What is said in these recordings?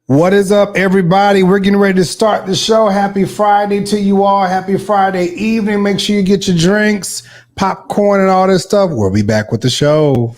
What is up, everybody? We're getting ready to start the show. Happy Friday to you all. Happy Friday evening. Make sure you get your drinks, popcorn, and all this stuff. We'll be back with the show.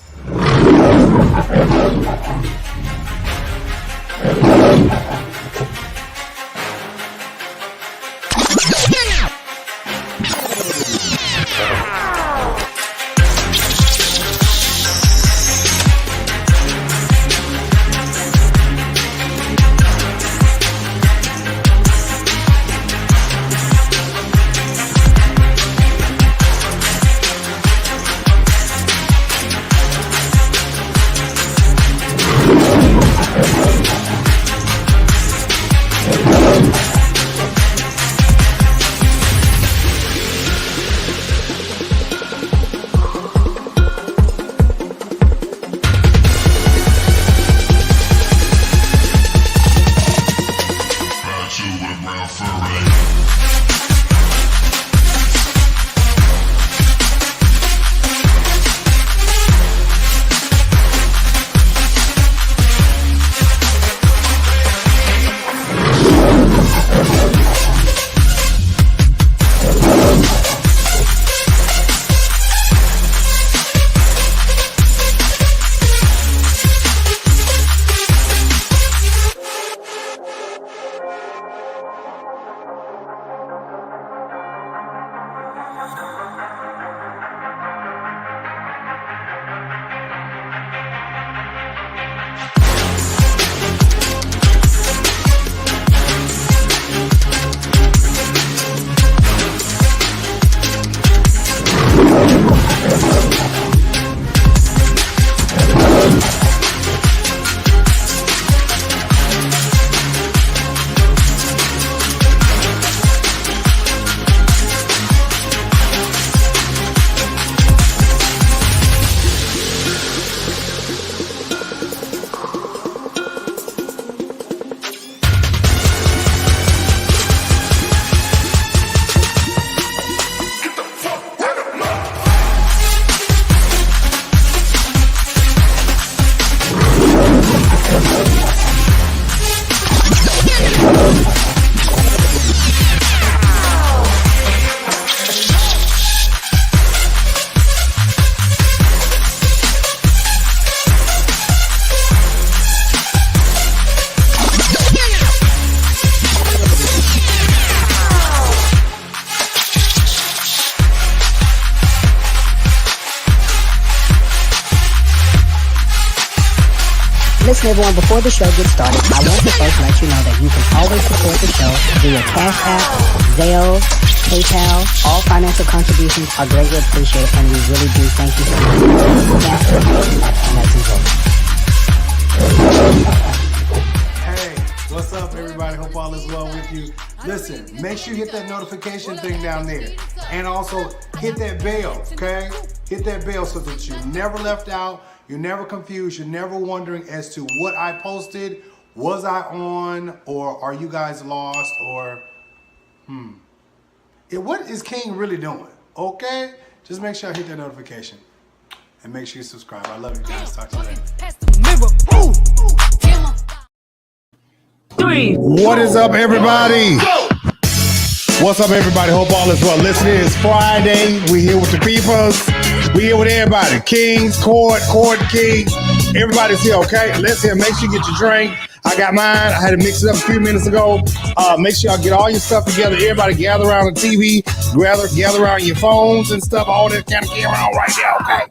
Listen, everyone, before the show gets started, I want to first let you know that you can always support the show via Cash App, Zelle, PayPal. All financial contributions are greatly appreciated, and we really do thank you so much. Let's enjoy. Hey, what's up, everybody? Hope all is well with you. Listen, make sure you hit that notification thing down there. And also, hit that bell, okay? Hit that bell so that you're never left out. You're never confused. You're never wondering as to what I posted. Was I on? Or are you guys lost? Or, what is King really doing? Okay? Just make sure I hit that notification. And make sure you subscribe. I love you guys. Talk to you later. What is up, everybody? What's up, everybody? Hope all is well. Listen, it is Friday. We here with the peoples. We here with everybody. Kings, Court, Kings. Everybody's here, okay? Let's hear. Make sure you get your drink. I got mine. I had to mix it up a few minutes ago. Make sure y'all get all your stuff together. Everybody gather around the TV. Gather around your phones and stuff. All that kind of get around right now, okay?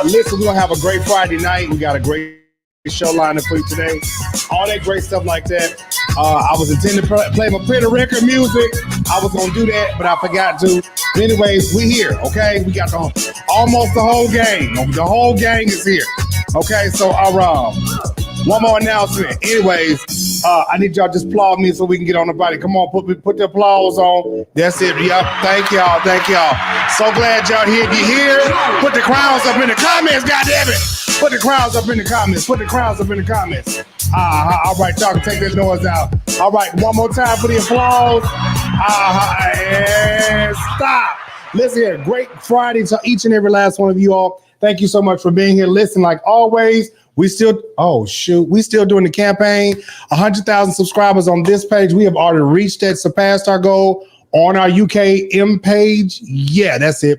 Listen, we're going to have a great Friday night. We got a great show lined up for you today. All that great stuff like that. I was intending to play my pretty record music. I was going to do that, but I forgot to. But anyways, we here, okay? We got almost the whole gang. The whole gang is here. Okay, so one more announcement. Anyways, I need y'all just applaud me so we can get on the body. Come on, put the applause on. That's it. Yep. Thank y'all. So glad y'all here. If you're here, put the crowns up in the comments, goddammit. Put the crowns up in the comments. All right, y'all can take that noise out. All right, one more time for the applause. And stop. Listen here, great Friday to each and every last one of you all. Thank you so much for being here. Listen, like always, We still doing the campaign. 100,000 subscribers on this page. We have already reached that, surpassed our goal on our UKM page. Yeah, that's it.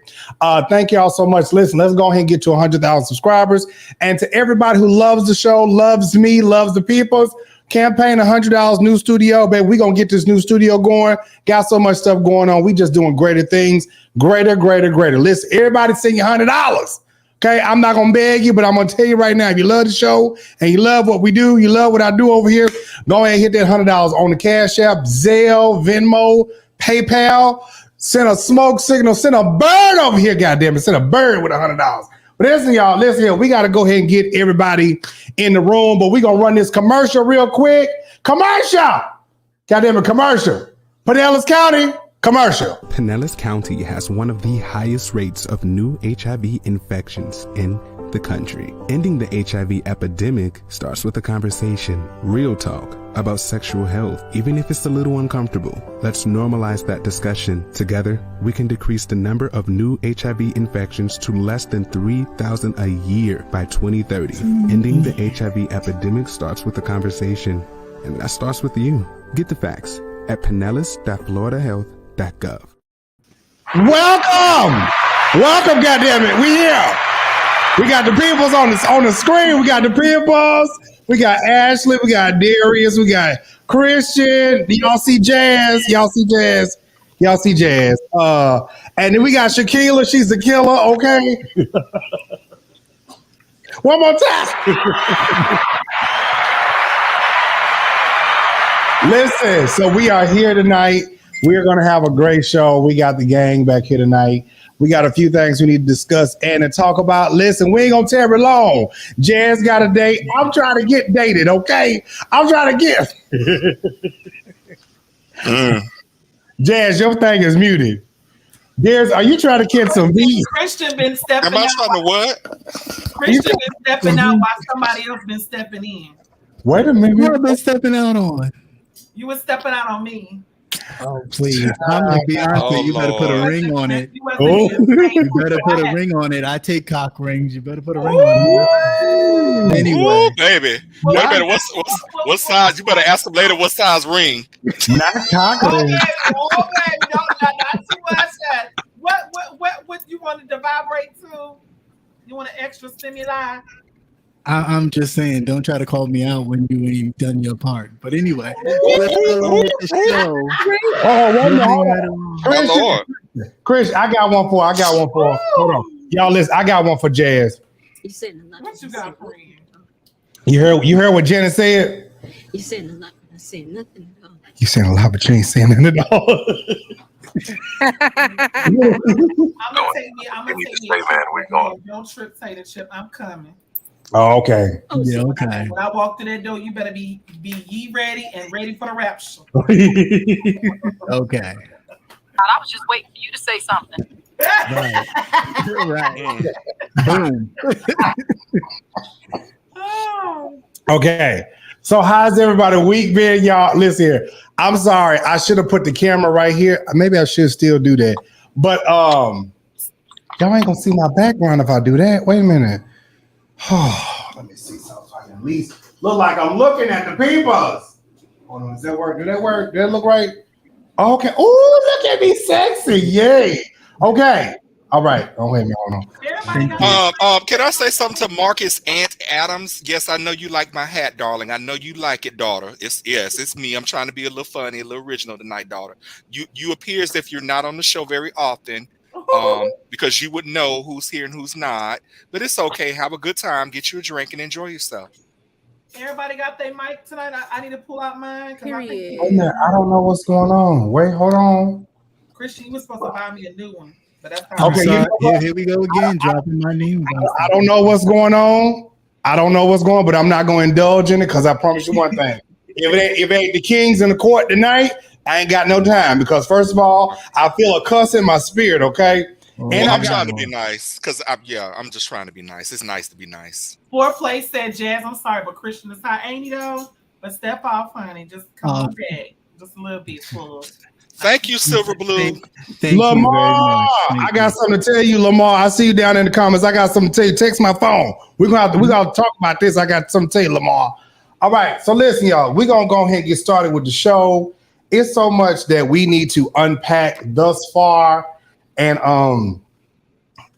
Thank y'all so much. Listen, let's go ahead and get to 100,000 subscribers. And to everybody who loves the show, loves me, loves the peoples, campaign $100 new studio, baby. We gonna get this new studio going. Got so much stuff going on. We just doing greater things. Greater. Listen, everybody send you $100. Okay, I'm not gonna beg you, but I'm gonna tell you right now, if you love the show and you love what we do, you love what I do over here, go ahead and hit that $100 on the Cash App, Zelle, Venmo, PayPal. Send a smoke signal, send a bird over here, goddammit. Send a bird with $100. But listen, y'all, listen here. We gotta go ahead and get everybody in the room, but we gonna run this commercial real quick. Commercial! Goddammit, commercial. Pinellas County. Commercial. Pinellas County has one of the highest rates of new HIV infections in the country. Ending the HIV epidemic starts with a conversation, real talk about sexual health, even if it's a little uncomfortable. Let's normalize that discussion. Together, we can decrease the number of new HIV infections to less than 3,000 a year by 2030. Ending the HIV epidemic starts with a conversation, and that starts with you. Get the facts at pinellas.floridahealth.gov. Welcome, goddammit. We here. We got the peoples on the screen. We got the peoples. We got Ashley. We got Darius. We got Christian. Y'all see Jazz. And then we got Shaquila. She's the killer. Okay. One more time. Listen, so we are here tonight. We are going to have a great show. We got the gang back here tonight. We got a few things we need to discuss and to talk about. Listen, we ain't going to tarry long. Jazz got a date. I'm trying to get dated, okay? I'm trying to get... Jazz, your thing is muted. Jazz, are you trying to catch some beats? Christian been stepping out. Am I trying to what? Christian been stepping out while somebody else been stepping in. Wait a minute. What have I been stepping out on? You was stepping out on me. Oh, please. I'm going to be honest with you. You better put a ring on it. You better put a ring on it. I take cock rings. You better put a ring on it. Anyway. Ooh, baby. Wait a minute. What size? You better ask them later what size ring. Not cock ring. Okay. Not too much. What you wanted to vibrate to? You want an extra stimuli? I'm just saying, don't try to call me out when you ain't done your part. But anyway, let's go with the show. Oh, Lord. Chris, I got one for. Hold on. Y'all listen, I got one for Jazz. You said I'm not what you got for you? You heard what Jenna said? You said I'm not gonna say nothing at all. You saying a lot, but you ain't saying nothing at all. I'm gonna take me. Don't trip, Tater Chip. I'm coming. Oh, okay. Yeah, okay. When I walk through that door, you better be ye ready and ready for the rapture. Okay. I was just waiting for you to say something. Right. Boom. Okay. So how's everybody week been, y'all? Listen here. I'm sorry. I should have put the camera right here. Maybe I should still do that. But y'all ain't gonna see my background if I do that. Wait a minute. Oh, let me see something so I can at least look like I'm looking at the peoples. Hold on, does that work? Did that work? Did that look right? Okay. Oh, look at me sexy. Yay. Okay. All right. Oh, wait a minute. Hold on. Can I say something to Marcus Ant Adams? Yes, I know you like my hat, darling. I know you like it, daughter. It's me. I'm trying to be a little funny, a little original tonight, daughter. You appear as if you're not on the show very often. Because you would know who's here and who's not, but it's okay. Have a good time, get you a drink, and enjoy yourself. Everybody got their mic tonight. I need to pull out mine. I don't know what's going on. Wait, hold on. Christian, you were supposed to buy me a new one, but that's fine. Okay. Here we go again, dropping my name. I don't know what's going on. But I'm not going to indulge in it because I promise you one thing: if it ain't the Kings in the court tonight, I ain't got no time because first of all, I feel a cuss in my spirit, okay? And I'm trying to be nice because I'm just trying to be nice. It's nice to be nice. Fourth place said Jazz. I'm sorry, but Christian is high, ain't he though? But step off, honey. Just come on back. Just a little bit full. Thank you, Silver Blue. Thank you very Lamar, much. Thank I got you. something to tell you, Lamar. I see you down in the comments. I got something to tell you. Text my phone. We gotta talk about this. I got something to tell you, Lamar. All right, so listen, y'all. We're gonna go ahead and get started with the show. It's so much that we need to unpack thus far, and I'm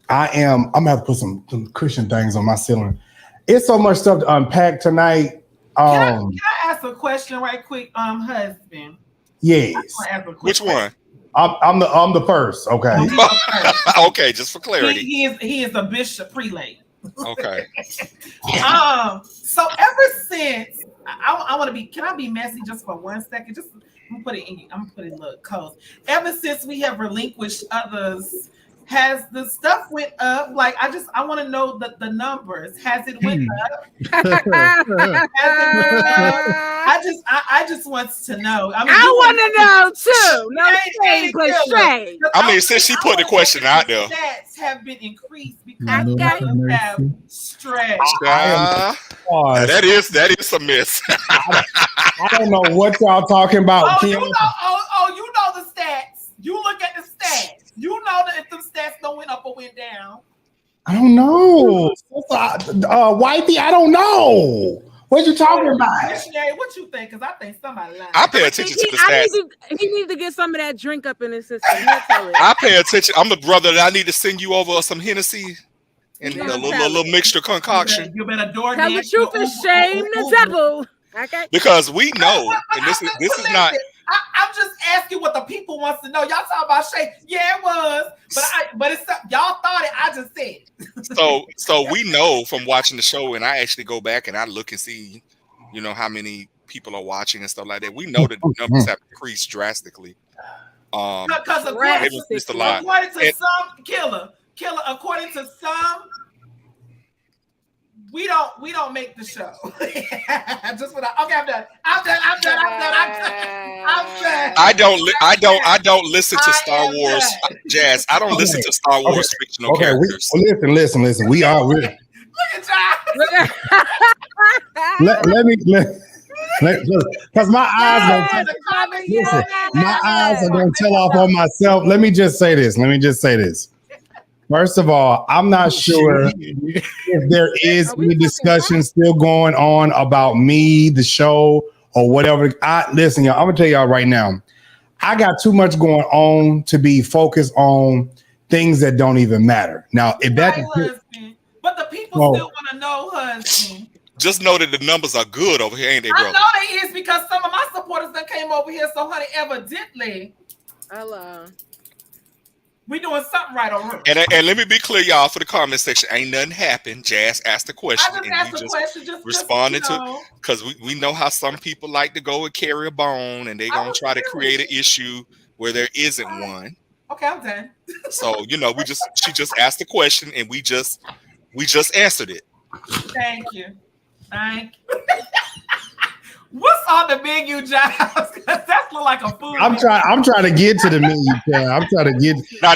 gonna have to put some cushion things on my ceiling. It's so much stuff to unpack tonight. Can I ask a question right quick, husband? Yes. Which one? I'm the first. Okay. Okay, just for clarity. He is a bishop prelate. Okay. So ever since I want to be, can I be messy just for 1 second? Just I'm gonna put it in little codes. Ever since we have relinquished others, has the stuff went up? Like I want to know the numbers. Has it went up? Has it went up? I just want to know. I want to know too. No shade, but shade. I mean, since she put the question out there, stats have been increased because Lord have mercy. stretched. that is a miss. I don't know what y'all talking about. You know the stats. You look at the stats. You know that if the stats don't went up or went down. I don't know. Wifey, I don't know. What you talking about? Missionary, what you think? Because I think somebody lying. I pay attention to the stats. He needs to get some of that drink up in his system. Tell it. I pay attention. I'm a brother that I need to send you over some Hennessy and a little mixture concoction. You better door tell the truth and shame the devil. Okay. Because we know, and this is not. I'm just asking what the people wants to know. Y'all talking about shade? Yeah, it was, but it's y'all thought it. I just said it. So we know from watching the show, and I actually go back and I look and see, how many people are watching and stuff like that. We know that the numbers have increased drastically. Because according to some killer, according to some. We don't make the show. Just for that. Okay, I'm done. I'm done. I don't listen to Star Wars Jazz. I don't listen to Star Wars fictional characters. Listen. We are. Look at y'all. Let me because my eyes are gonna tell off on myself. Let me just say this. First of all, I'm not sure if there is any discussion still going on about me, the show, or whatever. Listen, y'all, I'm gonna tell y'all right now, I got too much going on to be focused on things that don't even matter. Now, if that, but the people still want to know, husband. Just know that the numbers are good over here, ain't they, brother? I know they is because some of my supporters that came over here. So, honey, evidently, hello. We doing something right over here. And let me be clear, y'all, for the comment section. Ain't nothing happened. Jazz asked the question. I just asked the question. Just responded to, because we know how some people like to go and carry a bone and they're going to try to create an issue where there isn't one. Okay, I'm done. So, she just asked the question and we just answered it. Thank you. What's on the menu, Jives? Because that look like a food. I'm trying to get to the menu. I'm trying to get. Now,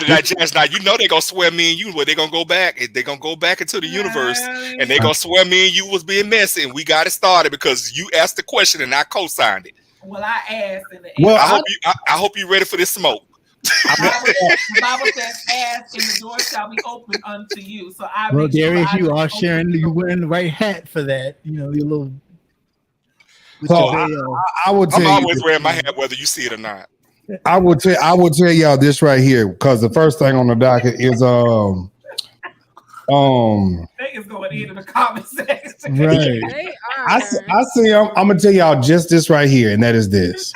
they're gonna swear me and you. Where they're gonna go back? They're gonna go back into the universe, and they're gonna swear me and you was being messy, and we got it started because you asked the question and I co-signed it. Well, I asked. I hope you're ready for this smoke. The Bible says, "Ask, and the door shall be open unto you." So Darius, you are sharing. You wearing the right hat for that. Your little. So I would tell I'm always wearing my hat whether you see it or not. I would tell y'all this right here because the first thing on the docket is Niggas going into the comment section. Right. I see. I'm gonna tell y'all just this right here, and that is this.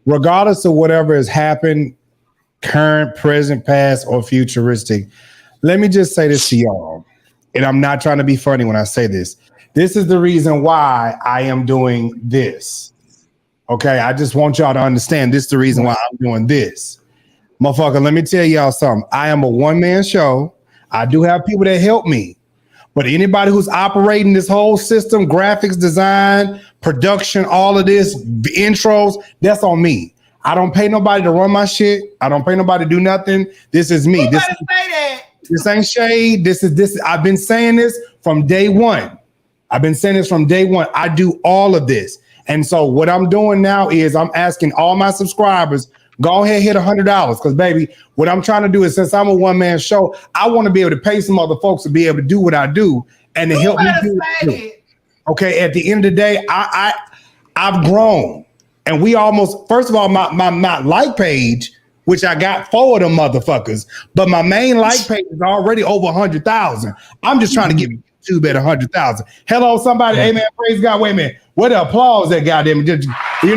Regardless of whatever has happened, current, present, past, or futuristic, let me just say this to y'all, and I'm not trying to be funny when I say this. This is the reason why I am doing this. Okay, I just want y'all to understand this is the reason why I'm doing this. Motherfucker, let me tell y'all something. I am a one-man show. I do have people that help me. But anybody who's operating this whole system, graphics design, production, all of this, intros, that's on me. I don't pay nobody to run my shit. I don't pay nobody to do nothing. This is me. This ain't shade. This is. I've been saying this from day one. I do all of this. And so what I'm doing now is I'm asking all my subscribers, Go ahead and hit $100. Because, baby, what I'm trying to do is, since I'm a one-man show, I want to be able to pay some other folks to be able to do what I do and to help me do it. Okay, at the end of the day, I've grown. And we almost, first of all, my like page, which I got 4 of them motherfuckers, but my main like page is already over 100,000. I'm just trying to get YouTube at 100,000. Hello, somebody. Amen. Praise God. Wait a minute. What the applause that goddamn? You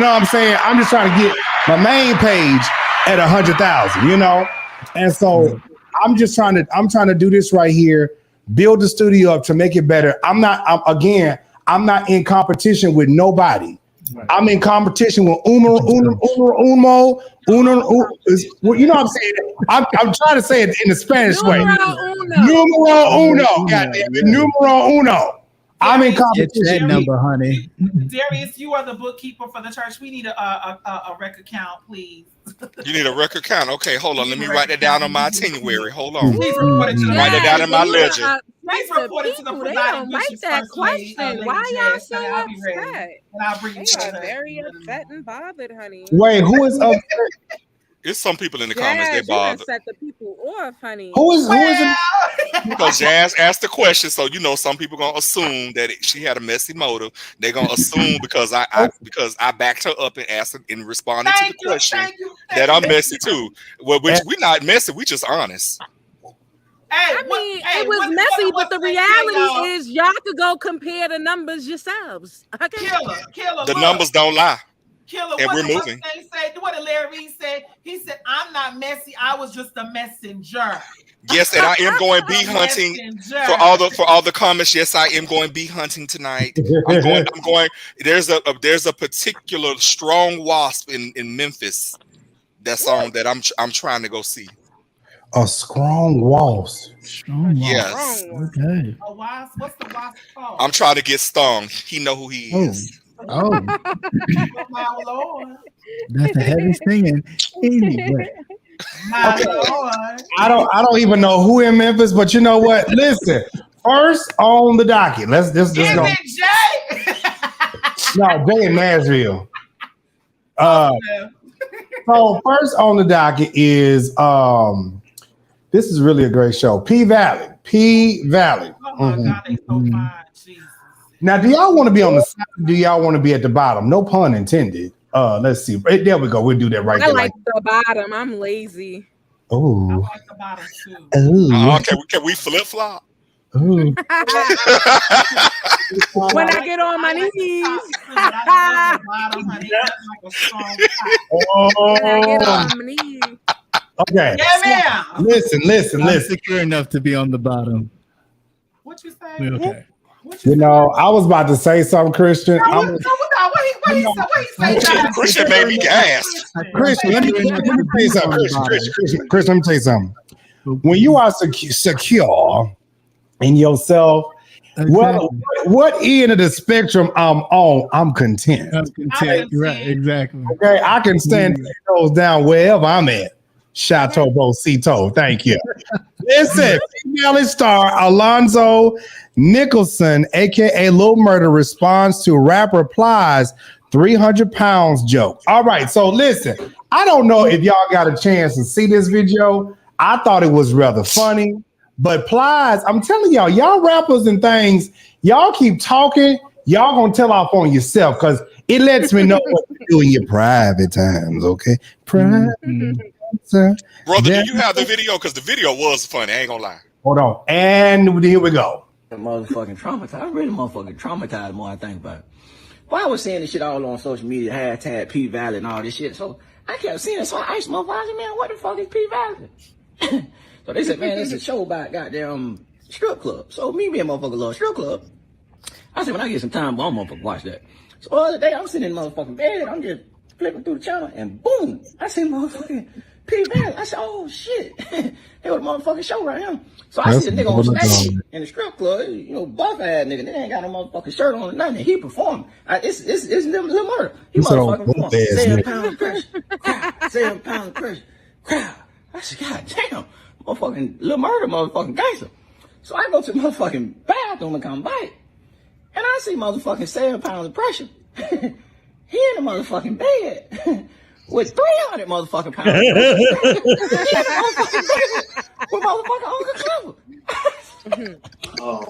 know what I'm saying? I'm just trying to get my main page at 100,000. You know, and so I'm trying to do this right here. Build the studio up to make it better. I'm not in competition with nobody. Right. I'm in competition with Uno. You know what I'm saying? I'm trying to say it in the Spanish way. Numero uno. Goddamn it. Numero uno. I'm in competition. Get that number, honey. Darius, you are the bookkeeper for the church. We need a record count, please. You need a record count? Okay, hold on. Let me write that down on my itinerary. Hold on. Please report it to the write that down in my ledger. Please report it to the presiding bishop's that first question. lady, Why y'all so I'll be ready. upset? And I'll bring you They are to very upset and bothered, honey. Wait, who is upset? It's some people in the comments they bothered. Set the people off, honey. Who is because Jazz asked the question, so you know some people gonna assume that she had a messy motive. They're gonna assume because I backed her up and asked her and responded to the question that I'm messy too. Well, which we're not messy, we just honest. It was messy, but the reality is y'all could go compare the numbers yourselves. Okay? Killer, the numbers don't lie. Killer, and what we're moving. What did Larry Reed say? He said, "I'm not messy. I was just a messenger." Yes, and I am going bee hunting for all the comments. Yes, I am going bee hunting tonight. I'm going. There's a particular strong wasp in Memphis. That song that I'm trying to go see. A strong wasp. Yes. Okay. A wasp. What's the wasp called? I'm trying to get stung. He know who he is. Oh. My Lord. That's a heavy singing. Anyway. My Lord. I don't even know who in Memphis, but you know what? Listen, first on the docket. Let's just go. Is it Jay? No, Jay in Nashville. So first on the docket is this is really a great show. P Valley. Oh my God, they so fine. Jesus. Now, do y'all want to be on the side? Or do y'all want to be at the bottom? No pun intended. Let's see. There we go. We'll do that right there. I like the bottom. I'm lazy. Oh. I like the bottom too. Can we flip flop? When I get on my knees. When I get on my knees. Okay. Yeah, man. Listen. I'm secure enough to be on the bottom. What you say? Okay. You know, I was about to say something, Christian. What he say? Christian made me gas. Christian, let me tell you something. Christian, let me tell you something. When you are secure in yourself, what end of the spectrum I'm on, I'm content. Right, exactly. Okay, I can stand those down wherever I'm at. Chateau Bocito. Thank you. Listen, female star Alonzo Nicholson, aka Lil Murder, responds to rapper Plies 300 pounds joke. All right, so listen, I don't know if y'all got a chance to see this video. I thought it was rather funny, but Plies, I'm telling y'all rappers and things, y'all keep talking, y'all gonna tell off on yourself because it lets me know what to do in your private times, okay? Private. Brother, do you have the video? Because the video was funny. I ain't gonna lie. Hold on. And here we go. Motherfucking traumatized. I'm really motherfucking traumatized the more I think about it. Well, I was seeing this shit all on social media, hashtag P Valley and all this shit. So I kept seeing it. So I asked motherfuckers, I said, man, what the fuck is P Valley? So they said, man, it's a show about goddamn strip club. So me being motherfucker love strip club. I said, when I get some time, I'm motherfucker watch that. So the other day, I'm sitting in the motherfucking bed. I'm just flipping through the channel and boom, I see motherfucking P Valley. I said, oh shit. They was a motherfucking show right here. So I see a nigga on stage in the strip club, you know, buff ass nigga. They ain't got no motherfucking shirt on or nothing. He performing. It's Lil Murder. He motherfucking performing. 7 pounds pressure. Crowd. 7 pounds pressure. Crowd. I said, God damn. Motherfucking Lil Murder, motherfucking gangster. So I go to the motherfucking bathroom and come back. And I see motherfucking 7 pounds of pressure. He in the motherfucking bed with 300 motherfucking pounds. With motherfucking Uncle Clifford.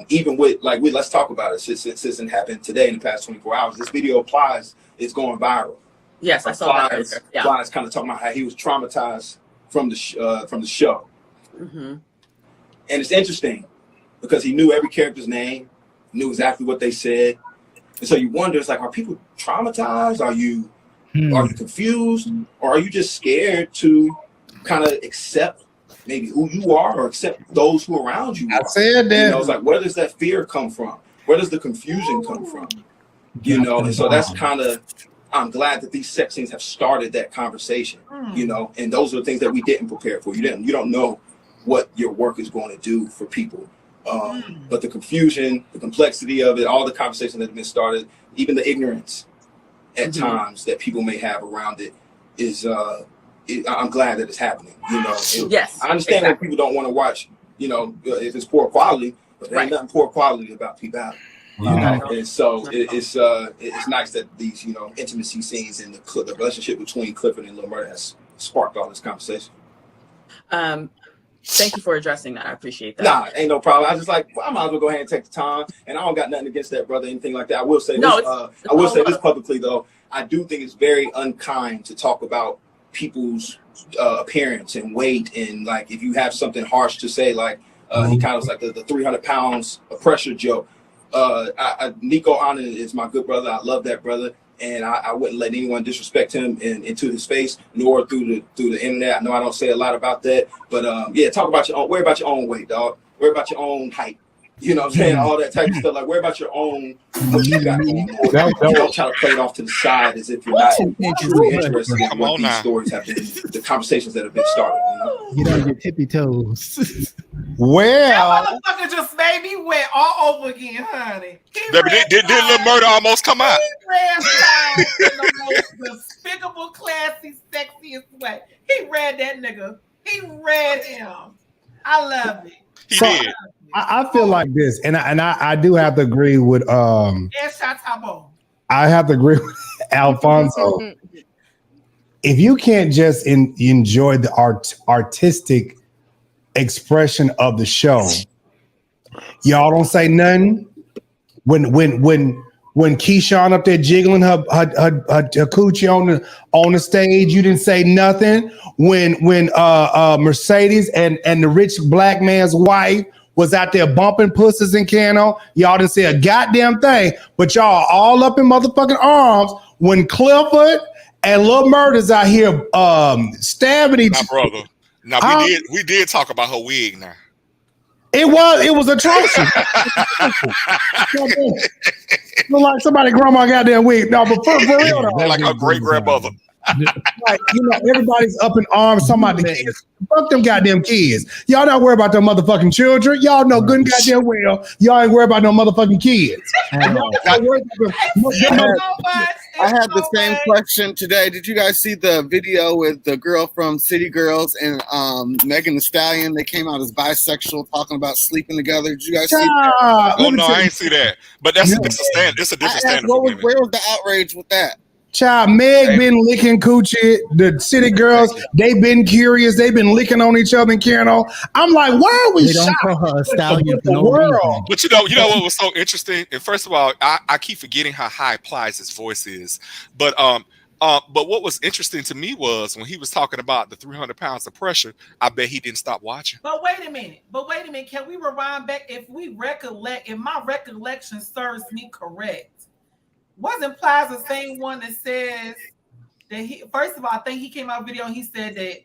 Even with let's talk about it. Since it happened today in the past 24 hours, this video applies. It's going viral. Yes, I saw that. Yeah. Fly's kind of talking about how he was traumatized from the show, and it's interesting because he knew every character's name, knew exactly what they said, and so you wonder, it's like, are people traumatized? Are you confused, or are you just scared to kind of accept maybe who you are or accept those who are around you? I said that. You know, it's like, where does that fear come from? Where does the confusion come from? You know, and so that's kind of, I'm glad that these sex scenes have started that conversation, you know, and those are the things that we didn't prepare for. You don't know what your work is going to do for people. But the confusion, the complexity of it, all the conversations that have been started, even the ignorance at times that people may have around it is, I'm glad that it's happening, you know. Yes. I understand that people don't want to watch, you know, if it's poor quality, but there ain't nothing poor quality about P-Valley. You know, and so it's nice that these, you know, intimacy scenes and the relationship between Clifford and Lil Murda has sparked all this conversation. Thank you for addressing that. I appreciate that. Nah, ain't no problem. I was just like, well, I might as well go ahead and take the time. And I don't got nothing against that brother, anything like that. I will say this publicly though. I do think it's very unkind to talk about people's appearance and weight, and like if you have something harsh to say, like he kind of was like the 300 pounds of pressure joke. Nico Anand is my good brother. I love that brother, and I wouldn't let anyone disrespect him into his face, nor through the internet. I know I don't say a lot about that, but talk about your own. Worry about your own weight, dog. Worry about your own height. You know what I'm saying? All that type of stuff. Like, worry about your own, what you got going on. Don't try to play it off to the side as if you're not truly interested in what these stories have been, the conversations that have been started. You know? Get on your tippy toes. Well, that motherfucker just made me wet all over again, honey. Did Lil Murda almost come out? He read Fly in the most despicable, classy, sexiest way. He read that nigga. He read him. I love it. He did. I feel like this, and I do have to agree with I have to agree with Alfonso. If you can't just enjoy the artistic expression of the show, y'all don't say nothing. When Keyshawn up there jiggling her coochie on the stage, you didn't say nothing. When Mercedes and the rich black man's wife was out there bumping pussies in Cano, y'all didn't say a goddamn thing, but y'all all up in motherfucking arms when Clifford and Lil Murda's out here stabbing each other. Now we did talk about her wig now. It was atrocious. Look like somebody grandma goddamn wig. No, but for real though. Like her great grandmother. Like, you know, everybody's up in arms talking about the kids. Fuck them goddamn kids. Y'all not worried about them motherfucking children. Y'all know good and goddamn well y'all ain't worried about no motherfucking kids. I had the same question today. Did you guys see the video with the girl from City Girls and Megan Thee Stallion? They came out as bisexual, talking about sleeping together. Did you guys see that? Oh no, I ain't see that. But it's a different standard. Where was the outrage with that? Child, Meg been licking coochie. The City Girls, they been curious. They been licking on each other and carrying on. I'm like, why are we They don't call her a stallion for no world? But you know what was so interesting? And first of all, I keep forgetting how high Plies' voice is. But what was interesting to me was when he was talking about the 300 pounds of pressure, I bet he didn't stop watching. But wait a minute. Can we rewind back? If my recollection serves me correct, wasn't Plies the same one that says that he, first of all, I think he came out video and he said that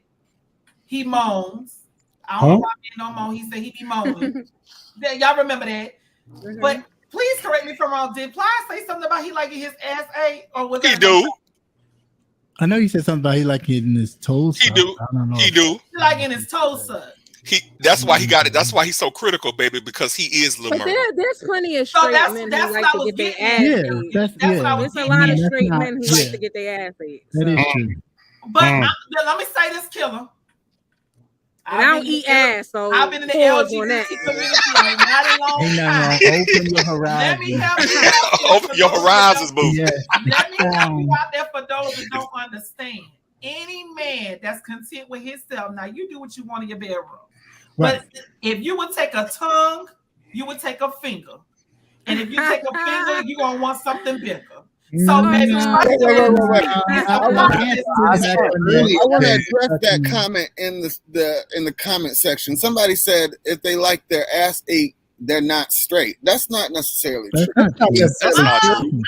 he moans. I don't know why he don't moan. He said he be moaning. Y'all remember that? Mm-hmm. But please correct me if I'm wrong. Did Plies say something about he liking his ass ate, or was he do? I know he said something about he like getting his toes. He do. I don't know. He do. He like getting his toes sucked. That's why he got it. That's why he's so critical, baby, because he is Lil Murda. There's plenty of straight men who like to get their ass ate. There's a lot of straight men who like to get their ass ate. That is true. But let me say this, Killer. I don't eat ass, so I've been in the LGBT community not a long time. Open your horizons. Let me help you. Open your horizons, boo. Let me help you out there for those that don't understand. any man that's content with himself, now you do what you want in your bedroom. Right. But if you would take a tongue, you would take a finger. And if you take a finger, you're going to want something bigger. So maybe I want to address that comment in the comment section. Somebody said if they like their ass ate, they're not straight. That's not necessarily true. That's not true.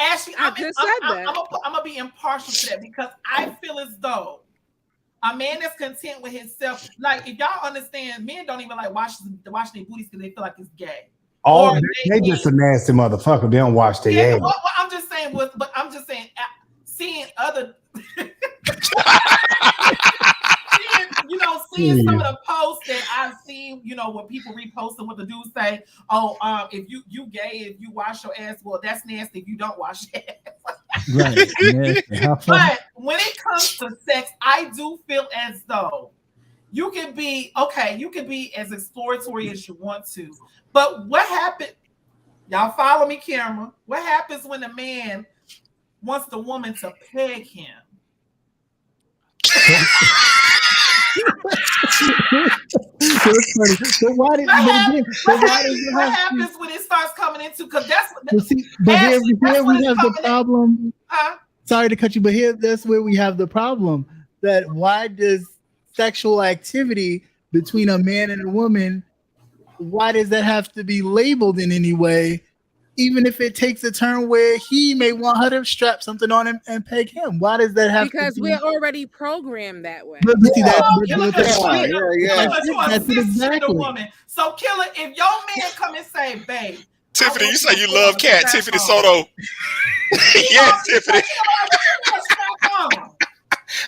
Ashley, I'm going to be impartial to that because I feel as though a man that's content with himself, like if y'all understand, men don't even like wash their booties because they feel like it's gay. Oh, they just a nasty motherfucker. They don't wash their ass. What I'm just saying seeing other, seeing some of the posts that I've seen, when people repost and what the dudes say, if you gay, if you wash your ass, well, that's nasty if you don't wash your ass. Right. But when it comes to sex, I do feel as though you can be as exploratory as you want to. But what happened? Y'all follow me, camera. What happens when a man wants the woman to peg him? What happens when it starts coming into? Because that's here we have the problem. Sorry to cut you, but that's where we have the problem. That why does sexual activity between a man and a woman? Why does that have to be labeled in any way, even if it takes a turn where he may want her to strap something on him and peg him? Why does that have because to be? we're already programmed that way. That's exactly. Woman. So, Killer, if your man come and say, babe, Tiffany, you say you love cat. Tiffany Soto. Yes, Tiffany.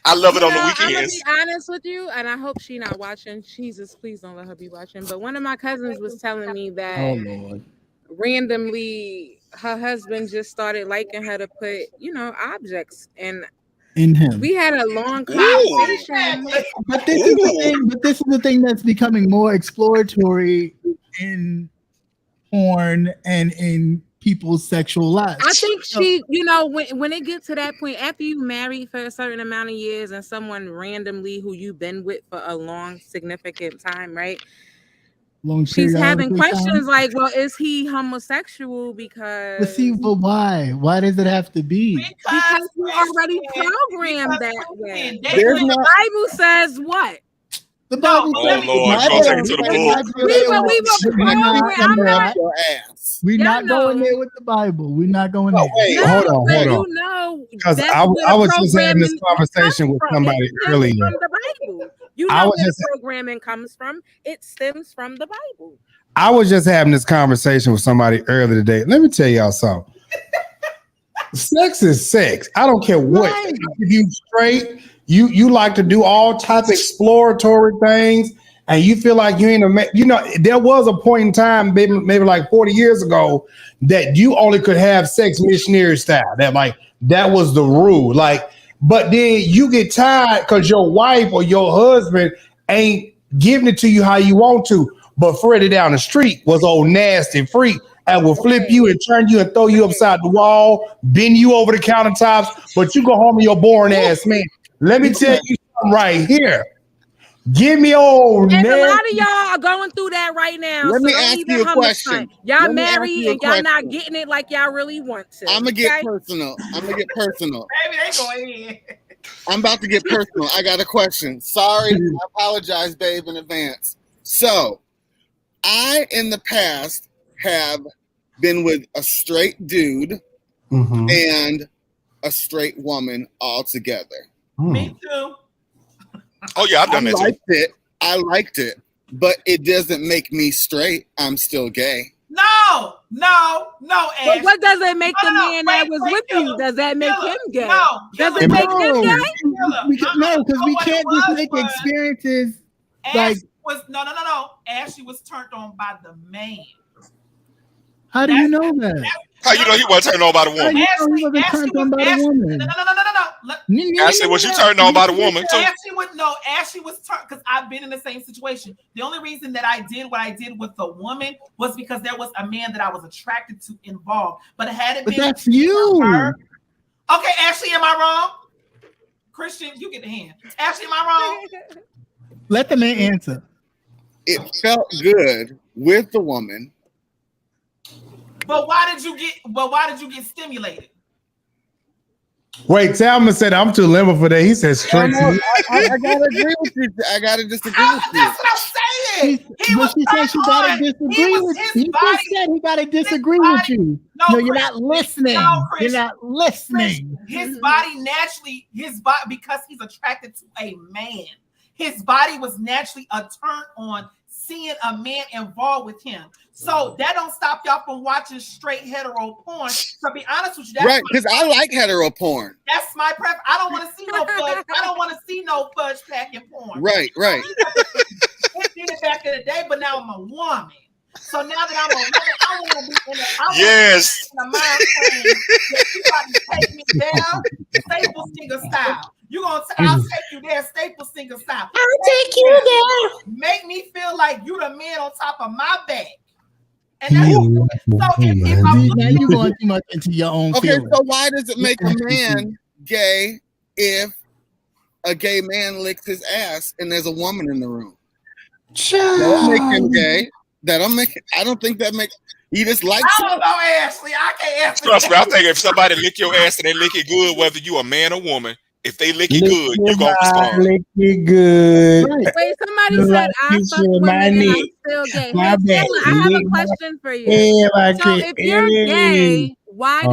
I love it on the weekends. I'm gonna be honest with you, and I hope she's not watching. Jesus, please don't let her be watching. But one of my cousins was telling me that randomly her husband just started liking her to put, objects in him. We had a long conversation. But this is the thing. But this is the thing that's becoming more exploratory in porn and in people's sexual lives. I think when it gets to that point, after you married for a certain amount of years and someone randomly who you've been with for a long, significant time, right? She's having questions like, well, is he homosexual? Because why? Why does it have to be? Because we're already programmed that way. The Bible says what? The Bible says, Lord, go take it to the book. We're not going there with the Bible. We're not going there. Wait, hold on. Because I was just having this conversation with somebody earlier. Where programming comes from. It stems from the Bible. I was just having this conversation with somebody earlier today. Let me tell y'all something. Sex is sex. I don't care what. If you straight, you like to do all types of exploratory things, and you feel like you ain't there was a point in time, maybe like 40 years ago, that you only could have sex missionary style. That was the rule. But then you get tired because your wife or your husband ain't giving it to you how you want to. But Freddie down the street was old nasty freak and will flip you and turn you and throw you upside the wall, bend you over the countertops, but you go home with your boring ass man. Let me tell you something right here. Give me old. And a lot of y'all are going through that right now. Let me ask you a question. Y'all married and y'all not getting it like y'all really want to. I'm gonna get personal. Baby, they go in. I'm about to get personal. I got a question. Sorry, I apologize, babe, in advance. So, I in the past have been with a straight dude and a straight woman all together. Me too. Oh yeah, I've done that too. I liked it, but it doesn't make me straight. I'm still gay. No. But what does it make the man that was with you? Does that make him gay? Does it make him gay? No, because we can't just make experiences Ashley was turned on by the man. How do you know that? How you know he wasn't turned on by the woman? Ashley was you turned on by the woman too? Ashley was turned because I've been in the same situation. The only reason that I did what I did with the woman was because there was a man that I was attracted to involved. But it hadn't been. That's you. Her. Okay, Ashley, am I wrong? Christian, you get the hand. Ashley, am I wrong? Let the man answer. It felt good with the woman. But why did you get stimulated? Wait, Talman said I'm too limber for that. He said straight. I gotta agree with you. I gotta disagree with you. That's what I'm saying. He said she gotta disagree with you. He just said he gotta disagree with you. No, you're not listening. You're not listening. His body naturally, because he's attracted to a man. His body was naturally a turn on seeing a man involved with him. So that don't stop y'all from watching straight hetero porn. To be honest with you, that's right, because I like hetero porn. That's my preference. I don't want to see no fudge. I don't want to see no fudge packing porn. Right. I did it back in the day, but now I'm a woman. So now that I'm a woman, I want to be in the mind frame that you about to take me down, Staples Singer style. I'll take you there, Staples Singer style. I'll take you there. Make me feel like you the man on top of my back. And that's so if I'm now you're going too much into your own feelings. So why does it make a man gay if a gay man licks his ass and there's a woman in the room? That'll make him gay. I don't think that makes. He just likes. I don't know, Ashley. I can't answer. Trust me, I think if somebody lick your ass and they lick it good, whether you a man or woman, if they lick it good, you're gonna respond. Lick it good. Wait, somebody said I fuck women and I'm still gay. Hey, Taylor, I have a question for you. So if you're gay, why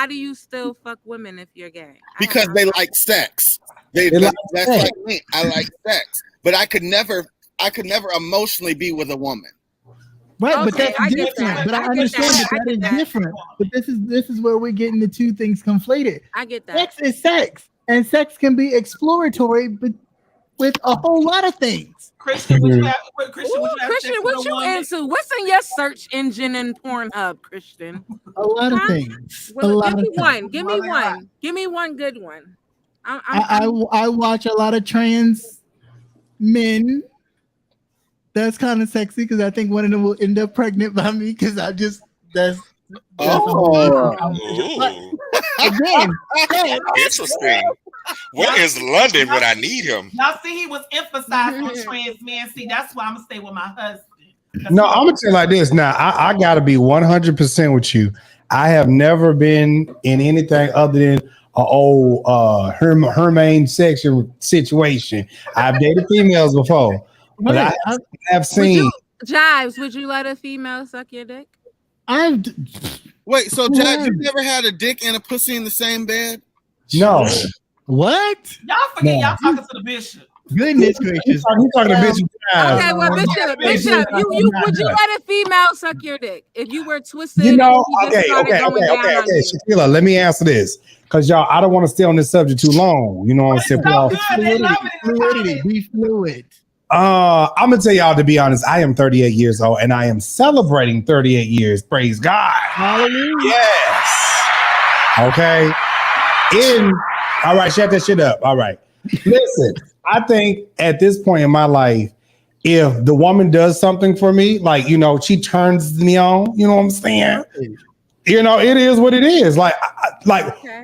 do you still fuck women if you're gay? Because they like sex. That's like me. I like sex, but I could never emotionally be with a woman. Right, but that's different. But I understand that is different. But this is where we're getting the two things conflated. I get that. Sex is sex, and sex can be exploratory, but with a whole lot of things. Christian, what you answer? What's in your search engine in Pornhub, Christian? A lot of things. Well, give me one. Give me one. Give me one good one. I watch a lot of trans men. That's kind of sexy because I think one of them will end up pregnant by me because again, interesting. Where is London when I need him? Y'all see, he was emphasizing on trans men. See, that's why I'm gonna stay with my husband. No, I'm gonna tell you like this. Now, I gotta be 100% with you. I have never been in anything other than Hermaine sexual situation. I've dated females before. But I have seen. Jives, would you let a female suck your dick? Wait, so Jives, you never had a dick and a pussy in the same bed? No. What? Y'all forget y'all talking to the bishop. Goodness gracious. You talking to Bishop. Okay, well, Bishop, would you let a female suck your dick if you were twisted? Okay. Shaquilla, let me answer this. Because y'all, I don't want to stay on this subject too long. You know what I'm saying? Fluidity. Be fluid. I'm gonna tell y'all, to be honest, I am 38 years old and I am celebrating 38 years. Praise God. Hallelujah. Yes. Okay. All right, shut that shit up. All right. Listen, I think at this point in my life, if the woman does something for me, like, she turns me on, you know what I'm saying? It is what it is. Like,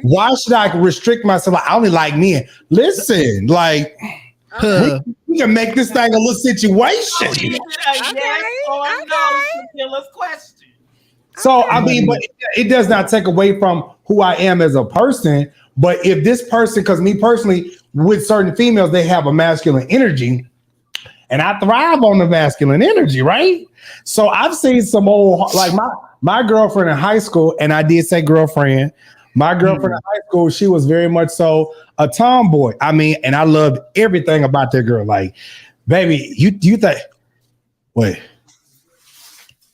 why should I restrict myself? Like, I only like men. Listen, like, we can make this thing a little situation. Question. So, I mean, but it does not take away from who I am as a person. But if this person, because me personally, with certain females, they have a masculine energy, and I thrive on the masculine energy, right? So I've seen some old, like my girlfriend in high school, and I did say girlfriend. My girlfriend in high school, she was very much so a tomboy. I mean, and I loved everything about that girl. Like, baby, you think, wait,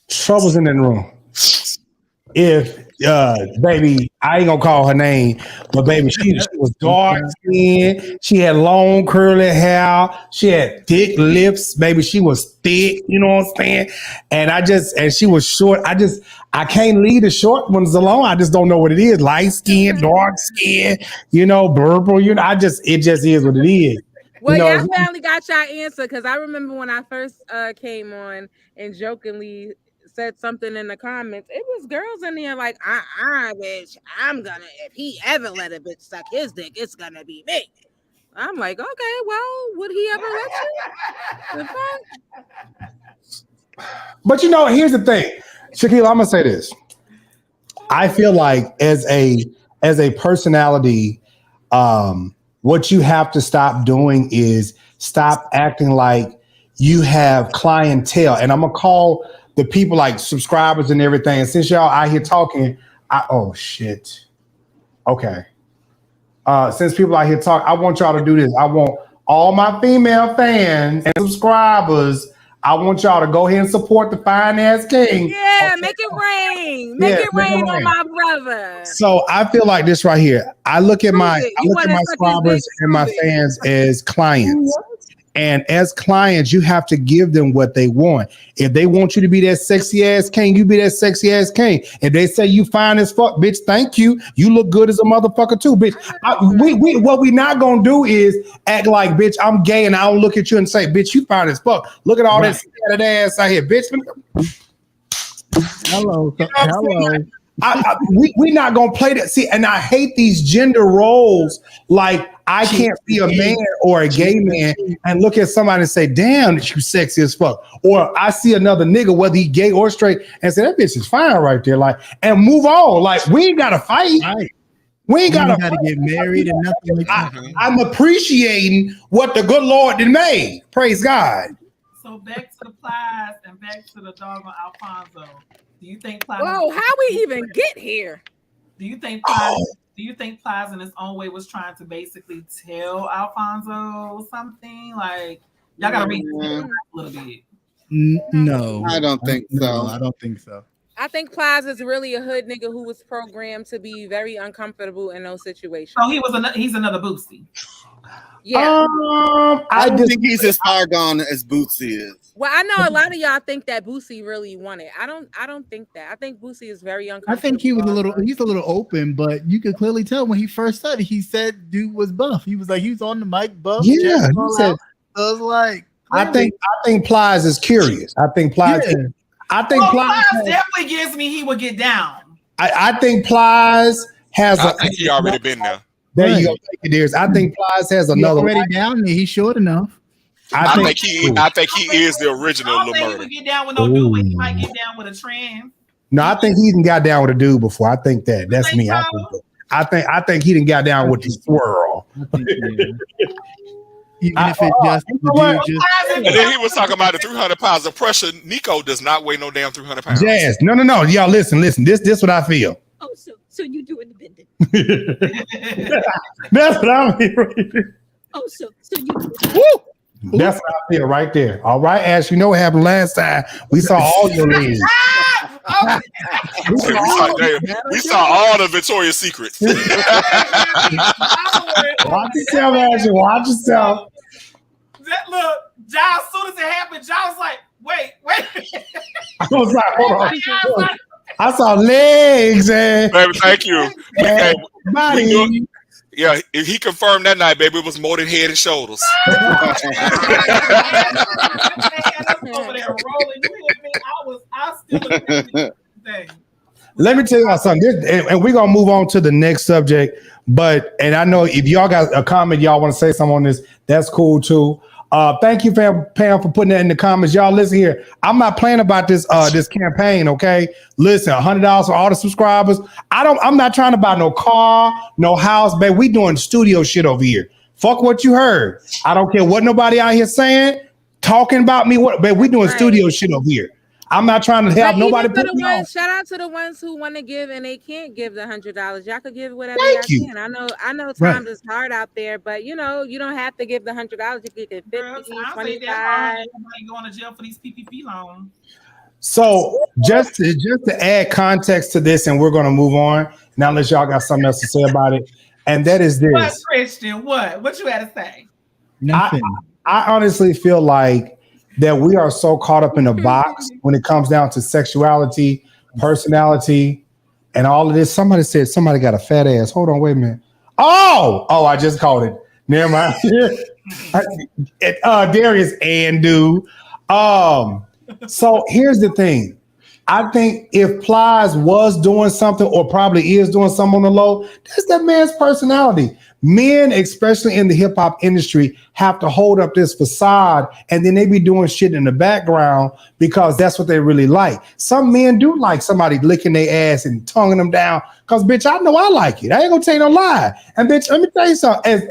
trouble's in the room. If baby, I ain't gonna call her name, but baby, she was dark skinned, she had long curly hair, she had thick lips, baby, she was thick, you know what I'm saying? And she was short. I can't leave the short ones alone. I just don't know what it is. Light skin, dark skin, purple, it just is what it is. Well, y'all finally got your answer, because I remember when I first came on and jokingly said something in the comments. It was girls in there like, bitch, if he ever let a bitch suck his dick, it's gonna be me. I'm like, okay, well, would he ever let you? But here's the thing, Shaquille, I'm gonna say this. I feel like as a personality, what you have to stop doing is stop acting like you have clientele. And I'm gonna call the people like subscribers and everything. And since y'all out here talking, oh shit. Okay. Since people out here talking, I want y'all to do this. I want all my female fans and subscribers, I want y'all to go ahead and support the fine ass king. Yeah, make it rain. Make it rain on my brother. So I feel like this right here. I look at my subscribers and my fans as clients. And as clients, you have to give them what they want. If they want you to be that sexy ass king, you be that sexy ass king. If they say you fine as fuck, bitch, thank you. You look good as a motherfucker too, bitch. What we not gonna do is act like, bitch, I'm gay and I don't look at you and say, bitch, you fine as fuck. Look at all that scattered ass out here, bitch. Hello. We not gonna play that. See, and I hate these gender roles. Like I can't be a man or a gay man and look at somebody and say, "Damn, that you sexy as fuck." Or I see another nigga, whether he gay or straight, and say, "That bitch is fine right there." Like, and move on. Like we ain't gotta fight. Right. We ain't gotta get married and nothing like that. I'm appreciating what the good Lord did made. Praise God. So back to the Plies and back to the dog on Alfonso. Do you think Plies? Whoa, how we even get here? Do you think Plies? Do you think Plies in his own way was trying to basically tell Alfonso something? Like y'all gotta read a little bit. No, I don't think so. I don't think so. I think Plies is really a hood nigga who was programmed to be very uncomfortable in those situations. Oh, he's another Boosie. Yeah. I don't think he's as far gone as Boosie is. Well, I know a lot of y'all think that Boosie really won it. I don't think that. I think Boosie is very uncomfortable. I think he's a little open, but you could clearly tell when he first started, he said dude was buff. He was like, he was on the mic buff. Yeah. He said, I was like, I think Plies is curious. I think Plies. Yeah. Plies definitely gives me he would get down. I think Plies has. I think he already been there. There you go. Thank you, dears. I think Plies has another. He's already down there. He's short enough. I think he is the original I don't think he would get down with no dude, but he might get down with a trans. No, I think he even got down with a dude before. I think that's me. I think he didn't got down with the swirl. And then he was talking about the 300 pounds of pressure. Nico does not weigh no damn 300 pounds. Jazz, no, y'all listen. This what I feel. Oh, so you do independent. That's what I'm hearing. Oh, so you do. Woo! That's what I feel right there. All right, Ash, you know what happened last time? We saw all your legs. we saw all the Victoria's Secrets. Watch yourself, Ash. Watch yourself. That look, Giles, as soon as it happened, Giles like, wait. I was like, hold on. I saw legs and baby, thank you. Body. Yeah, if he confirmed that night, baby, it was more than head and shoulders. Let me tell you something. And we're gonna move on to the next subject. And I know if y'all got a comment, y'all want to say something on this, that's cool too. Thank you, Pam, for putting that in the comments. Y'all listen here. I'm not playing about this campaign, okay? Listen, $100 for all the subscribers. I'm not trying to buy no car, no house, babe. We doing studio shit over here. Fuck what you heard. I don't care what nobody out here saying, talking about me. Babe, we doing studio shit over here. I'm not trying to help nobody. Shout out to the ones who want to give and they can't give the $100. Y'all could give whatever y'all can. I know times is hard out there, but you don't have to give the $100. You could give 50, 25. Everybody going to jail for these PPP loans. So just to add context to this, and we're going to move on now, unless y'all got something else to say about it, and that is this. What, Christian? What you had to say? Nothing. I honestly feel like that we are so caught up in a box when it comes down to sexuality, personality, and all of this. Somebody said somebody got a fat ass. Hold on, wait a minute. Oh, I just called it. Never mind. Darius and do. So here's the thing. I think if Plies was doing something or probably is doing something on the low, that's that man's personality. Men, especially in the hip hop industry, have to hold up this facade and then they be doing shit in the background because that's what they really like. Some men do like somebody licking their ass and tonguing them down because, bitch, I know I like it. I ain't gonna tell you no lie. And, bitch, let me tell you something.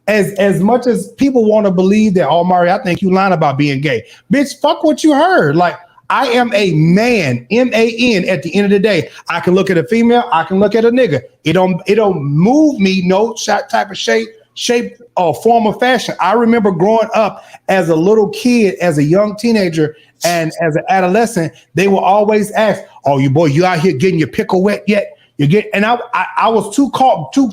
As much as people want to believe that, oh, Mario, I think you lying about being gay. Bitch, fuck what you heard. Like, I am a man, M-A-N, at the end of the day. I can look at a female, I can look at a nigga. It don't move me no type of shape or form or fashion. I remember growing up as a little kid, as a young teenager, and as an adolescent, they will always ask, oh, you out here getting your pickle wet yet? And I was too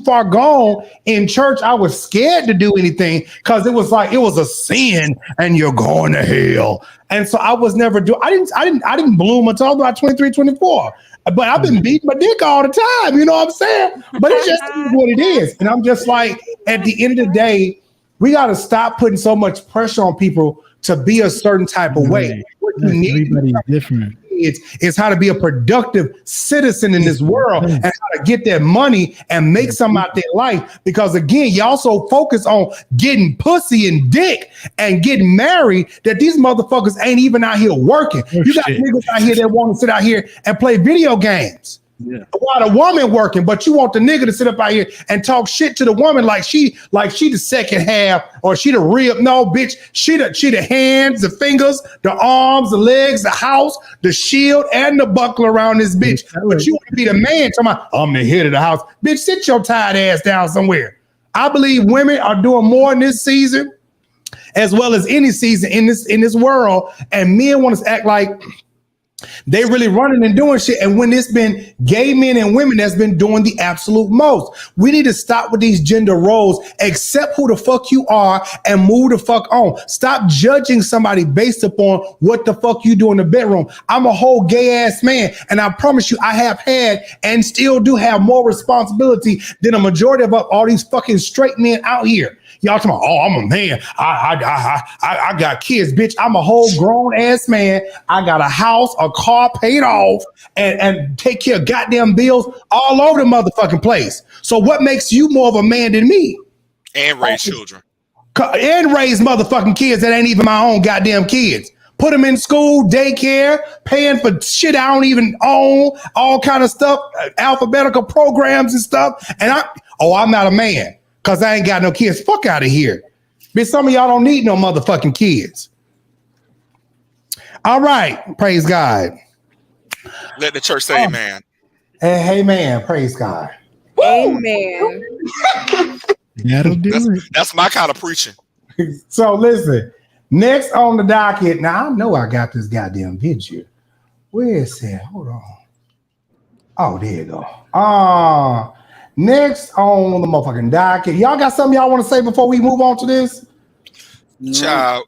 far gone in church. I was scared to do anything because it was like it was a sin and you're going to hell. And so I was never I didn't bloom until I was about 23, 24. But I've been beating my dick all the time. You know what I'm saying? But it's just what it is. And I'm just like, at the end of the day, we got to stop putting so much pressure on people to be a certain type of way. What you need everybody's different. It's how to be a productive citizen in this world and how to get that money and make something out their life. Because again, y'all so focus on getting pussy and dick and getting married that these motherfuckers ain't even out here working. You got niggas out here that want to sit out here and play video games. Yeah. While the woman working, but you want the nigga to sit up out here and talk shit to the woman like she the second half or she the real. No, bitch, she the hands, the fingers, the arms, the legs, the house, the shield, and the buckler around this bitch. But you want to be the man talking about, I'm the head of the house. Bitch, sit your tired ass down somewhere. I believe women are doing more in this season as well as any season in this world, and men want to act like they really running and doing shit. And when it's been gay men and women that's been doing the absolute most, we need to stop with these gender roles, accept who the fuck you are and move the fuck on. Stop judging somebody based upon what the fuck you do in the bedroom. I'm a whole gay ass man. And I promise you, I have had and still do have more responsibility than a majority of all these fucking straight men out here. Y'all talking about, oh, I'm a man. I got kids, bitch. I'm a whole grown ass man. I got a house, a car paid off, and take care of goddamn bills all over the motherfucking place. So what makes you more of a man than me? And raise children. And raise motherfucking kids that ain't even my own goddamn kids. Put them in school, daycare, paying for shit I don't even own, all kind of stuff, alphabetical programs and stuff. And I'm not a man. Because I ain't got no kids. Fuck out of here. Bitch, some of y'all don't need no motherfucking kids. All right. Praise God. Let the church say amen. Hey, man. Praise God. Amen. That'll do it. That's my kind of preaching. So listen. Next on the docket. Now, I know I got this goddamn video. Where is it? Hold on. Oh, there you go. Next on the motherfucking docket. Y'all got something y'all want to say before we move on to this? Child.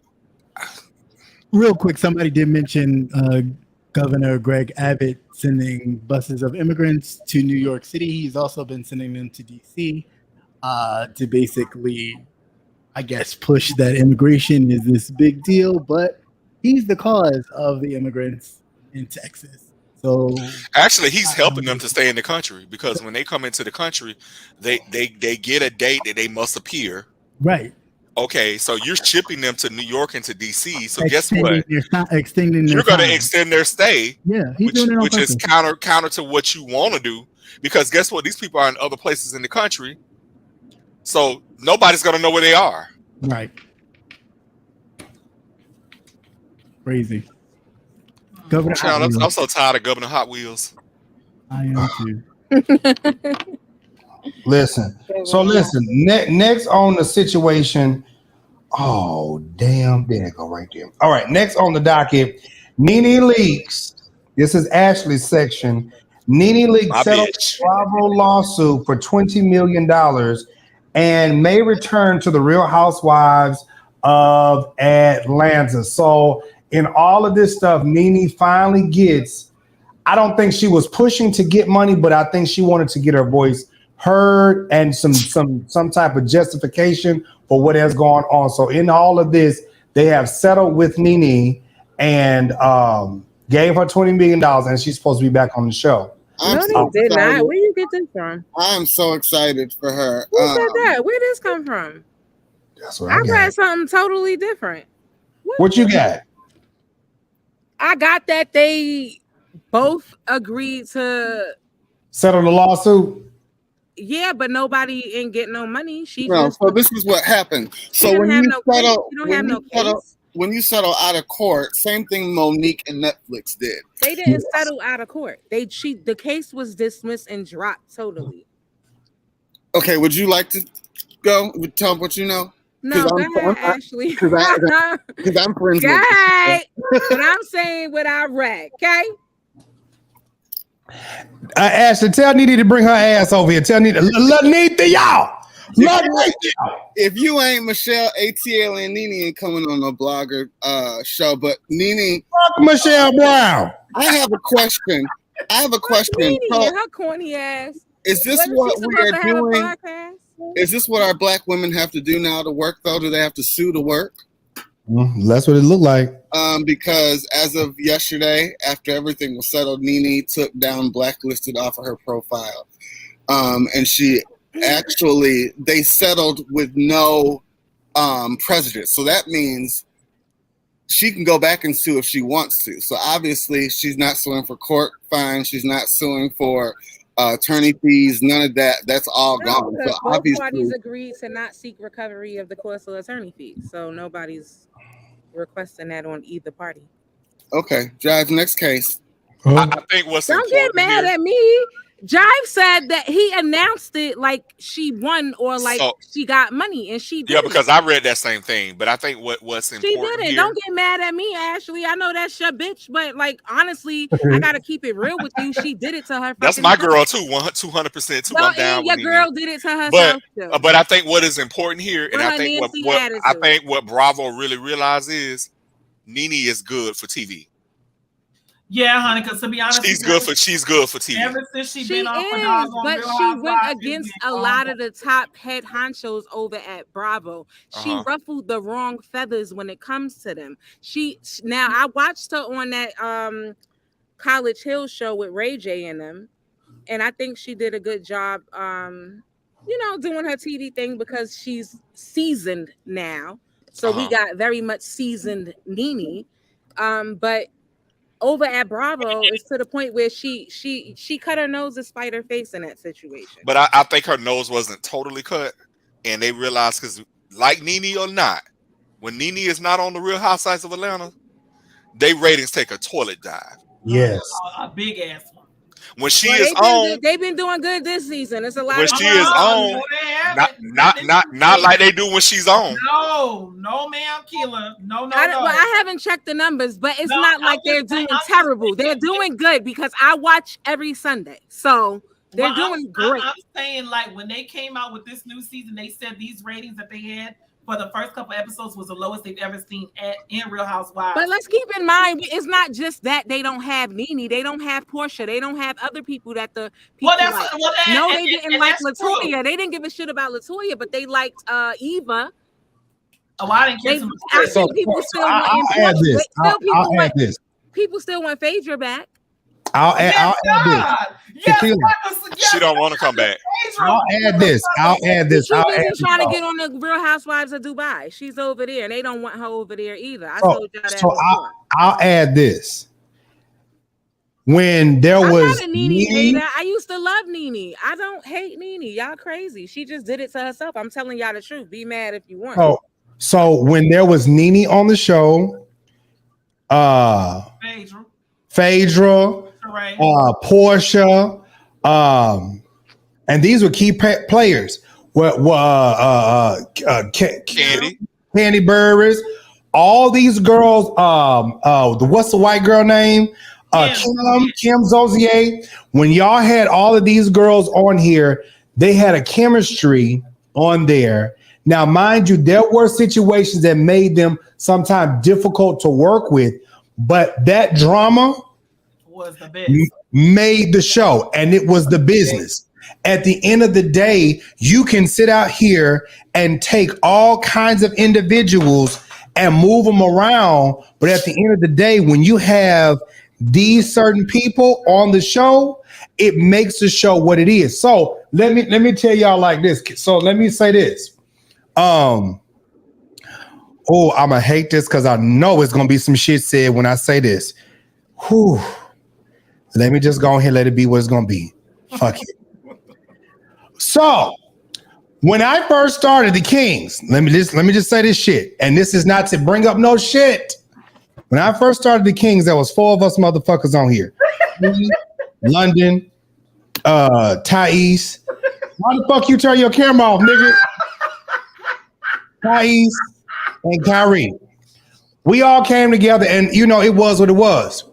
Real quick, somebody did mention Governor Greg Abbott sending buses of immigrants to New York City. He's also been sending them to DC to basically, I guess, push that immigration is this big deal, but he's the cause of the immigrants in Texas. So actually, he's helping them to stay in the country because when they come into the country, they get a date that they must appear. Right. Okay, so you're shipping them to New York and to DC. So guess what? You're going to extend their stay. Yeah, which is counter to what you want to do. Because guess what? These people are in other places in the country, so nobody's going to know where they are. Right. Crazy. Governor Child, I'm so tired of Governor Hot Wheels. I am too. Listen. So listen. Next on the situation. Oh, damn. There you go right there. All right. Next on the docket. Nene Leakes. This is Ashley's section. Nene Leakes settled a Bravo lawsuit for $20 million and may return to the Real Housewives of Atlanta. So in all of this stuff, Nene finally gets, I don't think she was pushing to get money, but I think she wanted to get her voice heard and some type of justification for what has gone on. So in all of this, they have settled with Nene, and gave her $20 million, and she's supposed to be back on the show. No, they did not. Where you get this from? I'm so excited for her. Who said that? Where did this come from? That's what I read something totally different. What you got? I got that they both agreed to settle the lawsuit. Yeah, but nobody ain't getting no money. So this is what happened. So when you settle out of court, same thing Monique and Netflix did. They didn't settle out of court. The case was dismissed and dropped totally. Okay, would you like to go? Tell them what you know. No, go ahead, Ashley. Because I'm friends with you. But I'm saying what I read, okay? Ashley, tell Nene to bring her ass over here. Tell Nene, y'all. If you ain't Michelle, ATL, and Nene ain't coming on a blogger show, but Nene, fuck Michelle Brown. I have a question. Nene and her corny ass. Is this what we are doing? Is this what our black women have to do now to work, though? Do they have to sue to work? That's what it looked like. Because as of yesterday, after everything was settled, Nene took down blacklisted off of her profile. And she actually, they settled with no prejudice. So that means she can go back and sue if she wants to. So obviously, she's not suing for court fines. She's not suing for attorney fees, none of that. That's all gone. So both parties agreed to not seek recovery of the cost of attorney fees. So nobody's requesting that on either party. Okay, Jives, next case. I think what's don't get mad at me. Jive said that he announced it like she won or like she got money, and she did. Yeah, because I read that same thing. But I think what's important she did it. Here, don't get mad at me, Ashley. I know that's your bitch, but like honestly, I gotta keep it real with you. She did it to her. That's my girl too, 200% too. I'm down. Your girl did it to herself. But I think what is important here, and I think what Bravo really realized is Nene is good for TV. Yeah, honey, because to be honest, she's good for TV. Ever since she's been off for dogs on but Real she went Housewives, against a lot of the top head honchos over at Bravo. She ruffled the wrong feathers when it comes to them. Now I watched her on that College Hill show with Ray J and them, and I think she did a good job doing her TV thing because she's seasoned now. So we got very much seasoned Nene. But over at Bravo, it's to the point where she cut her nose to spite her face in that situation. But I think her nose wasn't totally cut, and they realized because, like Nene or not, when Nene is not on the Real Housewives of Atlanta, they ratings take a toilet dive. Yes, a big ass one. When she is on, they've been doing good this season. It's a lot. When she is on, not like they do when she's on. No, ma'am, Keela. No. I haven't checked the numbers, but it's not like they're doing terrible. They're doing good because I watch every Sunday, so they're doing great. I'm saying, like, when they came out with this new season, they said these ratings that they had for the first couple episodes was the lowest they've ever seen in Real Housewives. But let's keep in mind, it's not just that they don't have Nene, they don't have Portia, they don't have other people that the people like. No, they didn't like Latoya. True. They didn't give a shit about Latoya, but they liked Eva. Oh, I didn't care. People still want people still want Phaedra back. I'll add this. She don't want to come back. I'll add this. She's trying to get on the Real Housewives of Dubai. She's over there, and they don't want her over there either. I told y'all that. I'll add this. When there was Nene, I used to love Nene. I don't hate Nene. Y'all crazy. She just did it to herself. I'm telling y'all the truth. Be mad if you want. So when there was Nene on the show, Phaedra, Portia, and these were key players. Candy Burris, all these girls. What's the white girl name? Kim Zozier. When y'all had all of these girls on here, they had a chemistry on there. Now, mind you, there were situations that made them sometimes difficult to work with, but that drama was the best. Made the show, and it was the business. At the end of the day, you can sit out here and take all kinds of individuals and move them around, but at the end of the day, when you have these certain people on the show, it makes the show what it is. So let me tell y'all like this. So let me say this. I'm gonna hate this because I know it's gonna be some shit said when I say this. Whew. Let me just go ahead and let it be what it's gonna be. Fuck it. So when I first started the Kings, let me just say this shit, and this is not to bring up no shit. When I first started the Kings, there was 4 of us motherfuckers on here. Me, London, Thais. Why the fuck you turn your camera off, nigga? Thais and Kyrie. We all came together, and it was what it was.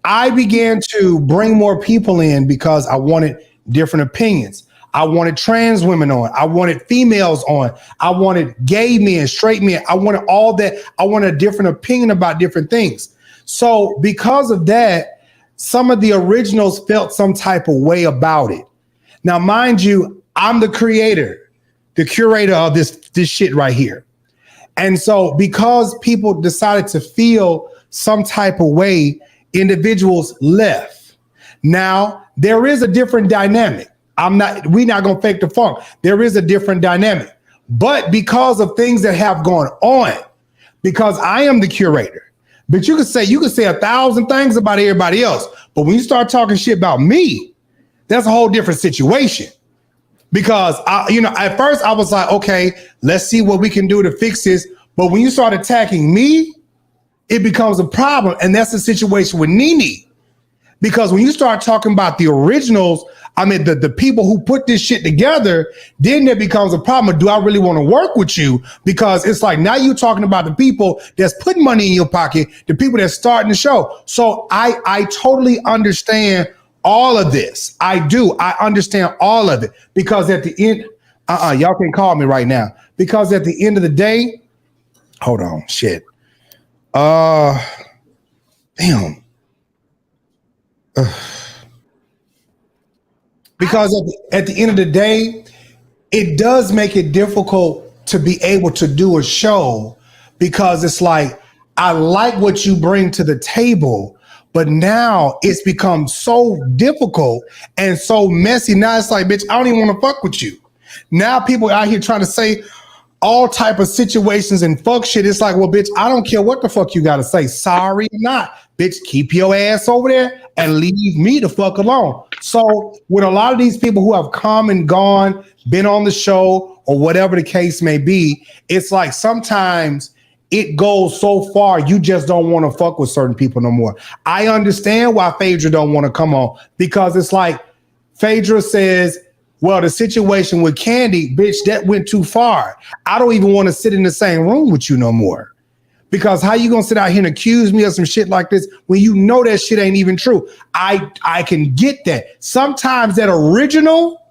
I began to bring more people in because I wanted different opinions. I wanted trans women on. I wanted females on. I wanted gay men, straight men. I wanted all that. I wanted a different opinion about different things. So because of that, some of the originals felt some type of way about it. Now, mind you, I'm the creator, the curator of this shit right here. And so because people decided to feel some type of way, individuals left. Now, there is a different dynamic. We're not going to fake the funk. There is a different dynamic. But because of things that have gone on, because I am the curator, but you could say 1,000 things about everybody else. But when you start talking shit about me, that's a whole different situation. Because at first I was like, okay, let's see what we can do to fix this. But when you start attacking me, it becomes a problem. And that's the situation with Nene. Because when you start talking about the originals, I mean, the people who put this shit together, then there becomes a problem. Do I really want to work with you? Because it's like now you're talking about the people that's putting money in your pocket, the people that's starting the show. So I totally understand all of this. I do. I understand all of it. Because at the end, y'all can call me right now. Because at the end of the day, hold on, shit. Damn. Because at the end of the day, it does make it difficult to be able to do a show because it's like, I like what you bring to the table, but now it's become so difficult and so messy. Now it's like, bitch, I don't even want to fuck with you. Now people out here trying to say all type of situations and fuck shit. It's like, well, bitch, I don't care what the fuck you got to say. Sorry or not. Bitch, keep your ass over there and leave me the fuck alone. So with a lot of these people who have come and gone, been on the show or whatever the case may be, it's like sometimes it goes so far, you just don't want to fuck with certain people no more. I understand why Phaedra don't want to come on because it's like Phaedra says, well, the situation with Candy, bitch, that went too far. I don't even want to sit in the same room with you no more. Because how you gonna sit out here and accuse me of some shit like this when you know that shit ain't even true? I can get that. Sometimes that original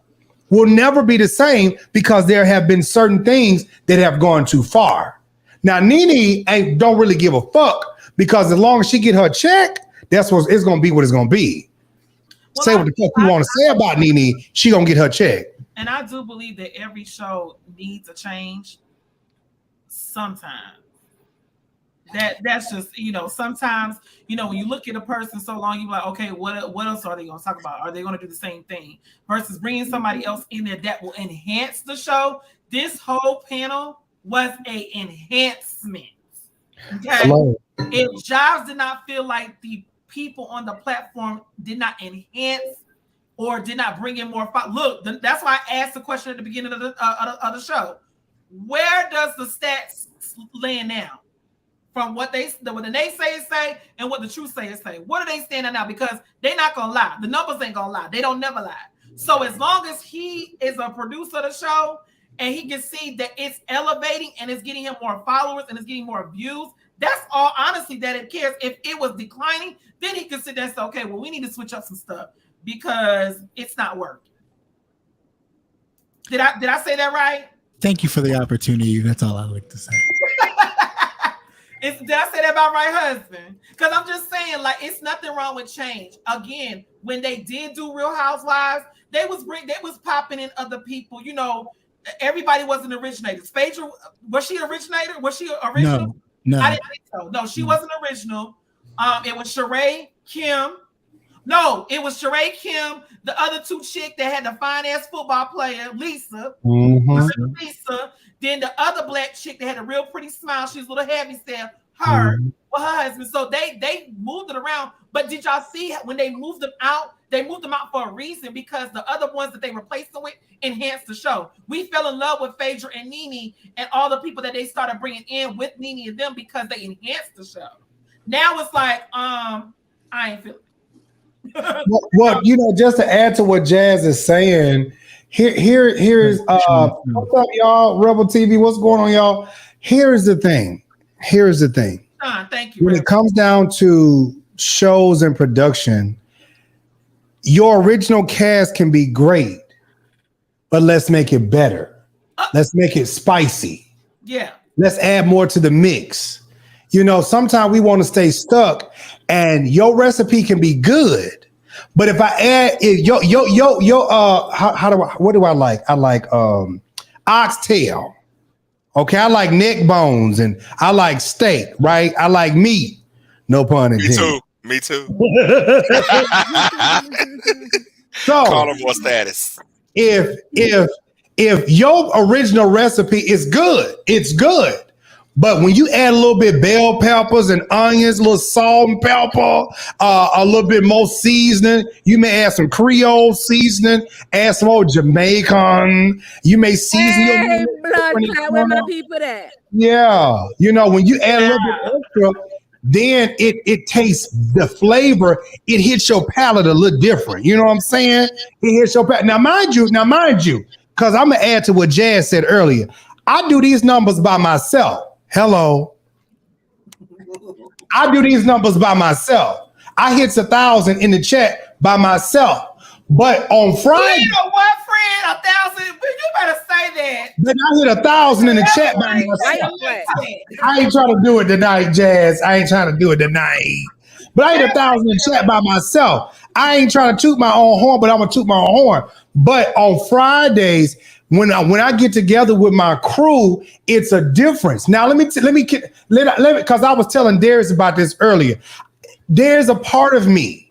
will never be the same because there have been certain things that have gone too far. Now, Nene don't really give a fuck because as long as she get her check, that's what it's gonna be. What it's gonna be. Well, say what the fuck you want to say about Nene, she gonna get her check. And I do believe that every show needs a change sometimes. That's just, sometimes, when you look at a person so long, you're like, okay, what else are they going to talk about? Are they going to do the same thing? Versus bringing somebody else in there that will enhance the show. This whole panel was an enhancement. Okay. Hello. If Jives did not feel like the people on the platform did not enhance or did not bring in more look, that's why I asked the question at the beginning of the show. Where does the stats land now? From what the naysayers say and what the truth sayers say. What are they standing now? Because they're not going to lie. The numbers ain't going to lie. They don't never lie. So as long as he is a producer of the show and he can see that it's elevating and it's getting him more followers and it's getting more views, that's all honestly that it cares. If it was declining, then he could sit there and say, okay, well, we need to switch up some stuff because it's not working. Did I say that right? Thank you for the opportunity. That's all I like to say. Did I say that about my husband? Because I'm just saying, like, it's nothing wrong with change. Again, when they did do Real Housewives, they was popping in other people. Everybody wasn't originators. Phaedra, was she originator? Was she original? No. I didn't think so. No, she wasn't original. It was Sheree Kim. No, it was Sheree, Kim, the other two chick that had the fine-ass football player, Lisa. Lisa. Then the other black chick that had a real pretty smile. She was a little heavy set. Her with her husband. So they moved it around. But did y'all see when they moved them out? They moved them out for a reason because the other ones that they replaced them with enhanced the show. We fell in love with Phaedra and Nene and all the people that they started bringing in with Nene and them because they enhanced the show. Now it's like, I ain't feeling it. Well, just to add to what Jazz is saying, here's what's up, y'all? Rebel TV, what's going on, y'all? Here's the thing. Thank you. When it comes down to shows and production, your original cast can be great, but let's make it better. Let's make it spicy. Yeah. Let's add more to the mix. Sometimes we want to stay stuck, and your recipe can be good, but if I add what do I like? I like oxtail. Okay, I like neck bones and I like steak, right? I like meat. No pun intended. Me too. So carnivore status. If your original recipe is good, it's good. But when you add a little bit bell peppers and onions, a little salt and pepper, a little bit more seasoning, you may add some Creole seasoning, add some old Jamaican. You may season your blood clot, where my people at? Yeah, when you add a little bit extra, then it tastes the flavor. It hits your palate a little different. You know what I'm saying? It hits your palate. Now, mind you, because I'm gonna add to what Jazz said earlier. I do these numbers by myself. Hello. I do these numbers by myself. I hit 1,000 in the chat by myself. But on Friday, you know what, friend? 1,000. You better say that. Then I hit 1,000 in the chat by myself. I ain't trying to do it tonight, Jazz. I ain't trying to do it tonight. But I hit 1,000 in the chat by myself. I ain't trying to toot my own horn, but I'm gonna toot my own horn. But on Fridays, when I get together with my crew, it's a difference. Now let me because I was telling Darius about this earlier. There's a part of me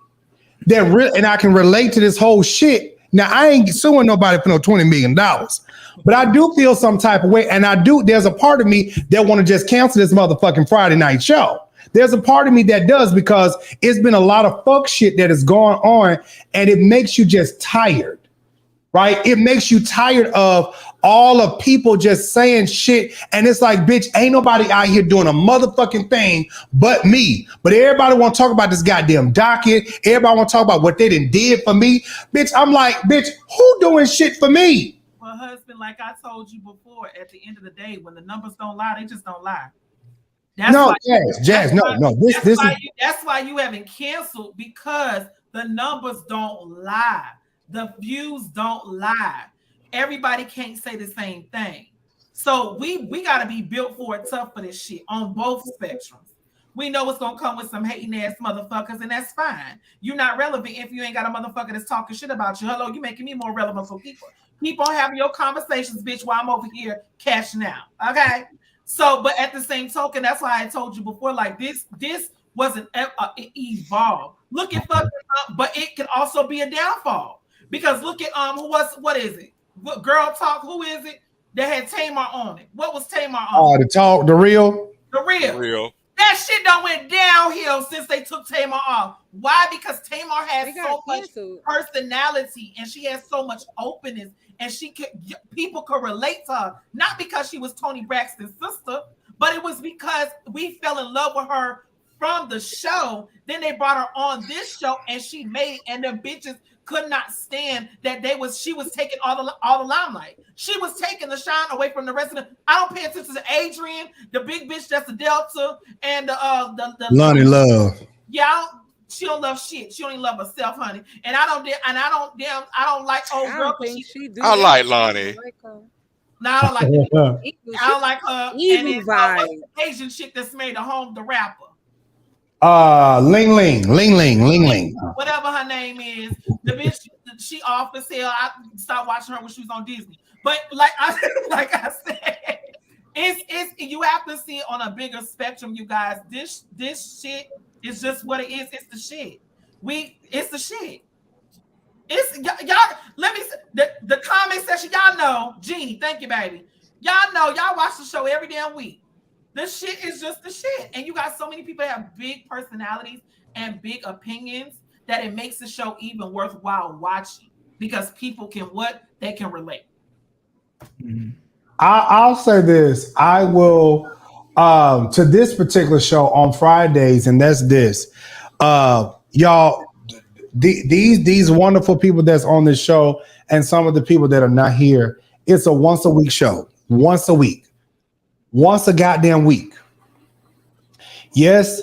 that and I can relate to this whole shit. Now I ain't suing nobody for no $20 million, but I do feel some type of way, and there's a part of me that want to just cancel this motherfucking Friday night show. There's a part of me that does, because it's been a lot of fuck shit that has gone on, and it makes you just tired. Right? It makes you tired of all of people just saying shit. And it's like, bitch, ain't nobody out here doing a motherfucking thing but me. But everybody want to talk about this goddamn docket. Everybody want to talk about what they done did for me. Bitch, I'm like, bitch, who doing shit for me? Well, husband, like I told you before, at the end of the day, when the numbers don't lie, they just don't lie. That's why you haven't canceled, because the numbers don't lie. The views don't lie. Everybody can't say the same thing. So we got to be built for it, tough for this shit on both spectrums. We know it's going to come with some hating ass motherfuckers, and that's fine. You're not relevant if you ain't got a motherfucker that's talking shit about you. Hello, you making me more relevant for people. Keep on having your conversations, bitch, while I'm over here cashing out. Okay? So, but at the same token, that's why I told you before, like this wasn't evolved. Look at fucking but it can also be a downfall. Because look at what is it? What Girl Talk? Who is it that had Tamar on it? What was Tamar on? The real. That shit done went downhill since they took Tamar off. Why? Because Tamar has so much personality and she has so much openness, and people could relate to her. Not because she was Toni Braxton's sister, but it was because we fell in love with her from the show. Then they brought her on this show, and she made it, and them bitches could not stand that she was taking all the limelight. She was taking the shine away from the rest of them. I don't pay attention to Adrian, the big bitch that's a Delta, and the Lonnie Love. Yeah, she don't love shit. She don't even love herself, honey. And I don't like old girl. I like Lonnie. No, I don't like her. I don't like her. Evil vibe. Asian chick that's made a home, the rapper. Ling Ling. Whatever her name is, the bitch, she off as hell. I stopped watching her when she was on Disney. But like I said, it's you have to see it on a bigger spectrum, you guys. This shit It's just what it is. It's the shit. It's the shit. It's y'all. Let me the comment section. Y'all know, Jeannie. Thank you, baby. Y'all know. Y'all watch the show every damn week. The shit is just the shit, and you got so many people that have big personalities and big opinions that it makes the show even worthwhile watching because people can they can relate. I'll say this. I will to this particular show on Fridays, and that's this. Y'all, these wonderful people that's on this show, and some of the people that are not here. It's a once a week show. Once a week. Once a goddamn week. Yes,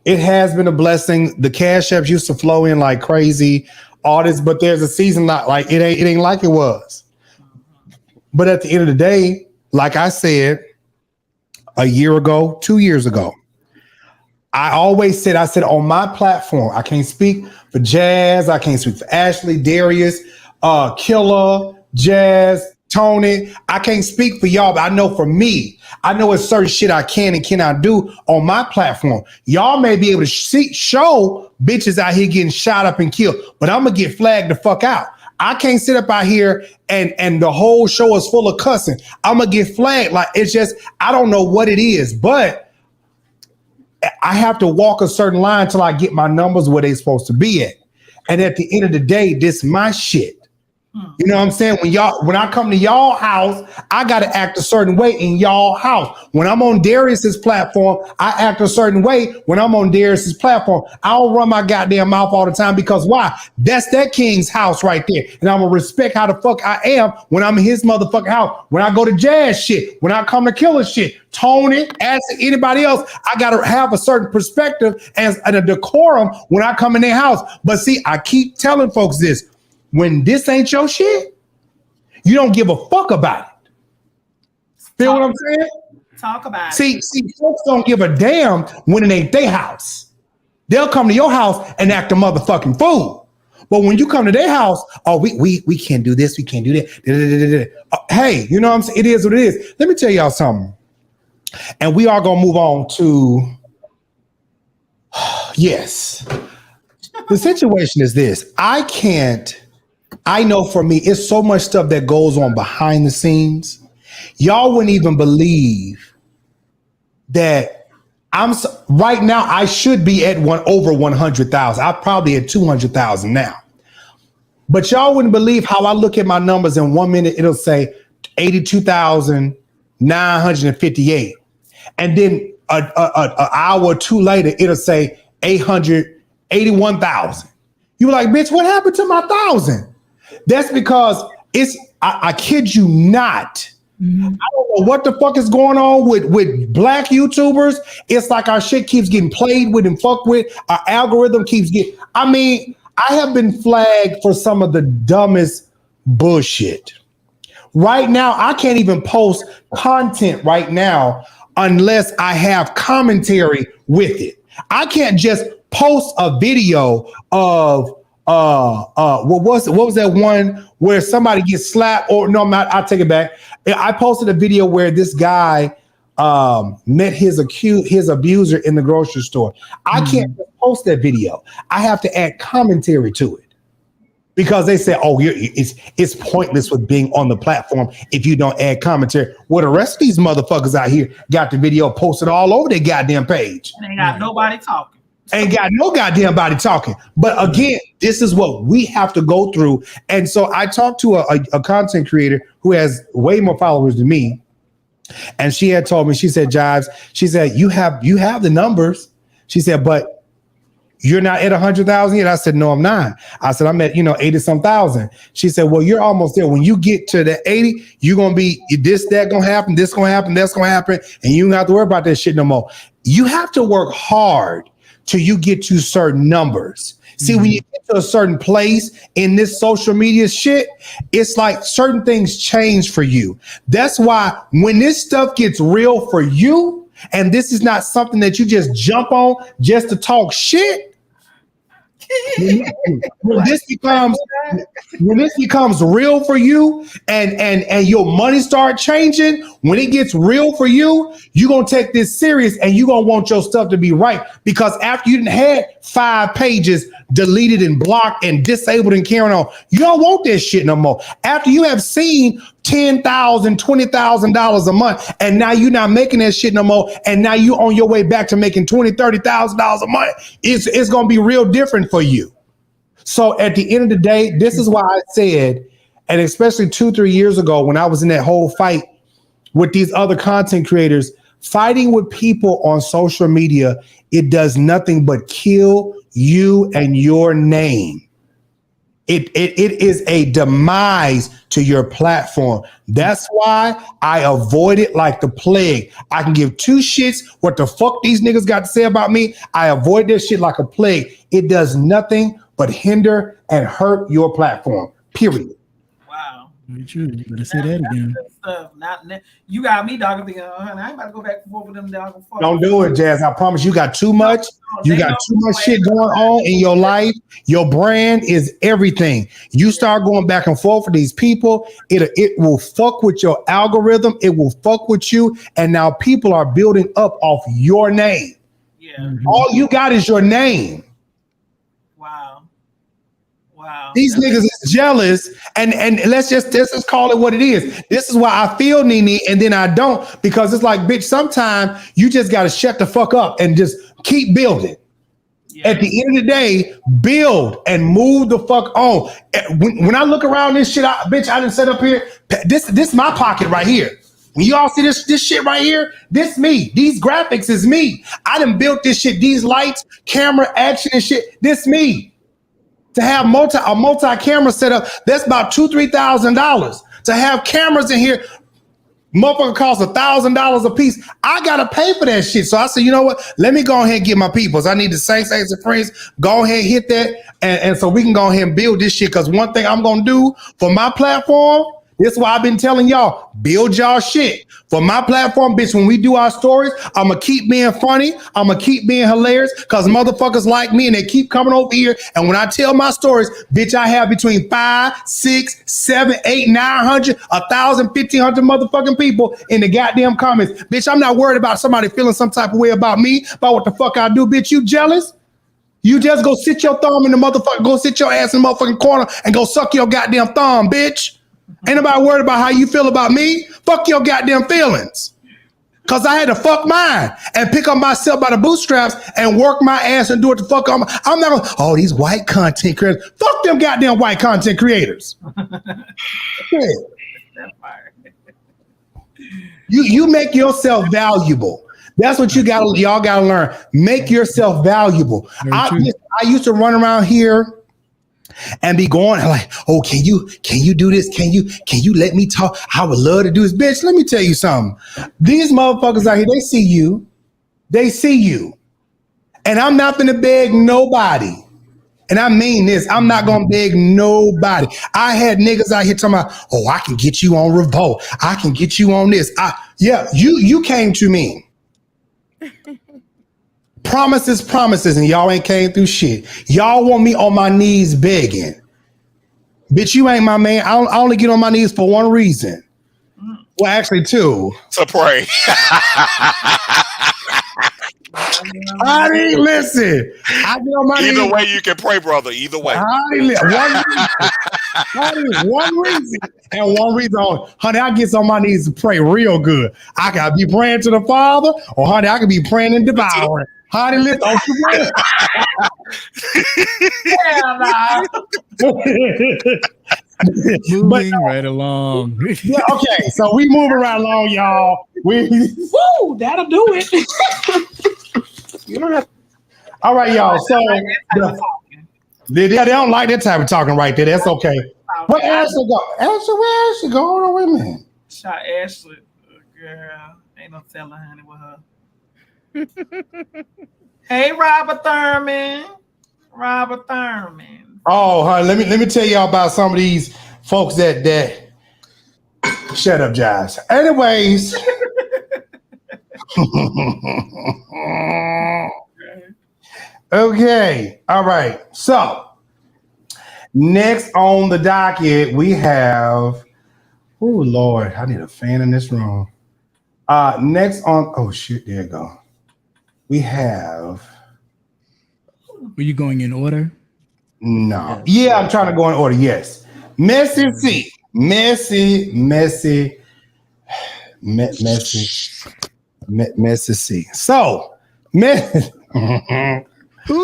it has been a blessing. The cash apps used to flow in like crazy, all this, but there's a season like it ain't like it was. But at the end of the day, like I said a year ago, 2 years ago, I always said, on my platform, I can't speak for Jazz, I can't speak for Ashley, Darius, Killer, Jazz, Tony. I can't speak for y'all, but I know for me, I know it's certain shit I can and cannot do on my platform. Y'all may be able to show bitches out here getting shot up and killed, but I'm gonna get flagged the fuck out. I can't sit up out here and the whole show is full of cussing. I'm gonna get flagged. Like, it's just, I don't know what it is, but I have to walk a certain line till I get my numbers where they're supposed to be at. And at the end of the day, this my shit. You know what I'm saying? When I come to y'all house, I got to act a certain way in y'all house. When I'm on Darius's platform, I act a certain way when I'm on Darius's platform. I don't run my goddamn mouth all the time because why? That's that king's house right there. And I'm going to respect how the fuck I am when I'm in his motherfucking house. When I go to Jazz shit, when I come to Killer shit, Tony, as anybody else, I got to have a certain perspective and a decorum when I come in their house. But see, I keep telling folks this. When this ain't your shit, you don't give a fuck about it. Feel what I'm saying? Talk about it. See, folks don't give a damn when it ain't their house. They'll come to your house and act a motherfucking fool. But when you come to their house, we can't do this, we can't do that. Hey, you know what I'm saying? It is what it is. Let me tell y'all something. And we are gonna move on to yes. The situation is this. I know for me, it's so much stuff that goes on behind the scenes. Y'all wouldn't even believe that right now. I should be at over 100,000. I'm probably at 200,000 now. But y'all wouldn't believe how I look at my numbers. In 1 minute, it'll say 82,958, and then an hour or two later, it'll say 881,000. You were like, bitch, what happened to my 1,000? That's because I kid you not. I don't know what the fuck is going on with black YouTubers. It's like our shit keeps getting played with and fucked with. Our algorithm keeps getting, I have been flagged for some of the dumbest bullshit. Right now, I can't even post content right now unless I have commentary with it. I can't just post a video of what was that one where somebody gets slapped, or no, I'll take it back. I posted a video where this guy met his abuser in the grocery store. I can't post that video. I have to add commentary to it because they say, oh, it's pointless with being on the platform if you don't add commentary. Well, the rest of these motherfuckers out here got the video posted all over their goddamn page. And ain't got nobody talking. Ain't got no goddamn body talking. But again, this is what we have to go through. And so I talked to a content creator who has way more followers than me. And she had told me, she said, Jives, she said, you have the numbers. She said, but you're not at 100,000 yet. I said, no, I'm not. I said, I'm at, 80 some thousand. She said, well, you're almost there. When you get to the 80, you're going to be that going to happen, this going to happen, that's going to happen. And you don't have to worry about that shit no more. You have to work hard till you get to certain numbers. See, when you get to a certain place in this social media shit, it's like certain things change for you. That's why when this stuff gets real for you, and this is not something that you just jump on just to talk shit, when this becomes real for you and your money start changing, when it gets real for you, you're gonna take this serious and you're gonna want your stuff to be right. Because after you didn't had 5 pages deleted and blocked and disabled and carrying on, you don't want this shit no more. After you have seen $10,000, $20,000 a month, and now you're not making that shit no more, and now you're on your way back to making $20,000, $30,000 a month, it's gonna be real different for you. So at the end of the day, this is why I said, and especially 2-3 years ago when I was in that whole fight with these other content creators, fighting with people on social media, it does nothing but kill you and your name. It is a demise to your platform. That's why I avoid it like the plague. I can give 2 shits what the fuck these niggas got to say about me. I avoid this shit like a plague. It does nothing but hinder and hurt your platform. Period. Wow. Very true. You better say that again. Stuff. You got me, dog. Thinking, I ain't about to go back and forth with them, dog. Don't do it, Jazz. I promise you got too much. You got too much shit going on in your life. Your brand is everything. You start going back and forth with these people, it will fuck with your algorithm. It will fuck with you. And now people are building up off your name. Yeah. All you got is your name. Wow. These niggas is jealous, and let's just call it what it is. This is why I feel Nene, and then I don't, because it's like, bitch, sometimes you just gotta shut the fuck up and just keep building. Yeah. At the end of the day, build and move the fuck on. When I look around this shit, I done set up here. This my pocket right here. When you all see this shit right here, this me. These graphics is me. I done built this shit. These lights, camera, action, and shit. This me. To have a multi-camera setup, that's about $2,000-$3,000. To have cameras in here, motherfucker costs $1,000 a piece. I gotta pay for that shit. So I said, you know what? Let me go ahead and get my peoples. I need the Saints and friends. Go ahead and hit that, and so we can go ahead and build this shit. Because one thing I'm gonna do for my platform, this is why I've been telling y'all, build y'all shit. For my platform, bitch, when we do our stories, I'm going to keep being funny. I'm going to keep being hilarious because motherfuckers like me and they keep coming over here. And when I tell my stories, bitch, I have between 5, 6, 7, 8, 900, 1,000, 1,500 motherfucking people in the goddamn comments. Bitch, I'm not worried about somebody feeling some type of way about me, about what the fuck I do. Bitch, you jealous? You just go sit your thumb in the motherfucker, go sit your ass in the motherfucking corner and go suck your goddamn thumb, bitch. Ain't nobody worried about how you feel about me. Fuck your goddamn feelings. Because I had to fuck mine and pick up myself by the bootstraps and work my ass and do it the fuck. I'm not going, oh, these white content creators. Fuck them goddamn white content creators. You make yourself valuable. That's what y'all gotta learn. Make yourself valuable. I used to run around here and be going like, oh, can you do this? Can you let me talk? I would love to do this. Bitch, let me tell you something. These motherfuckers out here, they see you. And I'm not gonna beg nobody. And I mean this, I'm not gonna beg nobody. I had niggas out here talking about, oh, I can get you on Revolt. I can get you on this. You came to me. Promises, and y'all ain't came through shit. Y'all want me on my knees begging. Bitch, you ain't my man. I only get on my knees for one reason. Well, actually, 2. To pray. I didn't listen. I get on my knees. Either way you can pray, brother. Either way. One reason. And one reason, honey, I get on my knees to pray real good. I gotta be praying to the Father, or honey, I could be praying and devouring. Honey, listen, Moving right along. Yeah, okay, so we moving right along, y'all. Woo, that'll do it. You don't have. All right, y'all. So they don't like that type of talking right there. That's okay. Where Ashley go? Ashley, where Ashley go? Hold on, wait a minute. Shot Ashley, girl. Ain't no telling, honey, with her. Hey, Robert Thurman. Oh, honey, let me tell y'all about some of these folks that shut up, Jives. Anyways. Okay. All right. So next on the docket, we have. Oh Lord, I need a fan in this room. Next on. Oh shit! There you go. We have. Were you going in order? No. Yes. Yeah, I'm trying to go in order. Yes. Messy C. Messy C. So, who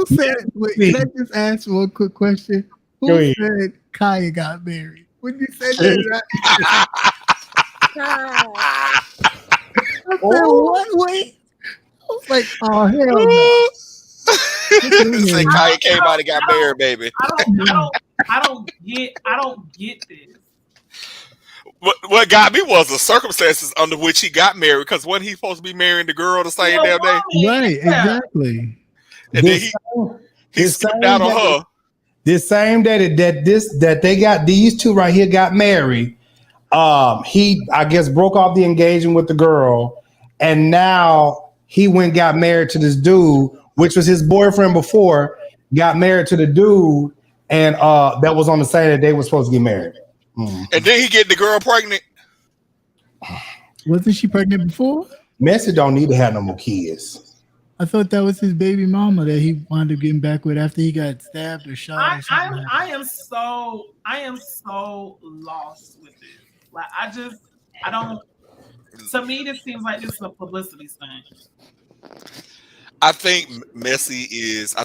said? Wait, can I just ask one quick question? Who said Kaya got married? When you said that, I said, what? Wait. I was like, oh hell no. Say Kaya came out and got married, baby. I don't get this. What got me was the circumstances under which he got married, because wasn't he supposed to be marrying the girl the same damn day? Right, exactly. And then he skipped out on her. The same day that they got these two right here got married. He, I guess, broke off the engagement with the girl, and now he went and got married to this dude, which was his boyfriend before, got married to the dude, and that was on the same day they were supposed to get married. And then he get the girl pregnant. Wasn't she pregnant before? Messi don't need to have no more kids. I thought that was his baby mama that he wound up getting back with after he got stabbed or shot. I am so lost with this. Like I don't. To me, this seems like this is a publicity stunt. I think I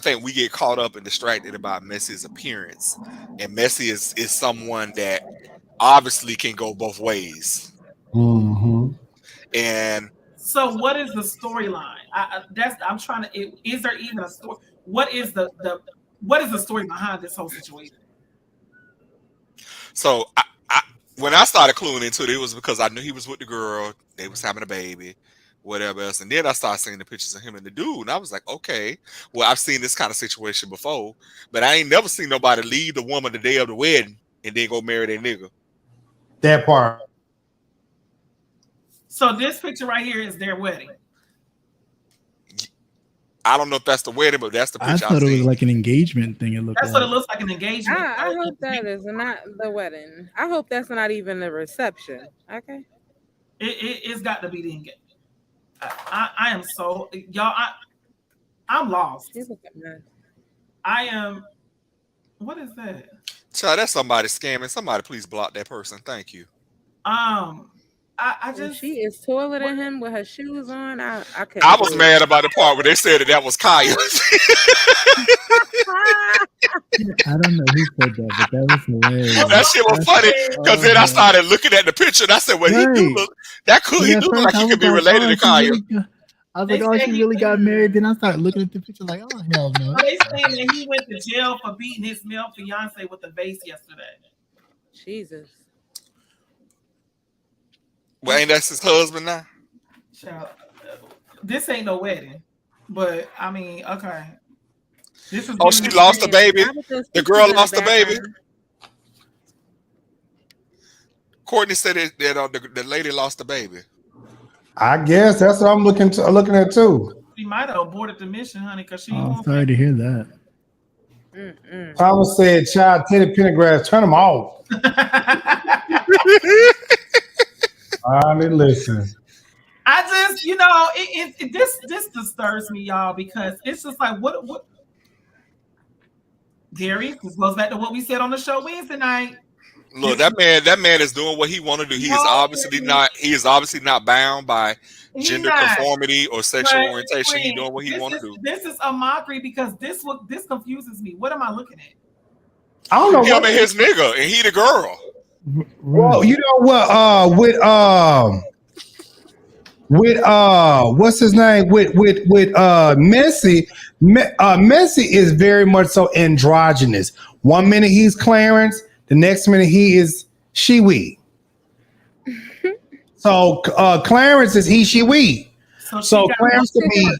think we get caught up and distracted about Messi's appearance. And Messi is someone that obviously can go both ways. Mm-hmm. And so what is the storyline? I'm trying to, is there even a story? What is the story behind this whole situation? So when I started cluing into it, it was because I knew he was with the girl, they was having a baby, whatever else. And then I started seeing the pictures of him and the dude. And I was like, okay, well, I've seen this kind of situation before, but I ain't never seen nobody leave the woman the day of the wedding and then go marry that nigga. That part. So this picture right here is their wedding. I don't know if that's the wedding, but that's the picture. I thought it was like an engagement thing. That's what it looks like, an engagement. I hope that is not the wedding. I hope that's not even the reception. Okay. It's got to be the engagement. I am so, y'all, I'm lost. I am, what is that? Child, that's somebody scamming. Somebody please block that person. Thank you. I just, she is taller than him with her shoes on. I was mad about the part where they said that was Kaya. I don't know who said that, but that was hilarious. That shit was funny because then I started looking at the picture and I said, well, he do look like he could be related to Kaya. I was like, oh, she really got married. Then I started looking at the picture like, oh, hell no. They saying that he went to jail for beating his male fiance with a vase yesterday. Jesus. Well, ain't that his husband now? Child, this ain't no wedding, but I mean, okay. This is she lost the baby. The girl lost the baby. Courtney said that the lady lost the baby. I guess that's what I'm looking at too. She might have aborted the mission, honey, because she. Oh, sorry to hear that. Thomas said, "Child, Teddy Pendergrass, turn them off." I mean, listen. I just, this disturbs me, y'all, because it's just like, what? Gary, this goes back to what we said on the show Wednesday night. Look, that man is doing what he want to do. He is obviously not bound by gender conformity or sexual orientation. He's doing what he want to do. This is a mockery because this confuses me. What am I looking at? I don't know. Him and his nigga, and he the girl. Well, you know what? With what's his name? With Messi. Messi is very much so androgynous. 1 minute he's Clarence, the next minute he is she/we. So Clarence is he, she, we. So Clarence could be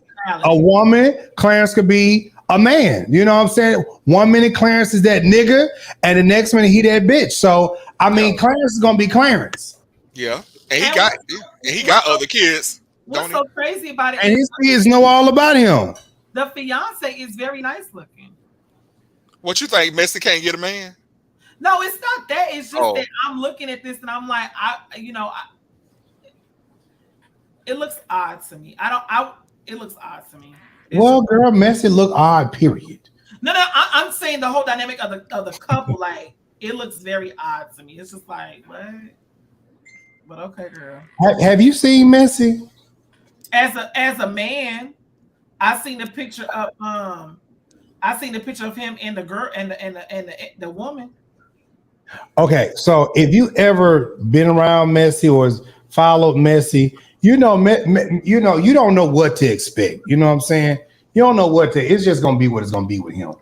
a woman. Clarence could be a man. You know what I'm saying? 1 minute Clarence is that nigga, and the next minute he that bitch. So I mean, Clarence is gonna be Clarence. Yeah, and he got other kids. What's so crazy about it? And his kids know all about him. The fiance is very nice looking. What you think? Messy can't get a man? No, it's not that. It's just that I'm looking at this and I'm like, it looks odd to me. It looks odd to me. Well, girl, Messy look odd, period. No, I'm saying the whole dynamic of the couple, like, it looks very odd to me. It's just like, what? But okay, girl. Have you seen Messy? As a man, I seen the picture of him and the girl and the woman. Okay, so if you ever been around Messy or followed Messy, you don't know what to expect. You know what I'm saying? You don't know it's just gonna be what it's gonna be with him.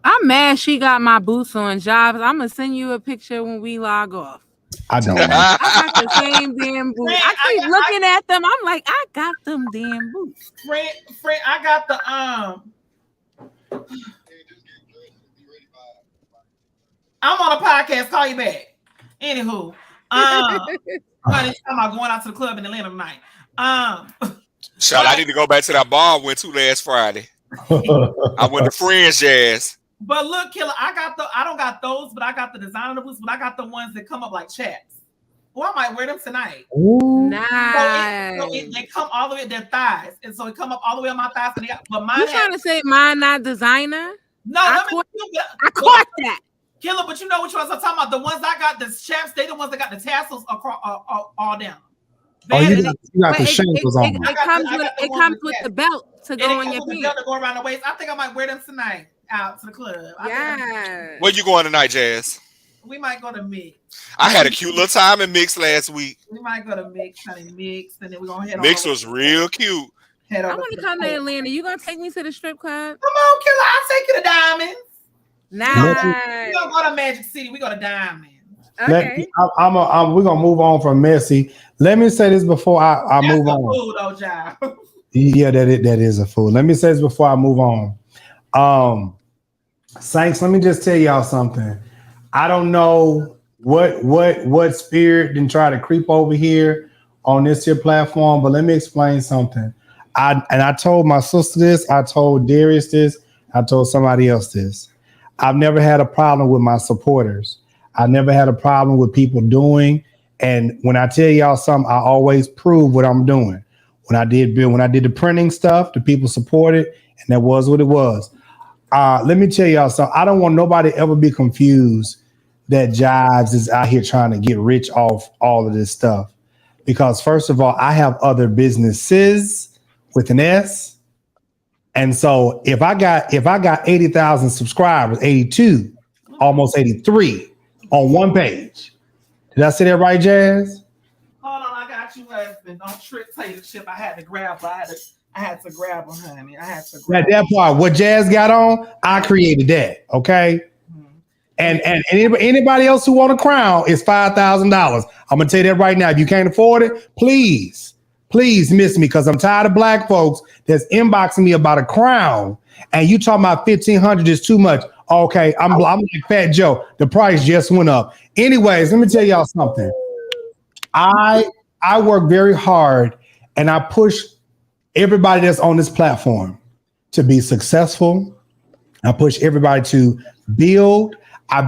I'm mad she got my boots on, Jives. I'm gonna send you a picture when we log off. I don't. I got the same damn boots. I keep looking at them. I'm like, I got them damn boots. Friend, I got the I'm on a podcast. Call you back. Anywho, I'm going out to the club in Atlanta tonight. Child, I need to go back to that bar I went to last Friday. I went to Friends Jazz. But look, Killer, I don't got those, but I got the designer boots, but I got the ones that come up like chaps. Well, I might wear them tonight. Ooh. Nice. So they come all the way at their thighs, and so it come up all the way on my thighs. But mine. You trying to say mine not designer? No, I caught that. Killer, but you know which ones I'm talking about. The ones I got, the chaps, they the ones that got the tassels across all down. You got the shingles on. It comes with the belt to go on your feet. To go around the waist. I think I might wear them tonight out to the club. Yeah. Where you going tonight, Jazz? We might go to Mix. I had a cute little time in Mix last week. We might go to Mix, honey. Mix, and then we're gonna head. Mix was real cute. I want to come to Atlanta. You gonna take me to the strip club? Come on, Killer. I'll take you to Diamonds. Nice. We gonna go to Magic City. We go to Diamonds. Okay. We're gonna move on from Messy. Let me say this before I move on. Fool, though, Jive. Yeah, that is a fool. Let me say this before I move on. Saints, let me just tell y'all something. I don't know what spirit didn't try to creep over here on this here platform, but let me explain something. I told my sister this, I told Darius this, I told somebody else this. I've never had a problem with my supporters. I never had a problem with people doing. And when I tell y'all something, I always prove what I'm doing. When I did the printing stuff, the people supported, and that was what it was. Let me tell y'all something. I don't want nobody to ever be confused that Jives is out here trying to get rich off all of this stuff. Because first of all, I have other businesses with an S. And so if I got 80,000 subscribers, 82, almost 83 on one page. Did I say that right, Jazz? Hold on, I got you, husband. Don't take the chip. I had to grab her. I had to grab her, honey. I had to grab that part. What Jazz got on, I created that. Okay. Mm-hmm. And anybody else who want a crown is $5,000. I'm gonna tell you that right now. If you can't afford it, please miss me, because I'm tired of black folks that's inboxing me about a crown, and you talking about $1,500 is too much. Okay, I'm like Fat Joe. The price just went up. Anyways, let me tell y'all something. I work very hard, and I push everybody that's on this platform to be successful. I push everybody to build. I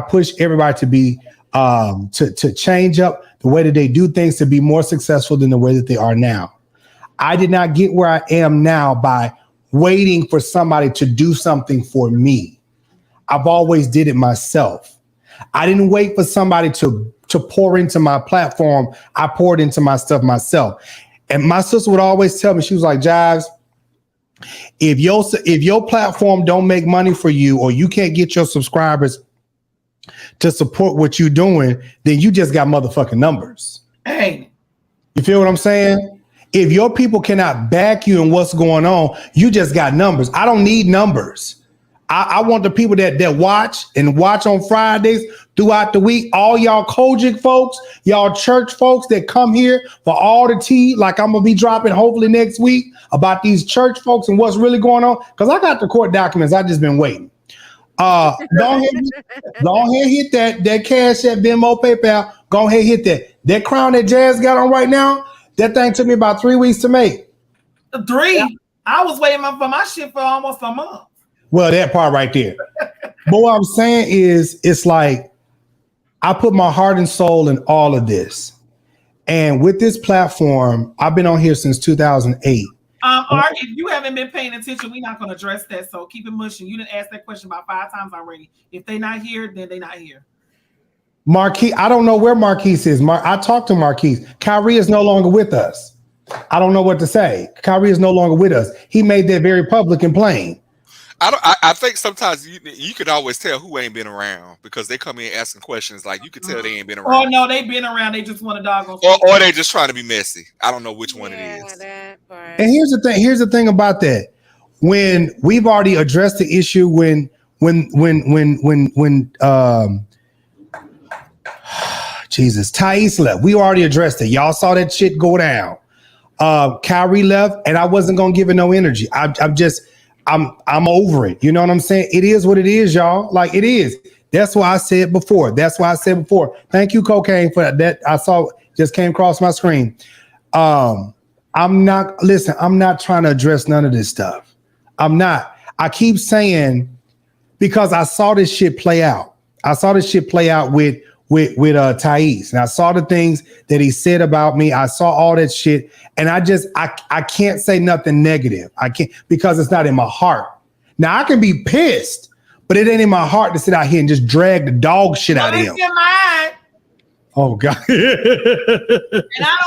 push everybody to be to change up the way that they do things, to be more successful than the way that they are now. I did not get where I am now by waiting for somebody to do something for me. I've always did it myself. I didn't wait for somebody to pour into my platform. I poured into my stuff myself. And my sister would always tell me, she was like, Jives, if your platform don't make money for you, or you can't get your subscribers to support what you're doing, then you just got motherfucking numbers. Hey, you feel what I'm saying? If your people cannot back you in what's going on, you just got numbers. I don't need numbers. I want the people that watch on Fridays throughout the week. All y'all Kojic folks, y'all church folks that come here for all the tea, like I'm gonna be dropping hopefully next week about these church folks and what's really going on. Because I got the court documents. I just been waiting. Go ahead, hit that Cash App, Venmo, PayPal. Go ahead, hit that. That crown that Jazz got on right now, that thing took me about 3 weeks to make. 3? I was waiting for my shit for almost a month. Well, that part right there. But what I'm saying is, it's like I put my heart and soul in all of this. And with this platform, I've been on here since 2008. Art, if you haven't been paying attention, we're not going to address that. So keep it mushing. You didn't ask that question about 5 times already. If they're not here, then they're not here. Marquise, I don't know where Marquise is. I talked to Marquise. Kyrie is no longer with us. I don't know what to say. Kyrie is no longer with us. He made that very public and plain. I think sometimes you can always tell who ain't been around because they come in asking questions. Like you can tell they ain't been around. Oh no, they've been around. They just want a dog on. Or they just trying to be messy. I don't know which one it is. And here's the thing. Here's the thing about that. When we've already addressed the issue, when Jesus, Thais left. We already addressed it. Y'all saw that shit go down. Kyrie left, and I wasn't gonna give it no energy. I'm over it. You know what I'm saying? It is what it is, y'all. Like it is. That's why I said before. Thank you, Cocaine, for that. I saw just came across my screen. I'm not trying to address none of this stuff. I'm not. I keep saying because I saw this shit play out. With Thais, and I saw the things that he said about me. I saw all that shit, and I can't say nothing negative. I can't because it's not in my heart. Now I can be pissed, but it ain't in my heart to sit out here and just drag the dog shit out of him. It's in mine. Oh God, and I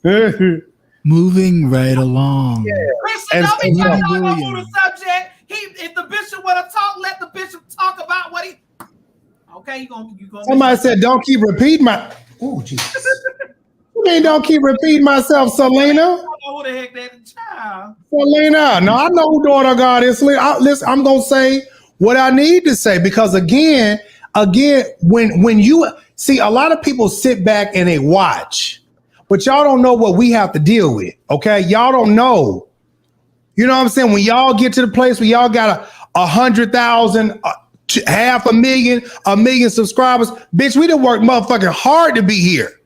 don't mind. Moving right along. Yeah. Christian, don't be trying to move the subject. If the bishop want to talk, let the bishop talk about what he. Okay, you gonna. Somebody said, "Don't keep repeating my." Oh Jesus! You mean don't keep repeating myself, Selena? I don't know who the heck that child. Selena, no, I know who daughter God is. Listen, I'm gonna say what I need to say because again, when you see a lot of people sit back and they watch, but y'all don't know what we have to deal with. Okay, y'all don't know. You know what I'm saying? When y'all get to the place where y'all got 100,000. 500,000, 1 million subscribers. Bitch, we done worked motherfucking hard to be here.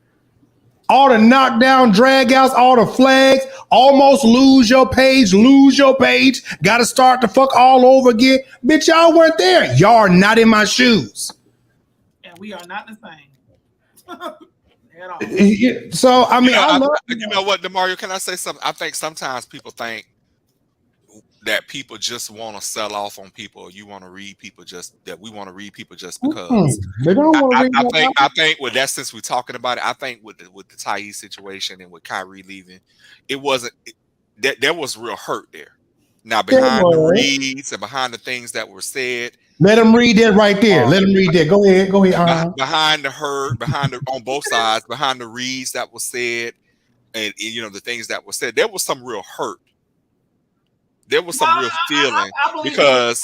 All the knockdown drag outs, all the flags, almost lose your page, got to start the fuck all over again. Bitch, y'all weren't there. Y'all are not in my shoes. And we are not the same. At all. So, I mean, you know what, DeMario, can I say something? I think sometimes people think that people just want to sell off on people. You want to read people we want to read people just because. They don't want to read I think with that, since we're talking about it, I think with the Thais situation and with Kyrie leaving, it wasn't there was real hurt there. Now behind the reads and behind the things that were said. Let him read that right there. Let him read that. Go ahead. Behind the hurt, on both sides, behind the reads that was said, and you know the things that were said, there was some real hurt. There was some real feeling because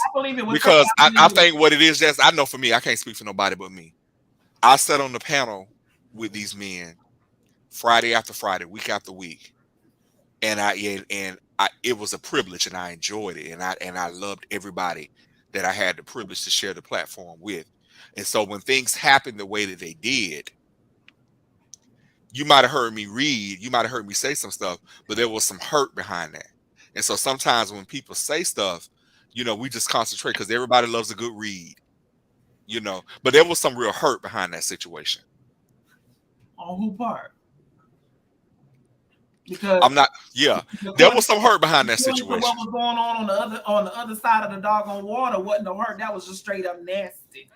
I think what it is, I know for me, I can't speak for nobody but me. I sat on the panel with these men Friday after Friday, week after week, and it was a privilege, and I enjoyed it, and I loved everybody that I had the privilege to share the platform with. And so when things happened the way that they did, you might have heard me read, you might have heard me say some stuff, but there was some hurt behind that. And so sometimes when people say stuff, you know, we just concentrate because everybody loves a good read, you know. But there was some real hurt behind that situation. On who part? Because there was some hurt behind that situation. What was going on the other side of the doggone water wasn't no hurt. That was just straight up nasty.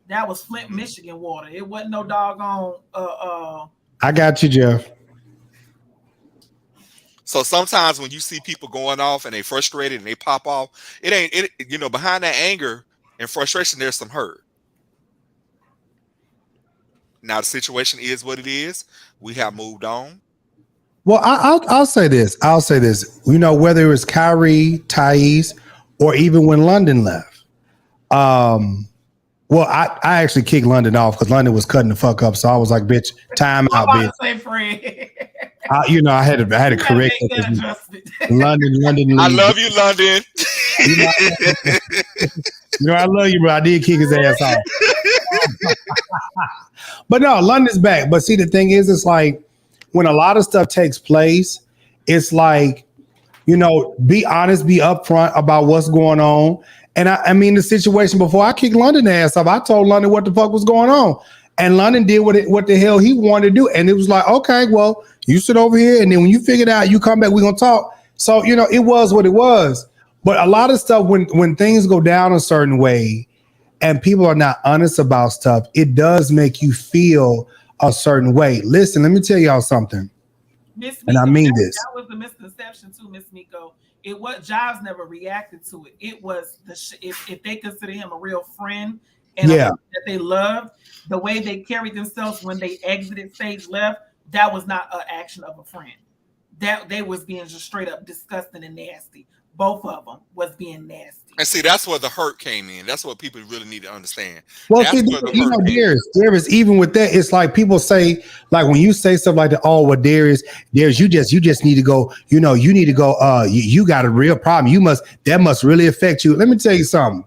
That was Flint, Michigan water. It wasn't no doggone. I got you, Jeff. So sometimes when you see people going off and they frustrated and they pop off, behind that anger and frustration, there's some hurt. Now the situation is what it is. We have moved on. Well, I'll say this. You know, whether it was Kyrie, Thais, or even when London left. Well, I actually kicked London off because London was cutting the fuck up. So I was like, bitch, time out, bitch. I had to correct it. London. I love you, London. I love you, bro. I did kick his ass off. But no, London's back. But see, the thing is, it's like when a lot of stuff takes place, it's like You know, be honest, be upfront about what's going on. And I mean, the situation before I kicked London ass up, I told London what the fuck was going on. And London did what the hell he wanted to do. And it was like, okay, well, you sit over here. And then when you figure it out, you come back, we're going to talk. So, you know, it was what it was. But a lot of stuff, when things go down a certain way and people are not honest about stuff, it does make you feel a certain way. Listen, let me tell y'all something. Miss And I mean this. That was the misconception too, Miss Miko. It was Jives never reacted to it. It was if they consider him a real friend and that they loved, the way they carried themselves when they exited stage left, that was not an action of a friend. That they was being just straight up disgusting and nasty. Both of them was being nasty. And see, that's where the hurt came in. That's what people really need to understand. Well, see, you know, Darius, even with that, it's like people say, like when you say stuff like that, oh, well, Darius, you just need to go, you know, you need to go, you got a real problem. That must really affect you. Let me tell you something.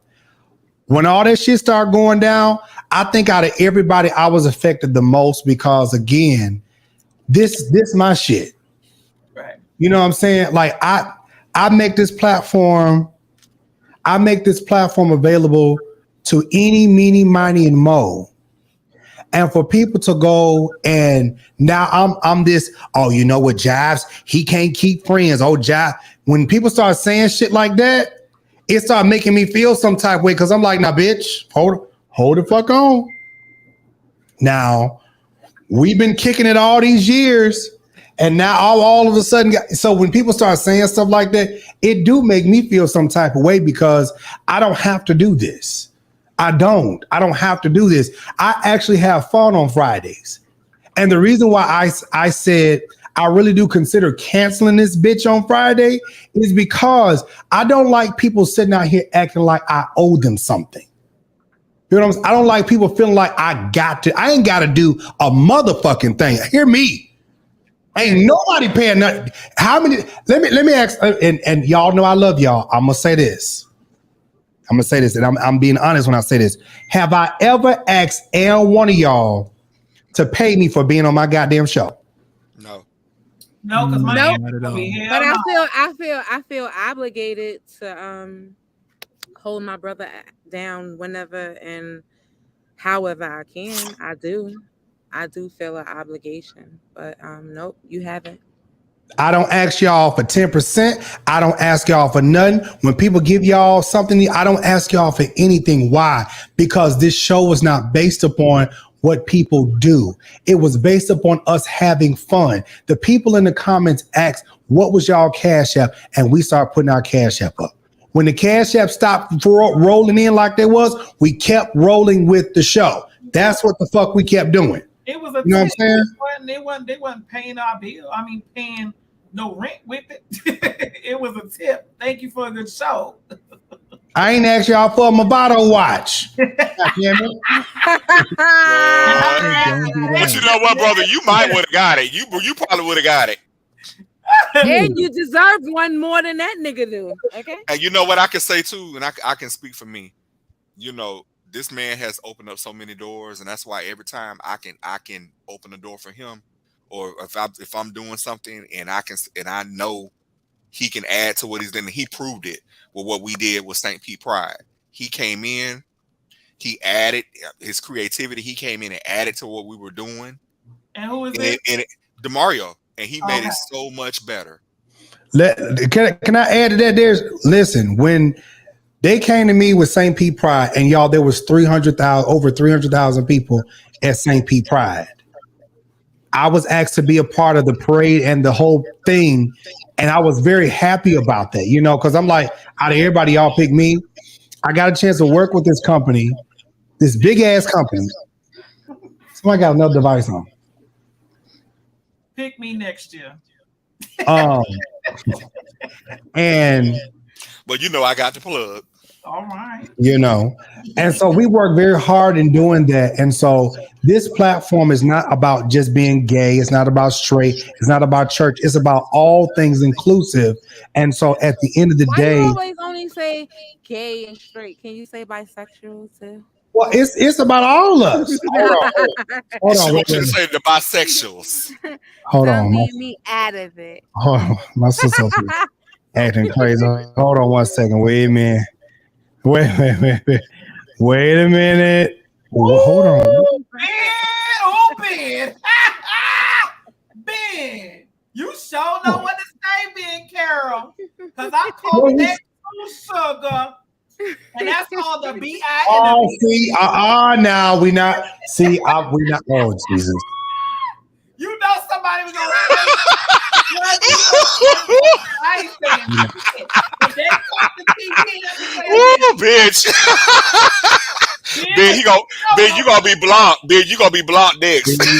When all that shit started going down, I think out of everybody, I was affected the most because, again, this my shit. Right. You know what I'm saying? Like I make this platform available to any, meeny, miny, and mo. And for people to go and now I'm this, oh, you know what, Jives, he can't keep friends. Oh, Jives. When people start saying shit like that, it started making me feel some type of way because I'm like, nah, bitch, hold the fuck on. Now, we've been kicking it all these years. And now all of a sudden, so when people start saying stuff like that, it do make me feel some type of way because I don't have to do this. I don't have to do this. I actually have fun on Fridays. And the reason why I said I really do consider canceling this bitch on Friday is because I don't like people sitting out here acting like I owe them something. You know what I'm saying? I don't like people feeling like I ain't got to do a motherfucking thing. Hear me. Ain't nobody paying nothing. How many? Let me ask, and y'all know I love y'all. I'm gonna say this, and I'm being honest when I say this. Have I ever asked one of y'all to pay me for being on my goddamn show? No. No, because my nope. but I feel obligated to hold my brother down whenever and however I can. I do feel an obligation, but nope, you haven't. I don't ask y'all for 10%. I don't ask y'all for nothing. When people give y'all something, I don't ask y'all for anything. Why? Because this show was not based upon what people do. It was based upon us having fun. The people in the comments asked, what was y'all Cash App? And we started putting our Cash App up. When the Cash App stopped rolling in like they was, we kept rolling with the show. That's what the fuck we kept doing. It was a you know what I'm saying? They wasn't paying our bill. I mean, paying no rent with it. It was a tip. Thank you for a good show. I ain't asked y'all for my bottle watch. But you know what, brother? You might would have got it. You probably would have got it. And you deserve one more than that nigga do. Okay. And you know what I can say too, and I can speak for me. You know, this man has opened up so many doors, and that's why every time I can open a door for him, or if I'm doing something and I know he can add to what he's doing. He proved it with what we did with St. Pete Pride. He came in, he added his creativity. He came in and added to what we were doing. And who is it? DeMario, and he made it so much better. Can I add to that? Listen, when they came to me with St. Pete Pride, and y'all, there was over 300,000 people at St. Pete Pride. I was asked to be a part of the parade and the whole thing, and I was very happy about that, you know, because I'm like, out of everybody, y'all pick me. I got a chance to work with this company, this big ass company. Somebody got another device on. Pick me next year. And but you know, I got the plug. All right. You know, and so we work very hard in doing that. And so this platform is not about just being gay. It's not about straight. It's not about church. It's about all things inclusive. And so at the end of the day, you always only say gay and straight. Can you say bisexual too? Well, it's about all of us. Hold on. She wants you to say the bisexuals. Hold on. Leave me out of it. Hold on. My sister. Acting crazy. Hold on one second. Wait a minute. Wait a minute. Hold on. Ben. Ben. You sure know what to say, Ben Carroll. Because I called that sugar. And that's called the B.I. Oh, see, now we not. See, we not. Oh, Jesus. You know somebody was going to say, bitch. Ben, you gonna be blocked. Ben, you gonna be blocked next. That's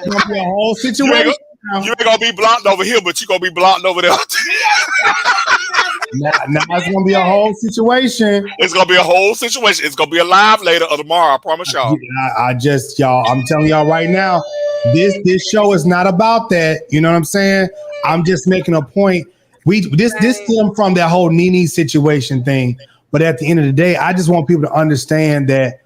gonna be a whole situation. You ain't gonna be blocked over here, but you gonna be blocked over there. Now it's gonna be a whole situation. It's gonna be a whole situation. It's gonna be a live later or tomorrow. I promise y'all. I'm telling y'all right now, this show is not about that. You know what I'm saying? I'm just making a point. This stemmed from that whole Nene situation thing. But at the end of the day, I just want people to understand that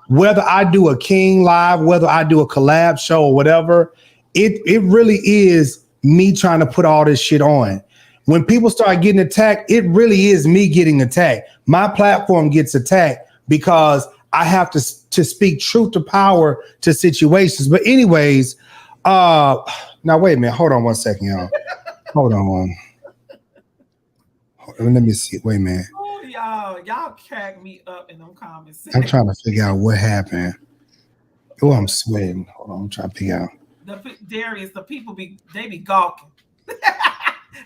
whether I do a King Live, whether I do a collab show or whatever, it really is me trying to put all this shit on. When people start getting attacked, it really is me getting attacked. My platform gets attacked because I have to speak truth to power to situations. But anyways, now wait a minute. Hold on one second, y'all. Hold on. Let me see. Wait a minute. Y'all crack me up in them comments. I'm trying to figure out what happened. Oh, I'm sweating. Hold on, I'm trying to figure out. Darius, the people be gawking.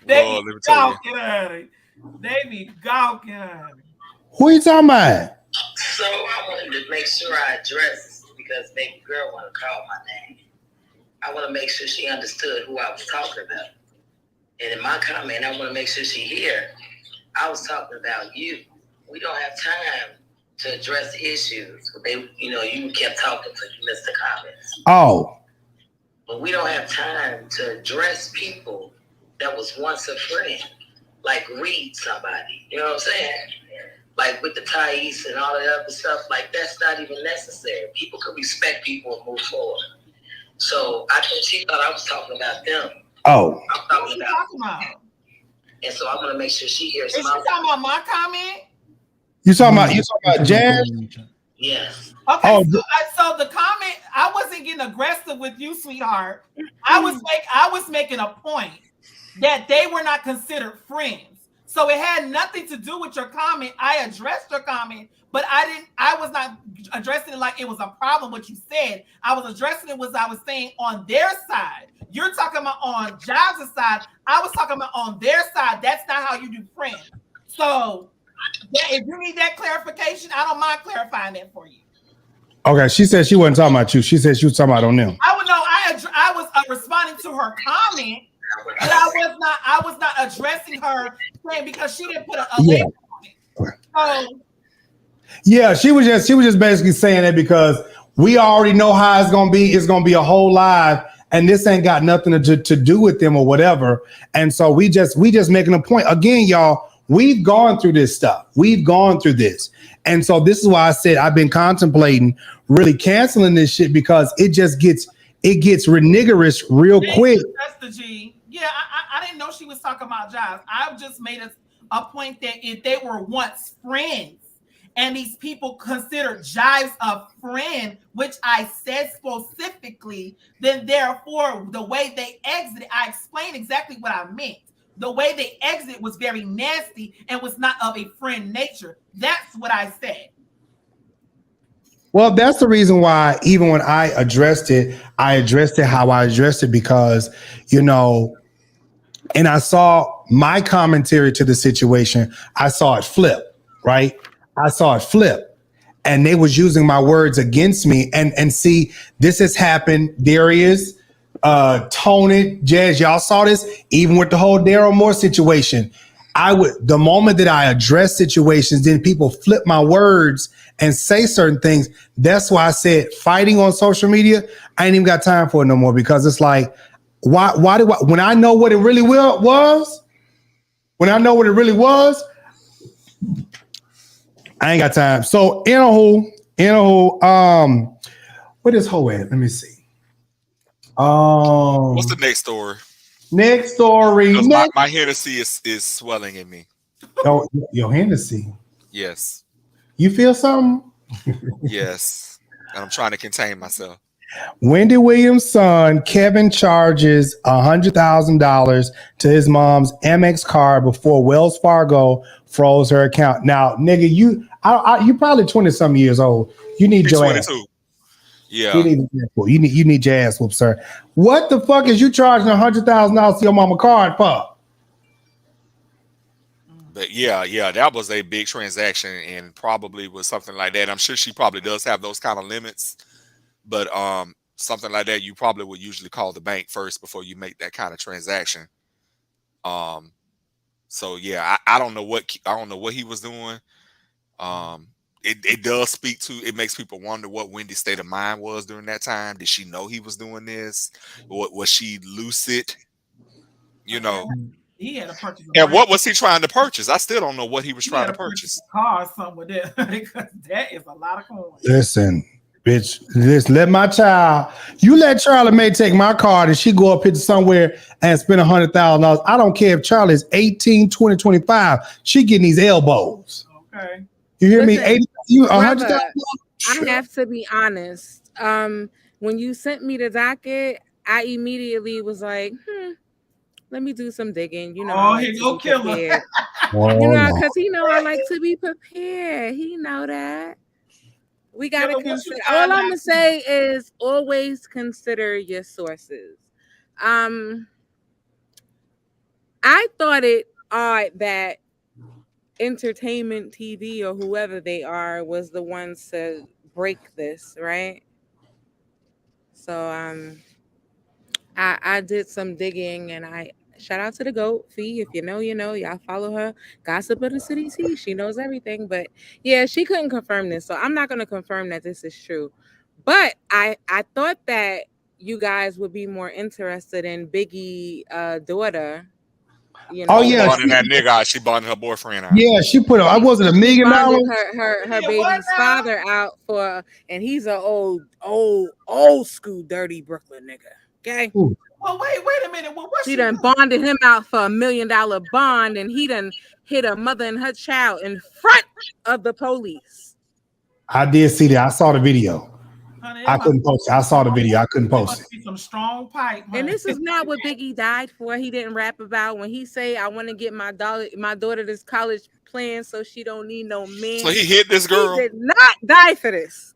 They be gawking at it. They be gawking at it. Who you talking about? So I wanted to make sure I address, because baby girl want to call my name. I want to make sure she understood who I was talking about. And in my comment, I want to make sure she hear. I was talking about you. We don't have time to address issues. You kept talking so you missed the comments. Oh. But we don't have time to address people that was once a friend. Like read somebody. You know what I'm saying? Like with the Thais and all that other stuff, like that's not even necessary. People can respect people and move forward. So I think she thought I was talking about them. Oh. I'm talking about. And so I'm gonna make sure she hears. Is she talking about my comment? You talking about Jazz? Yes. Okay. So the comment, I wasn't getting aggressive with you, sweetheart. I was making a point that they were not considered friends. So it had nothing to do with your comment. I addressed your comment, but I was not addressing it like it was a problem, what you said. I was addressing it I was saying on their side. You're talking about on Jives' side. I was talking about on their side. That's not how you do friends. So if you need that clarification, I don't mind clarifying that for you. Okay, she said she wasn't talking about you. She said she was talking about on them. I would know. I was responding to her comment, but I was not addressing her saying because she didn't put a label on it. So yeah, she was just basically saying that because we already know how it's gonna be. It's gonna be a whole live, and this ain't got nothing to do with them or whatever. And so we just making a point again, y'all. We've gone through this stuff. We've gone through this. And so this is why I said I've been contemplating really canceling this shit because it gets renegarious real quick. That's the G. Yeah, I didn't know she was talking about Jives. I've just made a point that if they were once friends and these people considered Jives a friend, which I said specifically, then therefore the way they exited, I explained exactly what I meant. The way they exited was very nasty and was not of a friend nature. That's what I said. Well, that's the reason why even when I addressed it how I addressed it because, and I saw my commentary to the situation. I saw it flip, right? I saw it flip. And they was using my words against me. And see, this has happened. Darius, Tony, Jazz, y'all saw this even with the whole Daryl Moore situation. The moment that I address situations, then people flip my words and say certain things. That's why I said fighting on social media, I ain't even got time for it no more because it's like, why when I know what it really was, I ain't got time. So where this hoe at? Let me see. What's the next story? Next story. My Hennessy is swelling in me. Oh, your Hennessy. Yes. You feel something? Yes. And I'm trying to contain myself. Wendy Williams' son, Kevin, charges $100,000 to his mom's Amex card before Wells Fargo froze her account. Now, nigga, you probably 20-some years old. You need your 22. ass. Yeah. You need your ass whooped, sir. What the fuck is you charging $100,000 to your mama card for? But yeah, that was a big transaction and probably was something like that. I'm sure she probably does have those kind of limits, but something like that you probably would usually call the bank first before you make that kind of transaction. So yeah, I don't know what he was doing. It does speak to, it makes people wonder what Wendy's state of mind was during that time. Did she know he was doing this? Was she lucid? You know. He had to purchase. And what was he trying to purchase? I still don't know what he was trying to purchase. A car or something with that, because that is a lot of coins. Listen, bitch, let my child. You let Charlie May take my card and she go up here to somewhere and spend $100,000. I don't care if Charlie's 18, 20, 25. She getting these elbows. Okay. You hear me? 80, $100,000. I have to be honest. When you sent me the docket, I immediately was like, let me do some digging. You know, he go killer. You know, because I like to be prepared. He know that. We gotta consider. All I'm gonna say is always consider your sources. I thought it odd that Entertainment TV or whoever they are was the ones to break this, right? So I did some digging and I shout out to the GOAT Fee. If you know, you know. Y'all follow her. Gossip of the City T. She knows everything. But yeah, she couldn't confirm this. So I'm not going to confirm that this is true. But I thought that you guys would be more interested in Biggie daughter. You know, that nigga out. She bought her boyfriend out. Yeah, she put I wasn't $1 million. Her baby's father out for, and he's an old school dirty Brooklyn nigga. Okay. Ooh. Well, wait a minute. Well, she done bonded him out for $1 million bond, and he done hit a mother and her child in front of the police. I did see that. I saw the video. Honey, I couldn't post it. I saw the video. I couldn't post it. Some strong pipe. Honey. And this is not what Biggie died for. He didn't rap about when he say, "I want to get my daughter this college plan, so she don't need no man." So he hit this girl. He did not die for this.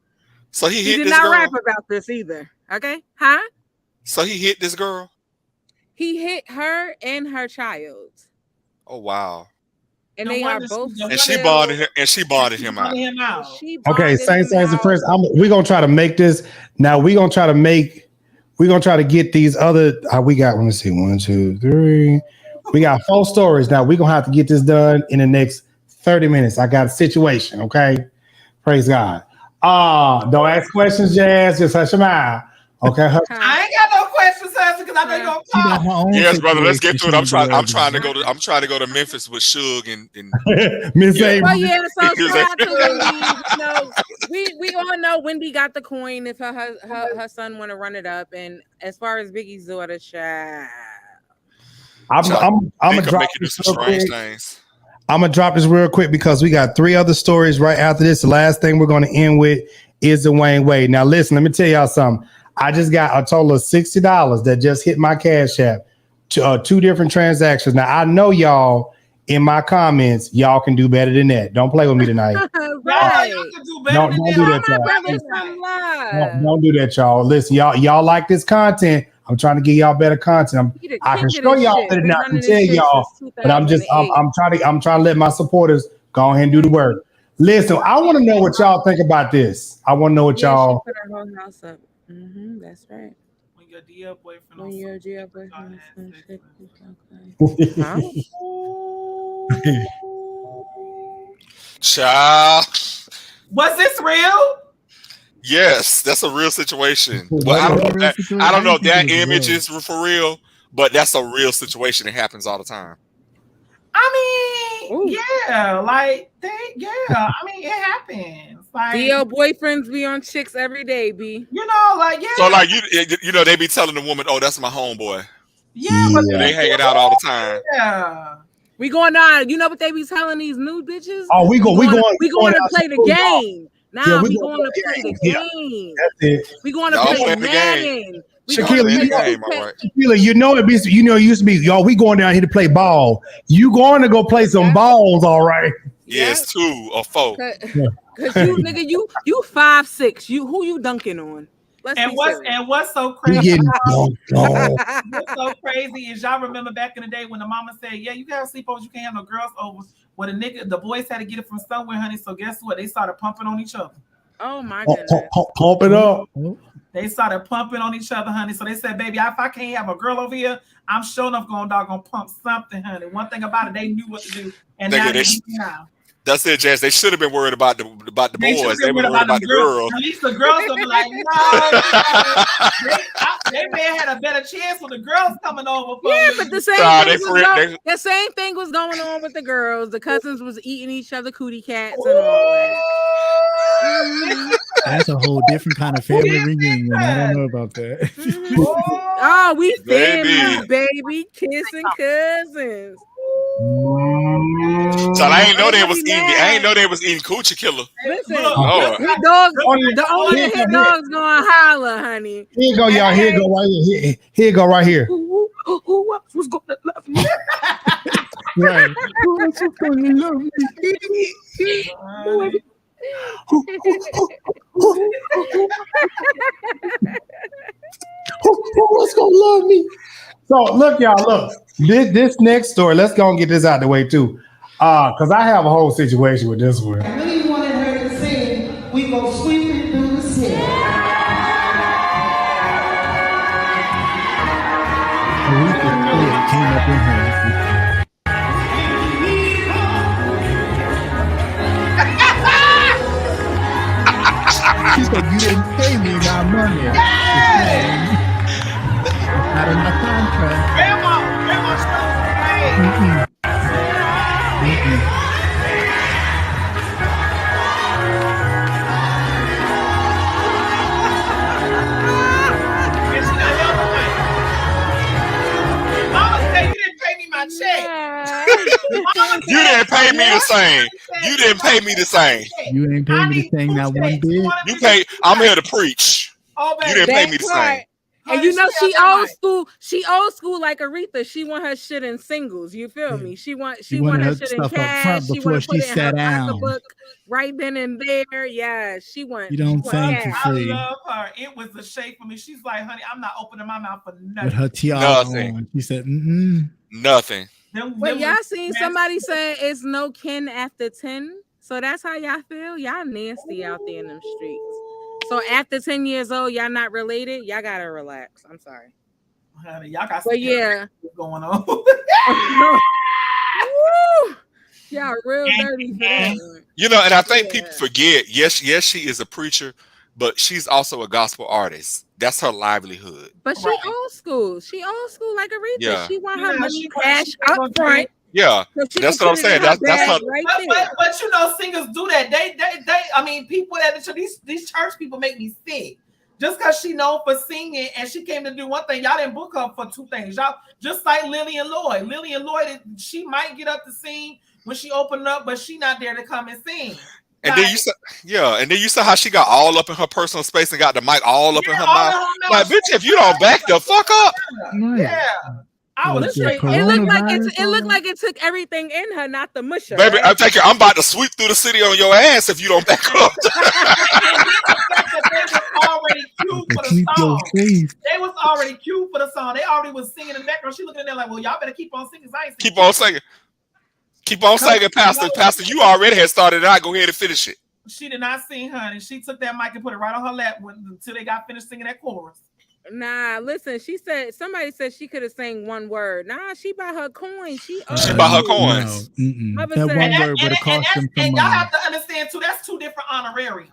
So he hit did this not girl. Rap about this either. Okay, huh? So he hit this girl. He hit her and her child. Oh wow! And they are both. And she bonded him. And she bonded him out. Okay, Saints and friends. We're gonna try to make this. Now we're gonna try to get these other. We got. Let me see. 1, 2, 3. We got 4 stories. Now we're gonna have to get this done in the next 30 minutes. I got a situation. Okay. Praise God. Don't ask questions, Jazz. Just hush your mouth. Okay. I ain't got no questions, because I know you're gonna talk. Yes, brother. Let's get to it. I'm trying to go to Memphis with Suge and Miss A. Well, yeah. So shout out to Wendy. We all know Wendy got the coin if her son want to run it up. And as far as Biggie's daughter, child, I'm gonna drop this real quick. I'm gonna drop this real quick because we got 3 other stories right after this. The last thing we're gonna end with is the Wayne Wade. Now, listen. Let me tell y'all something. I just got a total of $60 that just hit my Cash App to 2 different transactions. Now, I know y'all in my comments, y'all can do better than that. Don't play with me tonight. Right. Don't do that, y'all. Don't do that, y'all. Listen, y'all like this content. I'm trying to give y'all better content. I can show y'all better than I can tell y'all, but I'm trying to let my supporters go ahead and do the work. Listen, I want to know what y'all think about this. I want to know what y'all. Put her whole house up. That's right. When your DL boyfriend. When your DL boyfriend. Child. Was this real? Yes, that's a real situation. Well, I don't know if that image is for real, but that's a real situation. It happens all the time. I mean, yeah, like I mean, it happens. Like DL boyfriends be on chicks every day, B. You know, like So like you know, they be telling the woman, "Oh, that's my homeboy." Yeah, Yeah. but They hanging out all the time. Yeah. We going on. You know what they be telling these new bitches? Oh, we going to play the game. Nah, Yeah, we going to play the Yeah. game. That's it. We going to Y'all play playing the game. Madden. We Shaquilla, going to you play know- all right. Shaquilla, you know it used to be, y'all, we going down here to play ball. You going to go play some balls, all right. Yes, 2 or 4. Cause you nigga, you 5'6". Who you dunking on? Let's And be what's serious. and what's so You crazy? getting dunked on. What's so crazy is y'all remember back in the day when the mama said, "Yeah, you can have sleepovers, you can't have no girls over." Well, the boys had to get it from somewhere, honey. So guess what? They started pumping on each other. Oh my goodness. Pump it up. They started pumping on each other, honey. So they said, "Baby, if I can't have a girl over here, I'm sure enough gonna pump something, honey." One thing about it, they knew what to do, and now they do now. That's it, Jazz. They should have been worried about the boys. They were worried about the girls. At least the girls will be like, they may have had a better chance with the girls coming over. But the same thing was going on with the girls. The cousins was eating each other cootie cats and all that. That's a whole different kind of family reunion. I don't know about that. Oh, we family, baby, kissing cousins. So I ain't know they was eating. I ain't know they was eating coochie killer. Listen, Lord. his dogs, the only his dogs gonna holler, honey. Here you go, y'all. Here you go right here. Here you go right here. Who else was gonna love me? Right. Who else was gonna love me? Who's gonna love me? So look, y'all, look. This next story, let's go and get this out the way too. Because I have a whole situation with this one. I really wanted her to sing, "We go sweeping through the city." Came up in her. She said, "You didn't pay me my money. Not in my contract." Grandma, Mama said you didn't pay me my check. You didn't pay me the same. You didn't pay me the same. You ain't paying me the thing not one bit. You pay. I'm here to preach. Oh, you didn't pay me the same. And you know she old school. She old school like Aretha. She want her shit in singles. You feel me? She want her shit in cash. She want to put it in her pocketbook right then and there. Yeah, she want. You don't sing for free. I love her. It was a shame for me. She's like, "Honey, I'm not opening my mouth for nothing." With her tiara on, she said, Nothing. But y'all seen somebody say it's no kin after 10. So that's how y'all feel. Y'all nasty out there in them streets. So after 10 years old, y'all not related. Y'all gotta relax. I'm sorry. Honey, y'all got some going on. Woo! Y'all real dirty for that. You know, and I think people forget. Yes, she is a preacher, but she's also a gospel artist. That's her livelihood. But she old school. She old school like Aretha. Yeah. She want her money cash up front. Yeah, that's what I'm saying. That's her. But you know, singers do that. They. I mean, people at these church people make me sick. Just because she known for singing and she came to do one thing, y'all didn't book her for two things. Y'all just like Lillian Lloyd. Lillian Lloyd, she might get up to sing when she opened up, but she not there to come and sing. And then you saw how she got all up in her personal space and got the mic all up in her mouth. Like, bitch, if you don't back the fuck up. Yeah. I was it looked like it took everything in her, not the musher. Baby, right? I'm about to sweep through the city on your ass if you don't back up. Already cued for the song. They was already cued for the song. They already was singing in the background. She looking at them like, "Well, y'all better keep on singing." I ain't singing. Keep on singing. Keep on singing, Pastor. Pastor, you already had started it out. Go ahead and finish it. She did not sing, honey. She took that mic and put it right on her lap until they got finished singing that chorus. Nah, listen. Somebody said she could have sang one word. Nah, she bought her coins. She bought her coins. That one word would have cost them some and y'all money. have to understand too. That's two different honorariums.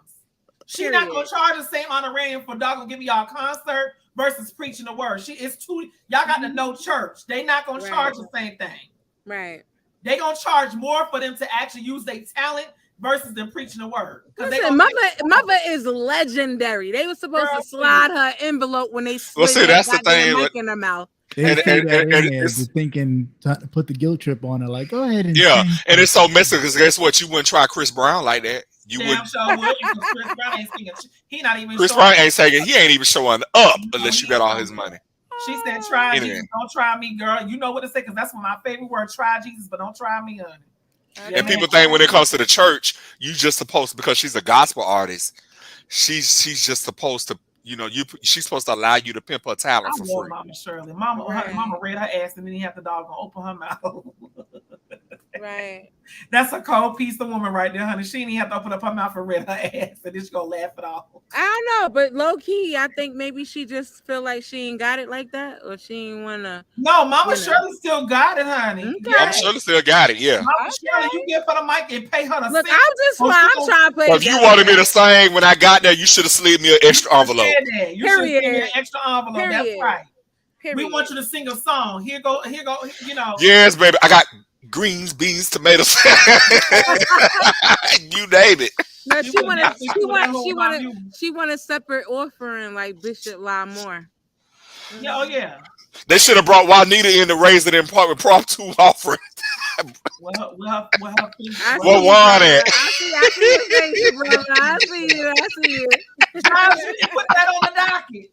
She's not gonna charge the same honorarium for dog gonna give y'all a concert versus preaching the word. It's two. Y'all got to know church. They not gonna charge the same thing. Right. They gonna charge more for them to actually use their talent versus them preaching the word. Listen, mother is legendary. They were supposed to slide her envelope when they slid that's the thing. mic in her mouth. They say that in there, just thinking to put the guilt trip on her. Like, go ahead and and it's so messy because guess what? You wouldn't try Chris Brown like that. You would. Chris Brown ain't singing. He not even. Chris Brown ain't singing. He ain't even showing up unless you got all his money. She said, "Try Jesus, don't try me, girl." You know what to say because that's one of my favorite words. Try Jesus, but don't try me, honey. And people think when it comes to the church, you just supposed to, because she's a gospel artist. She's just supposed to, she's supposed to allow you to pimp her talent for free. Mama Shirley, Mama read her ass and then he had the dog open her mouth. Right. That's a cold piece of woman right there, honey. She didn't have to open up her mouth and read her ass and then she gonna laugh it off. I don't know, but low key, I think maybe she just feel like she ain't got it like that, or she ain't wanna. No, Mama Shirley still got it, honey. Okay. Mama Shirley still got it, yeah. Mama Shirley, you get for the mic and pay her to look. sing. I'm trying to play. If you wanted me to sing when I got there, you should have slid me an extra envelope. You should give me an extra envelope. That's right. We want you to sing a song. Here go. Yes, baby. I got greens, beans, tomatoes. You name it. No, she want a separate offering like Bishop Lamore. Yeah, oh yeah. They should have brought Juanita in to raise it in part with Prop 2 offering. What one at? I see you. Charles, you didn't put that on the docket.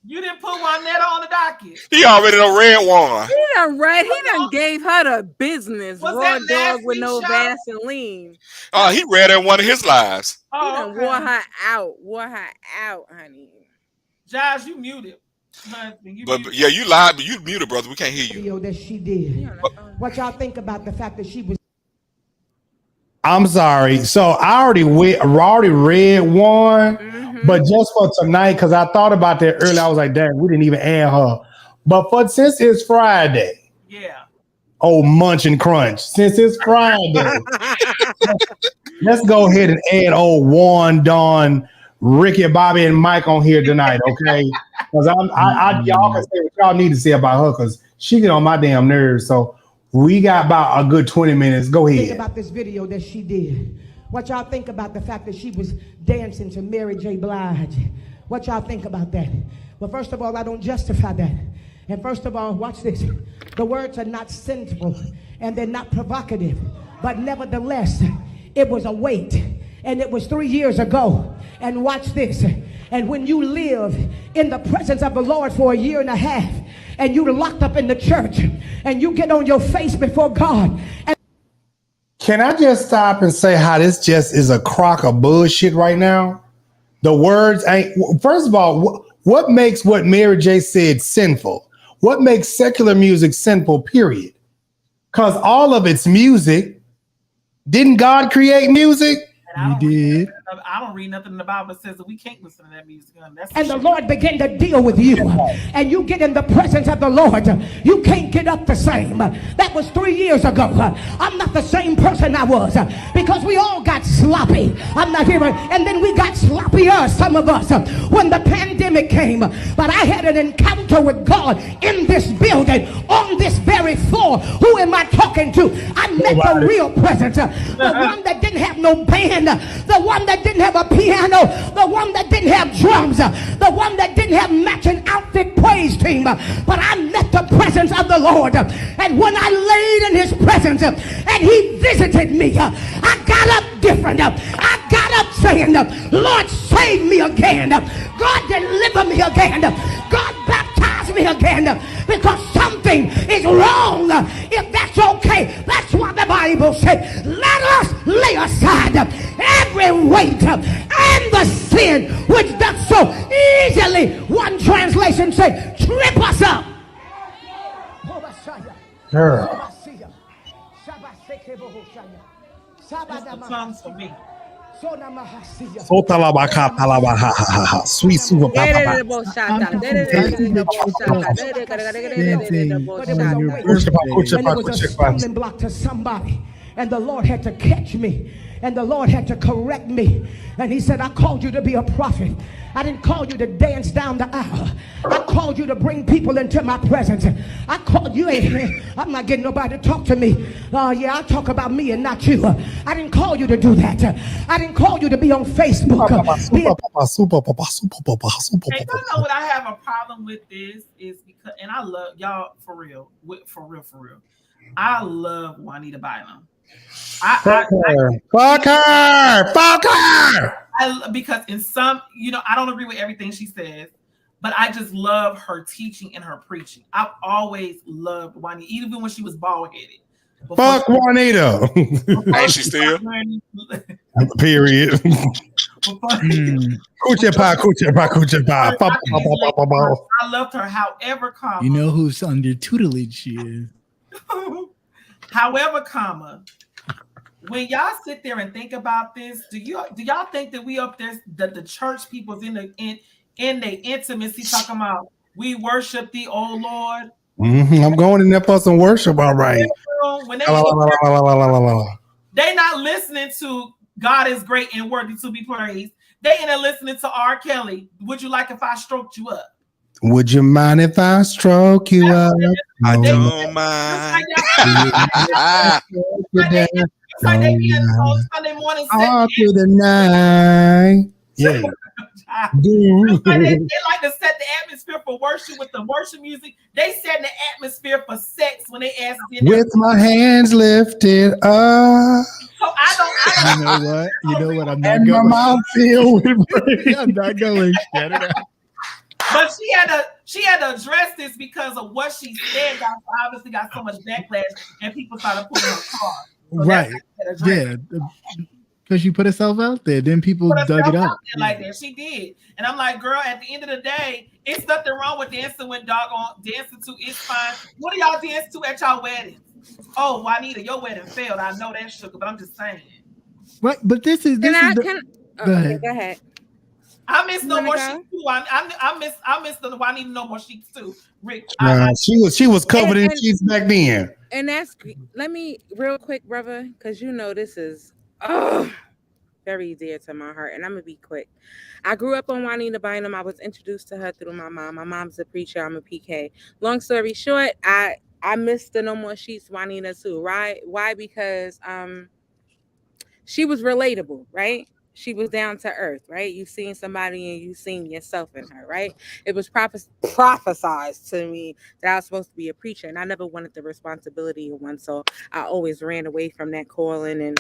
You didn't put Juanetta on the docket. He already done read one. He done gave her the business. Raw dog with no Vaseline. Oh, he read in one of his lives. He done wore her out, honey. Josh, you muted. But yeah, you lied, but you muted, brother. We can't hear you. Video that she did. What y'all think about the fact that she was? I'm sorry. So I already read one, but just for tonight, because I thought about that earlier, I was like, dang, we didn't even add her. But since it's Friday, Munch and Crunch. Since it's Friday, let's go ahead and add old Juan, Dawn, Ricky, Bobby, and Mike on here tonight, okay? Because y'all can say what y'all need to say about her, because she get on my damn nerves. So we got about a good 20 minutes. Go ahead. Think about this video that she did. What y'all think about the fact that she was dancing to Mary J. Blige? What y'all think about that? Well, first of all, I don't justify that. And first of all, watch this. The words are not sinful and they're not provocative. But nevertheless, it was a weight. And it was 3 years ago. And watch this. And when you live in the presence of the Lord for a year and a half, and you're locked up in the church, and you get on your face before God. Can I just stop and say how this just is a crock of bullshit right now? The words ain't. First of all, what makes what Mary J said sinful? What makes secular music sinful, period? Because all of it's music. Didn't God create music? He did. I don't read nothing in the Bible that says that we can't listen to that music. And the Lord began to deal with you. And you get in the presence of the Lord. You can't get up the same. That was 3 years ago. I'm not the same person I was. Because we all got sloppy. I'm not here. And then we got sloppier, some of us, when the pandemic came. But I had an encounter with God in this building, on this very floor. Who am I talking to? I met the real presence. The one that didn't have no band. The one that didn't have a piano, the one that didn't have drums, the one that didn't have matching outfit praise team. But I met the presence of the Lord. And when I laid in his presence and he visited me, I got up different. I got up saying, Lord, save me again. God, deliver me again. God, baptize me again. Because something is wrong. If that's okay, that's what the Bible said. Let us lay aside every weight and the sin which does so easily. One translation say, trip us up. Girl. Songs for me. Sweet super Block to somebody. And the Lord had to catch me. And the Lord had to correct me. And he said, I called you to be a prophet. I didn't call you to dance down the aisle. I called you to bring people into my presence. I called you. I'm not getting nobody to talk to me. Yeah, I talk about me and not you. I didn't call you to do that. I didn't call you to be on Facebook. And you know what I have a problem with this is because, and I love y'all for real. I love Juanita Bynum. Fuck her. Because in some, I don't agree with everything she says, but I just love her teaching and her preaching. I've always loved Juanita, even when she was bald-headed. Fuck Juanita. Ain't she still? Period. Coochie pie. I loved her. However, comma. You know who's under tutelage she is. However, comma. When y'all sit there and think about this, do y'all think that we up there, that the church people's in their intimacy talking about we worship thee, oh Lord? I'm going in there for some worship, all right. When they not listening to God is great and worthy to be praised. They in there listening to R. Kelly. Would you like if I stroked you up? Would you mind if I stroke you up? I don't mind. It's like they be on Sunday morning all through the night. Yeah. They like to set the atmosphere for worship with the worship music. They set the atmosphere for sex when they ask with my hands lifted up. So I don't. You know what? I'm not and going. My mouth filled with I'm not going. Shut it up. But she had to address this because of what she said. Obviously got so much backlash, and people started pulling her car. So right. Yeah. Because she put herself out there. Then people dug it up. Like that. She did. And I'm like, girl, at the end of the day, it's nothing wrong with dancing with doggone dancing to. It's fine. What do y'all dance to at y'all weddings? Oh, Juanita, your wedding failed. I know that, sugar, but I'm just saying. Right. But this is Go ahead. I miss No More Sheets too. I miss the Juanita No More Sheets too. Rick, she was covered in sheets back then. And that's, let me real quick, brother, because this is very dear to my heart, and I'm gonna be quick. I grew up on Juanita Bynum. I was introduced to her through my mom. My mom's a preacher. I'm a PK. Long story short, I missed the No More Sheets Juanita too. Right? Why? Because she was relatable, right? She was down to earth, right? You've seen somebody and you've seen yourself in her, right? It was prophesized to me that I was supposed to be a preacher, and I never wanted the responsibility of one. So I always ran away from that calling and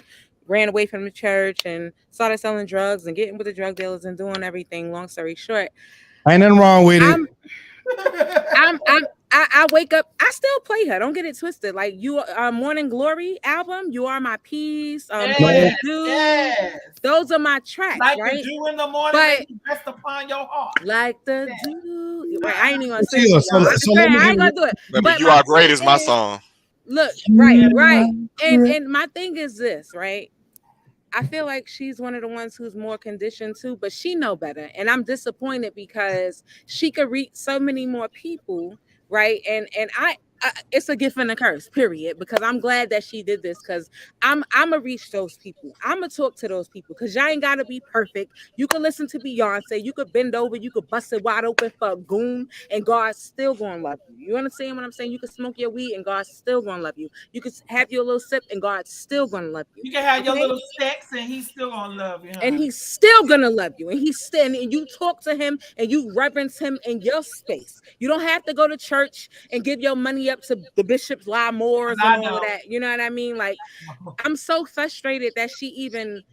ran away from the church and started selling drugs and getting with the drug dealers and doing everything. Long story short, ain't nothing wrong with it. I wake up, I still play her. Don't get it twisted. Like Morning Glory album, You Are My Peace. Those are my tracks, like right? the dew in the morning, rest upon your heart. Like the dew. Right, I ain't even gonna say it. I ain't gonna do it. But You Are Great is my song. Look, right. And my thing is this, right? I feel like she's one of the ones who's more conditioned too, but she know better. And I'm disappointed because she could reach so many more people, right? And I it's a gift and a curse, period, because I'm glad that she did this, because I'm gonna reach those people. I'm gonna talk to those people, because y'all ain't gotta be perfect. You could listen to Beyonce, you could bend over, you could bust it wide open for a goon, and God's still gonna love you. You understand what I'm saying? You could smoke your weed and God's still gonna love you. You could have your little sip and God's still gonna love you. You can have your little sex and he's still gonna love you. Huh? And he's still gonna love you. And he's still, and you talk to him and you reverence him in your space. You don't have to go to church and give your money up to the Bishop's Law Moors and all of that. You know what I mean? Like, I'm so frustrated that she even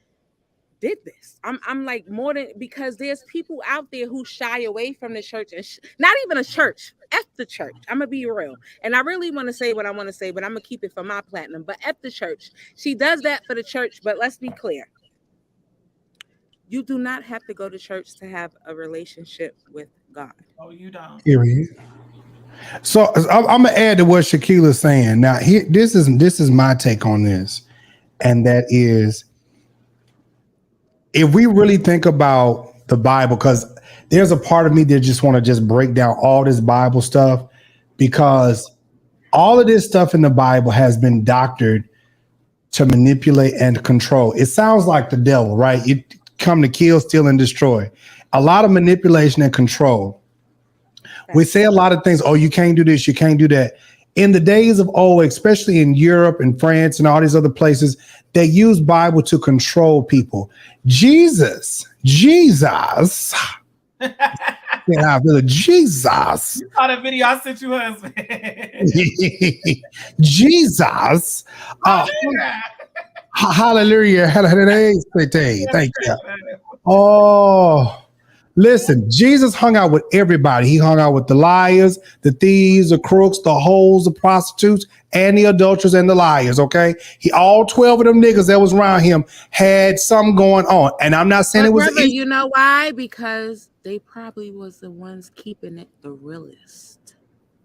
did this. I'm like, more than, because there's people out there who shy away from the church, and not even a church, F the church. I'm gonna be real, and I really want to say what I want to say, but I'm gonna keep it for my platinum. But F the church. She does that for the church, but let's be clear. You do not have to go to church to have a relationship with God. Oh, you don't. Period. So I'm gonna add to what Shaquila's saying. Now, this is my take on this, and that is, if we really think about the Bible, because there's a part of me that just want to just break down all this Bible stuff, because all of this stuff in the Bible has been doctored to manipulate and control. It sounds like the devil, right? You come to kill, steal, and destroy. A lot of manipulation and control. We say a lot of things. Oh, you can't do this. You can't do that. In the days of old, especially in Europe and France and all these other places, they use Bible to control people. Jesus. Yeah, Jesus. You saw the video I sent you, husband. Jesus. Hallelujah. Thank you. Oh, listen, Jesus hung out with everybody. He hung out with the liars, the thieves, the crooks, the hoes, the prostitutes, and the adulterers and the liars, okay? All 12 of them niggas that was around him had something going on. And I'm not saying but it was brother, you know why? Because they probably was the ones keeping it the realest.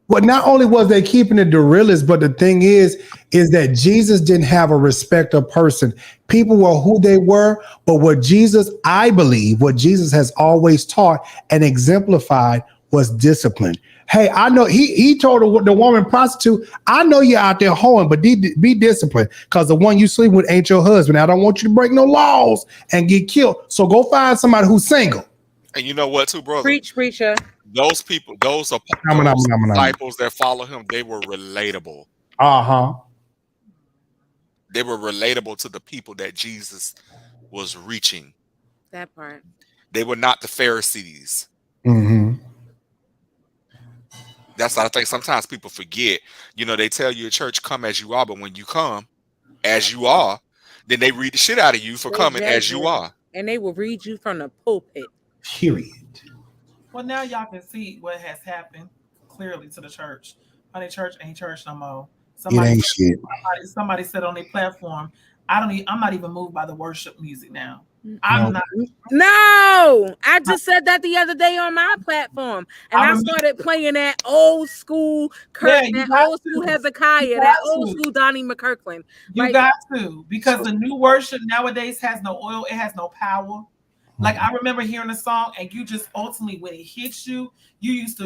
Well, not only was they keeping it the realest, but the thing is that Jesus didn't have a respect of person. People were who they were, but I believe what Jesus has always taught and exemplified was discipline. Hey, I know he told the woman prostitute, I know you're out there hoeing, but be disciplined because the one you sleep with ain't your husband. I don't want you to break no laws and get killed. So go find somebody who's single. And you know what, too, brother? Preach, preacher. Those people, those disciples that follow him, they were relatable. They were relatable to the people that Jesus was reaching. That part. They were not the Pharisees. Mm-hmm. That's what I think sometimes people forget. You know, they tell you at church, come as you are, but when you come as you are, then they read the shit out of you for coming as you are. And they will read you from the pulpit. Period. Well, now y'all can see what has happened clearly to the church. Honey, church ain't church no more. Somebody said on their platform, I'm not even moved by the worship music now. I'm not. No, I just said that the other day on my platform, and I started playing that old school old school Hezekiah, that old school Donnie McKirkland. You got to, because the new worship nowadays has no oil, it has no power. Like I remember hearing a song, and you just ultimately, when it hits you, you used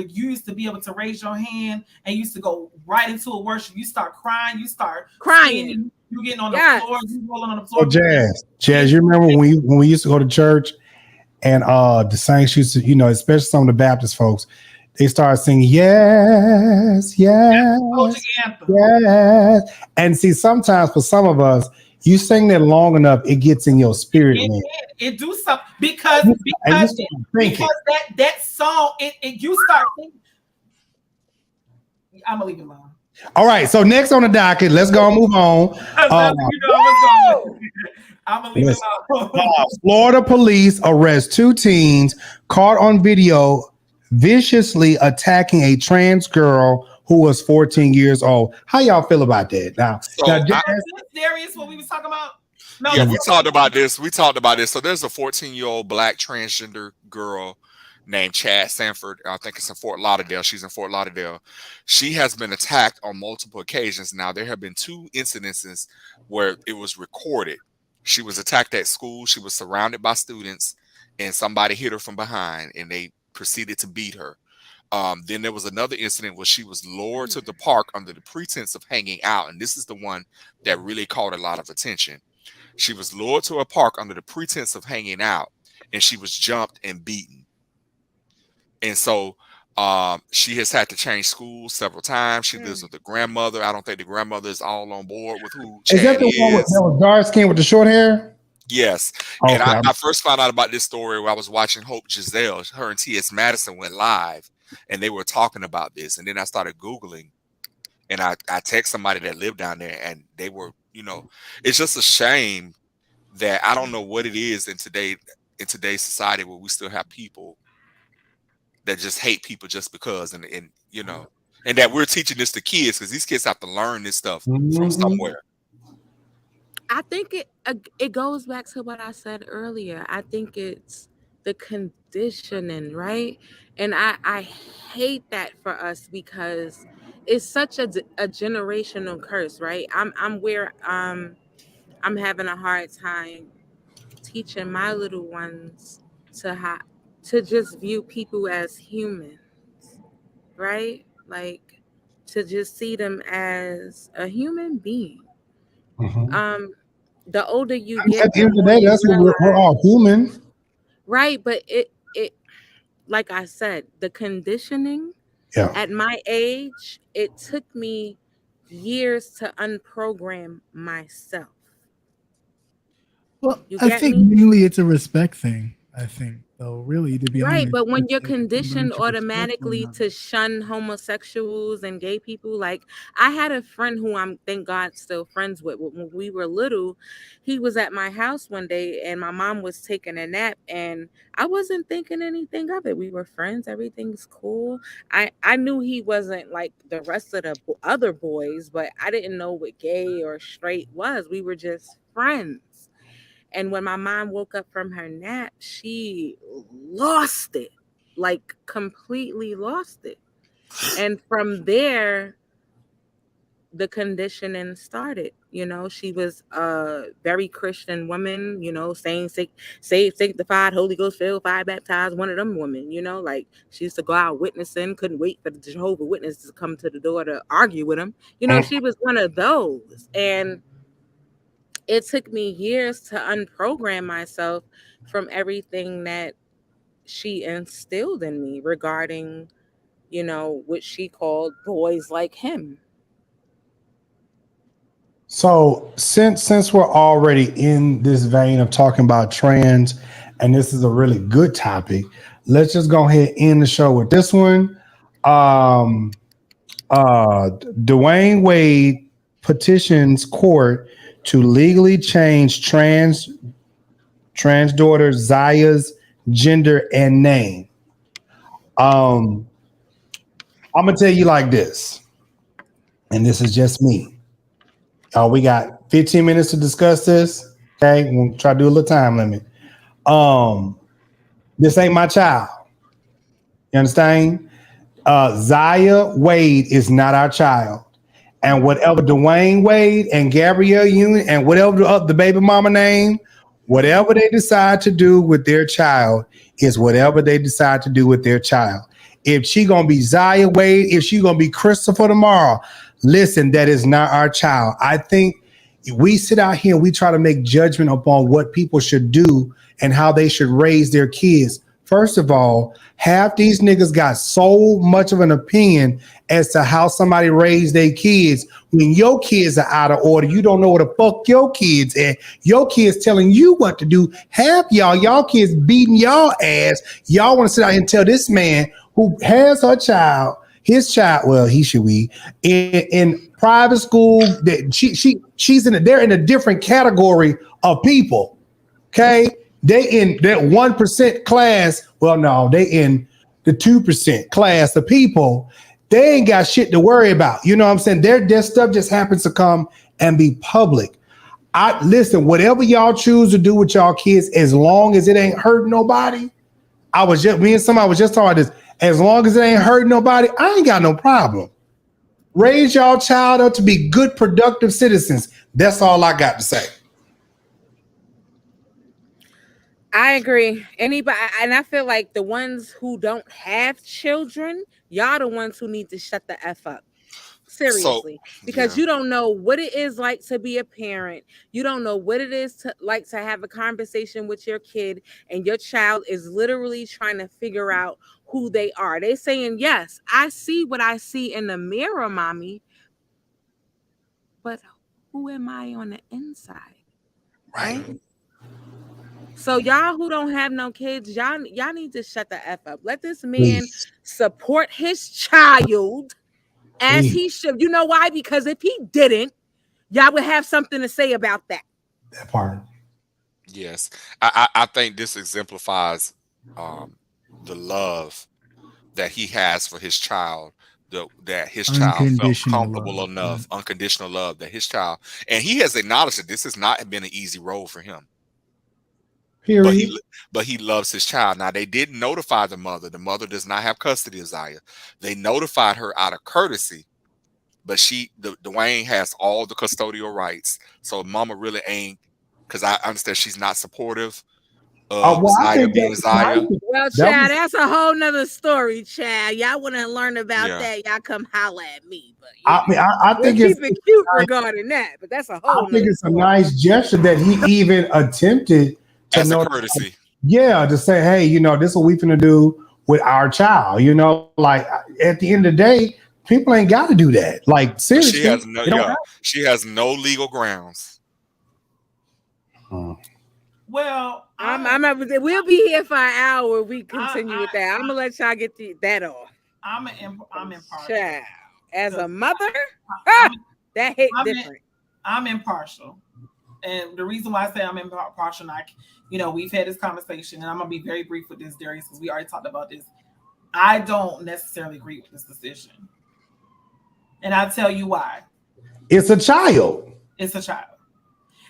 to be able to raise your hand and you used to go right into a worship. You start crying, you start crying. You getting on the floor, you rolling on the floor. So Jazz, you remember when we used to go to church and the saints used to, especially some of the Baptist folks, they started singing yes. And see, sometimes for some of us, you sing that long enough, it gets in your spirit, man. It do something because that song, you start thinking. I'm gonna leave it alone. All right, so next on the docket, let's go and move on. I'm gonna leave it alone. Florida police arrest 2 teens caught on video viciously attacking a trans girl who was 14 years old. How y'all feel about that? Now Darius, what we was talking about? No, yeah, we talked about this. So there's a 14-year-old black transgender girl named Chad Sanford. I think it's in Fort Lauderdale. She's in Fort Lauderdale. She has been attacked on multiple occasions. Now, there have been 2 incidences where it was recorded. She was attacked at school. She was surrounded by students, and somebody hit her from behind, and they proceeded to beat her. Then there was another incident where she was lured to the park under the pretense of hanging out. And this is the one that really caught a lot of attention. She was lured to a park under the pretense of hanging out, and she was jumped and beaten. And so she has had to change schools several times. She lives with the grandmother. I don't think the grandmother is all on board with who Chad is. That the one that was dark skin with the short hair? Yes. Okay. And I first found out about this story when I was watching Hope Giselle. Her and T.S. Madison went live, and they were talking about this. And then I started Googling, and I text somebody that lived down there, and they were, it's just a shame that I don't know what it is in today's society where we still have people that just hate people just because, and that we're teaching this to kids, because these kids have to learn this stuff from somewhere. I think it goes back to what I said earlier. I think it's the conditioning, right? And I hate that for us because it's such a generational curse, right? I'm having a hard time teaching my little ones to just view people as humans, right? Like to just see them as a human being. The older you get, at the end of the day, that's what we're all human. Right, but it like I said, the conditioning at my age, it took me years to unprogram myself. Well, I think mainly it's a respect thing. I think, though, really, to be honest. Right, but when you're conditioned automatically to shun homosexuals and gay people, like I had a friend who I'm, thank God, still friends with. When we were little, he was at my house one day and my mom was taking a nap and I wasn't thinking anything of it. We were friends, everything's cool. I knew he wasn't like the rest of the other boys, but I didn't know what gay or straight was. We were just friends. And when my mom woke up from her nap, she lost it, like completely lost it. And from there, the conditioning started. You know, she was a very Christian woman, you know, saved, sanctified, Holy Ghost filled, fire baptized, one of them women, you know, like she used to go out witnessing, couldn't wait for the Jehovah's Witnesses to come to the door to argue with him. You know, she was one of those. And it took me years to unprogram myself from everything that she instilled in me regarding, you know, what she called boys like him. So since we're already in this vein of talking about trans, and this is a really good topic, let's just go ahead and end the show with this one. Dwayne Wade petitions court to legally change trans daughter Zaya's gender and name. I'm gonna tell you like this, and this is just me. We got 15 minutes to discuss this. Okay, we'll try to do a little time limit. This ain't my child. You understand? Zaya Wade is not our child. And whatever Dwayne Wade and Gabrielle Union and whatever the baby mama name, whatever they decide to do with their child is whatever they decide to do with their child. If she gonna be Zaya Wade, if she gonna be Christopher tomorrow, listen, that is not our child. I think we sit out here and we try to make judgment upon what people should do and how they should raise their kids. First of all, half these niggas got so much of an opinion as to how somebody raised their kids. When your kids are out of order, you don't know where the fuck your kids at. Your kids telling you what to do. Half y'all kids beating y'all ass. Y'all want to sit out and tell this man who has his child, well, he should be in private school, that she's they're in a different category of people. Okay. They in that 1% class. Well, no, they in the 2% class of people. They ain't got shit to worry about. You know what I'm saying? Their stuff just happens to come and be public. Listen, whatever y'all choose to do with y'all kids, as long as it ain't hurting nobody. Me and somebody was just talking about this. As long as it ain't hurting nobody, I ain't got no problem. Raise y'all child up to be good, productive citizens. That's all I got to say. I agree. Anybody, and I feel like the ones who don't have children, y'all the ones who need to shut the F up. Seriously, because you don't know what it is like to be a parent. You don't know what it is like to have a conversation with your kid, and your child is literally trying to figure out who they are. They saying, yes, I see what I see in the mirror, mommy, but who am I on the inside? Right? So y'all who don't have no kids, y'all need to shut the F up. Let this man support his child as he should. You know why? Because if he didn't, y'all would have something to say about that. That part. Yes. I think this exemplifies the love that he has for his child, that his child felt comfortable enough, unconditional love that his child, and he has acknowledged that this has not been an easy road for him. Period. But he loves his child. Now, they did notify the mother. The mother does not have custody of Zaya. They notified her out of courtesy, but Dwayne has all the custodial rights. So mama really ain't, because I understand she's not supportive Zaya being Zaya. Well, Chad, that's a whole nother story, Chad. Y'all want to learn about that? Y'all come holler at me. But I think we'll keep it cute regarding that. But that's a whole. I think it's a nice gesture that he even attempted to as a courtesy. Yeah, to say, hey, this is what we finna do with our child. Like at the end of the day, people ain't got to do that. Like seriously, she has no legal grounds. Well, we'll be here for an hour. We continue with that. I'm gonna let y'all get that off. I'm impartial. Child, as a mother, that hit different. I'm impartial, and the reason why I say I'm impartial, we've had this conversation, and I'm gonna be very brief with this, Darius, because we already talked about this. I don't necessarily agree with this decision, and I'll tell you why. It's a child. It's a child.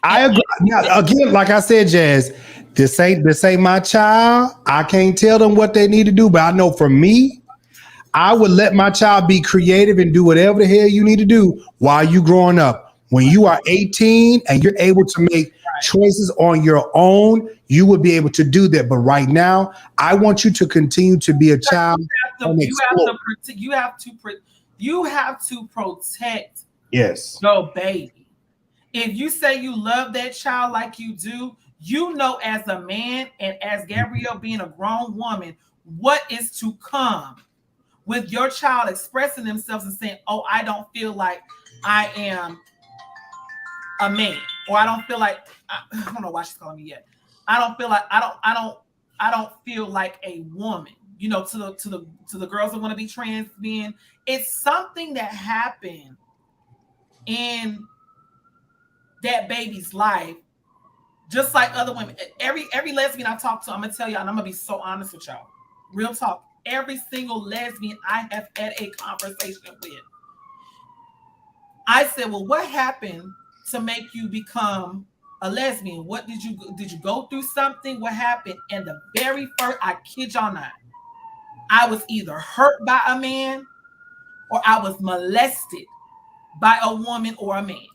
I agree. Now, again, like I said, Jazz, this ain't my child. I can't tell them what they need to do, but I know for me, I would let my child be creative and do whatever the hell you need to do while you growing up. When you are 18 and you're able to make choices on your own, you would be able to do that. But right now, I want you to continue to be a child. You have to protect your baby. If you say you love that child like you do, as a man and as Gabrielle being a grown woman, what is to come with your child expressing themselves and saying, oh, I don't feel like I am a man, or I don't feel like, I don't know why she's calling me yet. I don't feel like, I don't feel like a woman, to the girls that want to be trans men. It's something that happened in that baby's life, just like other women. Every lesbian I talk to, I'm gonna tell y'all, and I'm gonna be so honest with y'all. Real talk. Every single lesbian I have had a conversation with, I said, well, what happened to make you become a lesbian? What did you go through something? What happened? And the very first, I kid y'all not, I was either hurt by a man or I was molested by a woman or a man.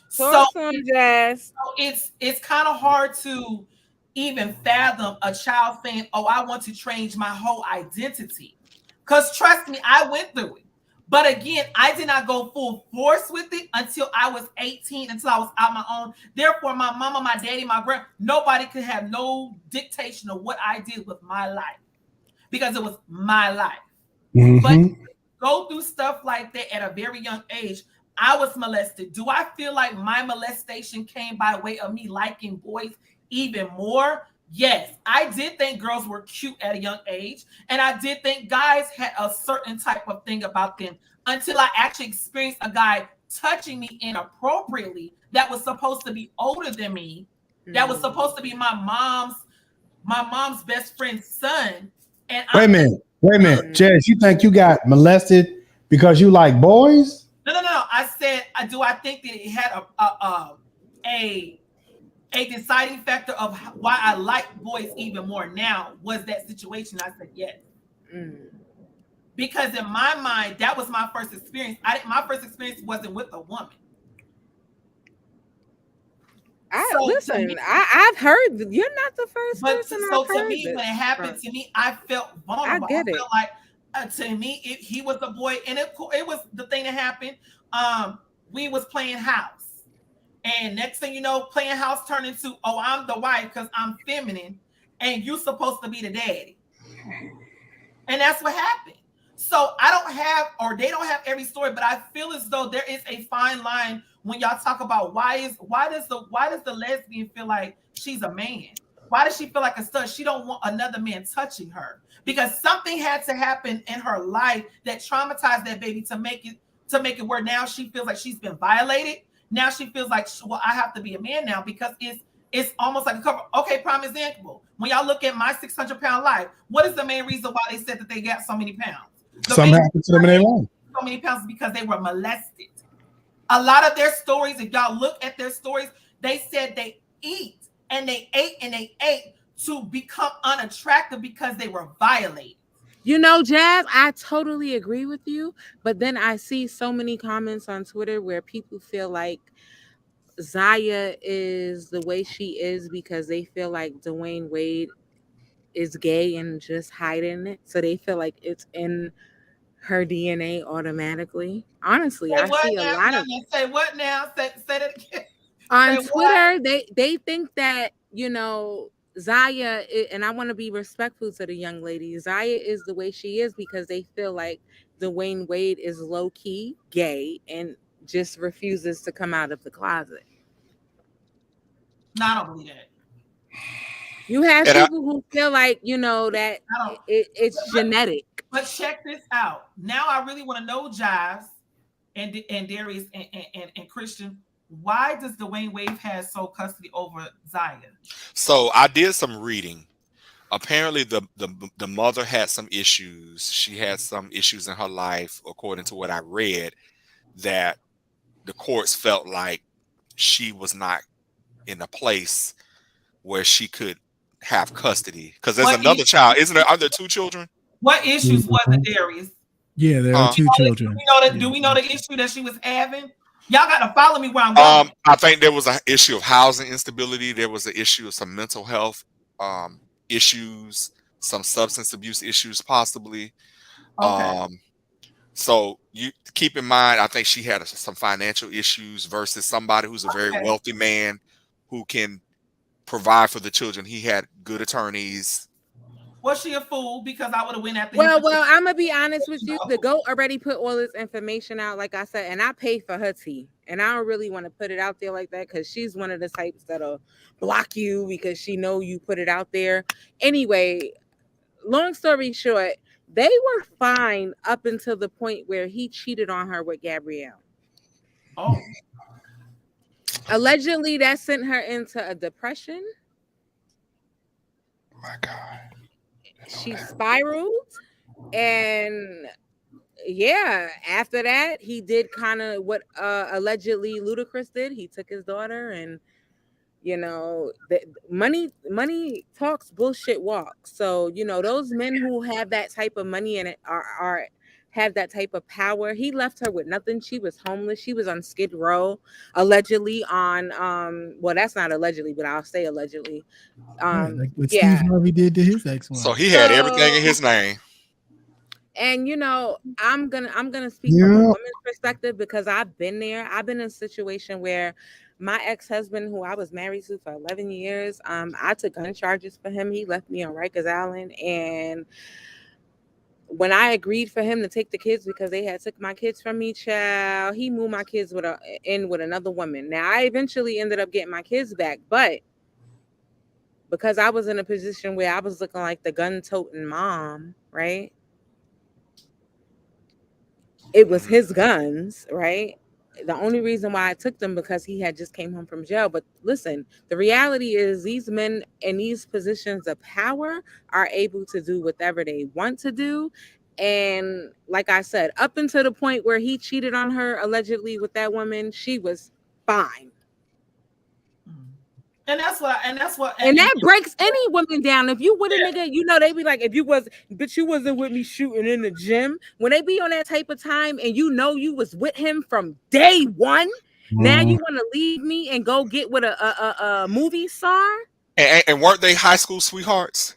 So it's kind of hard to even fathom a child saying, oh, I want to change my whole identity. Because trust me, I went through it. But again, I did not go full force with it until I was 18, until I was out my own. Therefore, my mama, my daddy, my grand, nobody could have no dictation of what I did with my life because it was my life. Mm-hmm. But go through stuff like that at a very young age. I was molested. Do I feel like my molestation came by way of me liking boys even more? Yes, I did think girls were cute at a young age, and I did think guys had a certain type of thing about them until I actually experienced a guy touching me inappropriately that was supposed to be older than me, that was supposed to be my mom's best friend's son. And wait a minute, Jess, you think you got molested because you like boys? No. I said, do I think that it had a deciding factor of why I like boys even more now was that situation? I said yes. Because in my mind, that was my first experience. My first experience wasn't with a woman. I've heard that you're not the first person. So to me, when it happened to me, I felt vulnerable. I felt like to me, he was a boy, and it was the thing that happened. We was playing house, and next thing you know, playing house turned into, oh, I'm the wife because I'm feminine, and you're supposed to be the daddy, and that's what happened. So I don't have, or they don't have every story, but I feel as though there is a fine line when y'all talk about why does the lesbian feel like she's a man? Why does she feel like a stud? She don't want another man touching her because something had to happen in her life that traumatized that baby to make it where now she feels like she's been violated. Now she feels like, well, I have to be a man now because it's almost like a cover. Okay, prime example. When y'all look at my 600-pound life, what is the main reason why they said that they got so many pounds? Something happened to them in their life. So many pounds because they were molested. A lot of their stories, if y'all look at their stories, they said they eat and they ate to become unattractive because they were violated. You know, Jazz, I totally agree with you, but then I see so many comments on Twitter where people feel like Zaya is the way she is because they feel like Dwayne Wade is gay and just hiding it. So they feel like it's in her DNA automatically. Honestly, say I what see a now? lot of Say what now? Say that again. on Say Twitter. what? They think that, you know, Zaya, and I want to be respectful to the young lady. Zaya is the way she is because they feel like Dwayne Wade is low key gay and just refuses to come out of the closet. No, I don't believe that. You have people who feel like, you know, that it's genetic. But check this out. Now I really want to know, Jives and Darius and Christian, why does Dwayne Wade have sole custody over Zaya? So I did some reading. Apparently the mother had some issues. She had some issues in her life, according to what I read, that the courts felt like she was not in a place where she could have custody. Because there's another child, isn't there? Are there two children? What issues was it, Darius? Yeah, there are two children. Do we know the issue that she was having? Y'all got to follow me where I'm going. I think there was an issue of housing instability. There was an issue of some mental health issues, some substance abuse issues, possibly. Okay. So you keep in mind, I think she had some financial issues versus somebody who's a very wealthy man who can provide for the children. He had good attorneys. Was she a fool? Because I would have went after Well, I'm gonna be honest with you. The GOAT already put all this information out, like I said, and I pay for her tea. And I don't really want to put it out there like that because she's one of the types that'll block you because she know you put it out there. Anyway, long story short, they were fine up until the point where he cheated on her with Gabrielle. Oh. Allegedly, that sent her into a depression. Oh my God. She spiraled, and yeah, after that, he did kind of what allegedly Ludacris did. He took his daughter, and you know, money talks, bullshit walks. So you know, those men who have that type of money and are have that type of power. He left her with nothing. She was homeless. She was on Skid Row, allegedly on well, that's not allegedly, but I'll say allegedly. Like what Steve Harvey did to his ex-wife. So he had everything in his name. And you know, I'm gonna speak from a woman's perspective because I've been there. I've been in a situation where my ex-husband, who I was married to for 11 years, I took gun charges for him. He left me on Rikers Island, and when I agreed for him to take the kids because they had took my kids from me, child, he moved my kids in with another woman. Now I eventually ended up getting my kids back, but because I was in a position where I was looking like the gun-toting mom, right? It was his guns, right? The only reason why I took them because he had just came home from jail. But listen, the reality is these men in these positions of power are able to do whatever they want to do. And like I said, up until the point where he cheated on her allegedly with that woman, she was fine. And that's what and that breaks any woman down. If you with a nigga, you know, they be like, if you was, bitch, you wasn't with me shooting in the gym. When they be on that type of time and you know you was with him from day one, now you want to leave me and go get with a movie star? And weren't they high school sweethearts?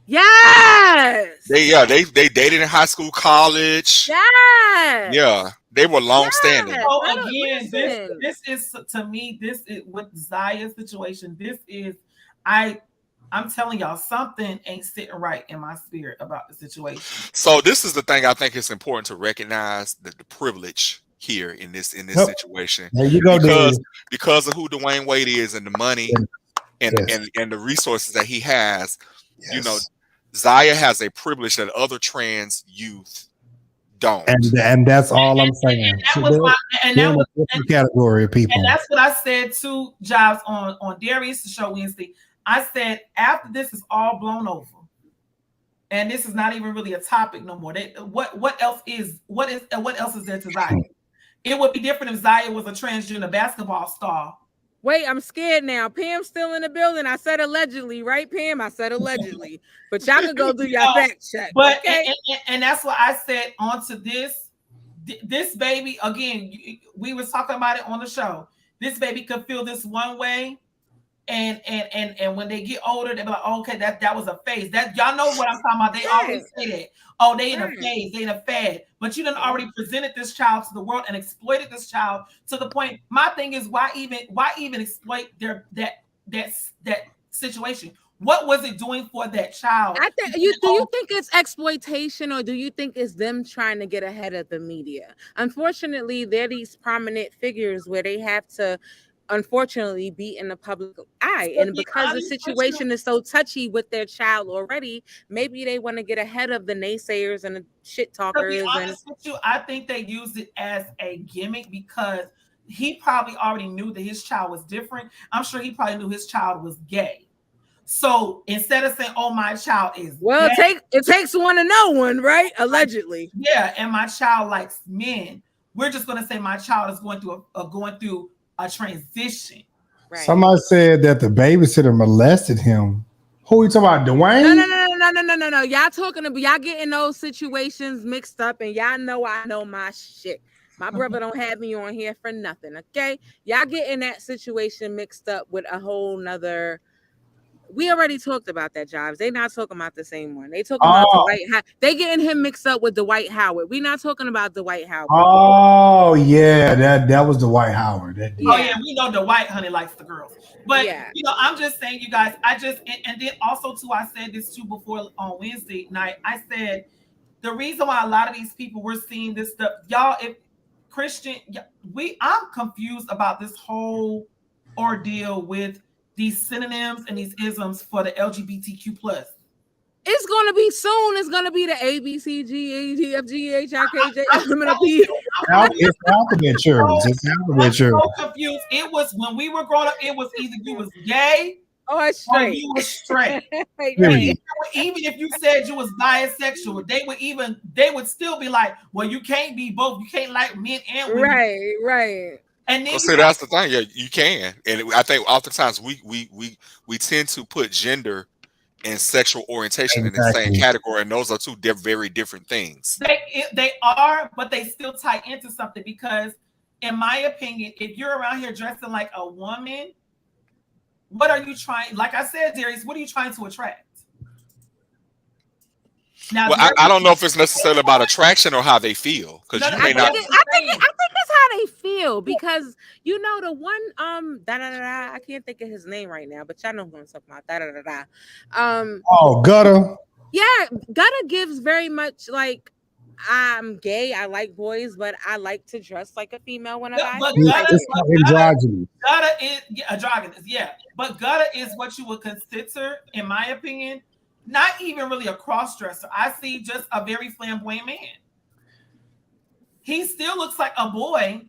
Yes. They dated in high school, college. Yes. Yeah. They were long standing. So again, this is to me, this is with Zaya's situation. This is I'm telling y'all, something ain't sitting right in my spirit about the situation. So this is the thing I think it's important to recognize the privilege here in this situation. There you go, because of who Dwayne Wade is and the money and the resources that he has, you know, Zaya has a privilege that other trans youth don't. And that's all I'm saying. That was my category of people. And that's what I said to Jives on Darius' show Wednesday. I said after this is all blown over, and this is not even really a topic no more. What else is there to Zaya? It would be different if Zaya was a transgender basketball star. Wait, I'm scared now. Pam's still in the building. I said allegedly, right, Pam? I said allegedly. But y'all can go do your fact check. But okay? and that's what I said onto this baby. Again, we was talking about it on the show. this baby could feel this one way. And when they get older, they're like, oh, okay, that was a phase. That y'all know what I'm talking about. They always say that. Oh, they in a phase, they in a fad. But you done already presented this child to the world and exploited this child to the point. My thing is, why even exploit that situation? What was it doing for that child? I think do you think it's exploitation, or do you think it's them trying to get ahead of the media? Unfortunately, they're these prominent figures where they have to unfortunately be in the public eye, and because the situation is so touchy with their child already, maybe they want to get ahead of the naysayers and the shit talkers. To be honest with you, I think they used it as a gimmick because he probably already knew that his child was different. I'm sure he probably knew his child was gay. So instead of saying, "Oh, my child is gay," it takes one to know one, right? Allegedly, yeah. And my child likes men. We're just going to say my child is going through a transition. Right. Somebody said that the babysitter molested him. Who are you talking about, Dwayne? No. Y'all getting those situations mixed up, and y'all know I know my shit. My brother don't have me on here for nothing, okay? Y'all getting that situation mixed up with a whole nother. We already talked about that, Jives. They not talking about the same one. They talking about Dwight. They getting him mixed up with Dwight Howard. We not talking about Dwight Howard. Oh yeah, that was Dwight Howard. Oh yeah, we know Dwight honey likes the girls. But you know, I'm just saying, you guys. And then also too, I said this too before on Wednesday night. I said the reason why a lot of these people we're seeing this stuff, y'all. If Christian, I'm confused about this whole ordeal with these synonyms and these isms for the LGBTQ plus. It's gonna be soon. It's gonna be the A B C G A D F G H I K J L M N O P. It's alphabet yours. It's alphabet yours. I'm so confused. It was when we were growing up. It was either you was gay or straight. Or you was straight. Right. Even if you said you was bisexual, they would still be like, well, you can't be both. You can't like men and women. Right. And then see, that's the thing. Yeah, you can, and I think oftentimes we tend to put gender and sexual orientation in the same category, and those are two very different things. They are, but they still tie into something because, in my opinion, if you're around here dressing like a woman, what are you trying? Like I said, Darius, what are you trying to attract? Now, well, I don't know if it's necessarily about attraction or how they feel, because you may not. I think it's how they feel, because you know the one I can't think of his name right now, but y'all know who I'm talking about. Gutter. Yeah, Gutter gives very much like, I'm gay, I like boys, but I like to dress like a female whenever I feel like it. Androgynous. Gutter is androgynous, yeah. But Gutter is what you would consider, in my opinion, not even really a cross-dresser. I see just a very flamboyant man. He still looks like a boy,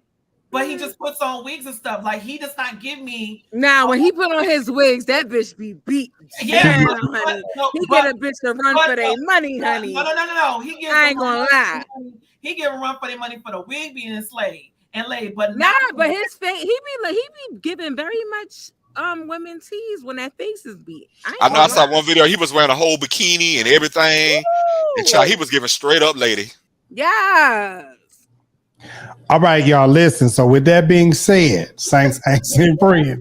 but he just puts on wigs and stuff. Like, he does not give me. Now, when he put on his wigs, that bitch be beat. Yeah, honey. He get a bitch to run for their money, honey. No. I ain't gonna lie. He give a run for their money for the wig being enslaved and laid. But but his face, he be giving very much women tease when that face is beat. I know I saw one video. He was wearing a whole bikini and everything. And he was giving straight up lady. Yeah. All right, y'all, listen. So with that being said, saints and friends,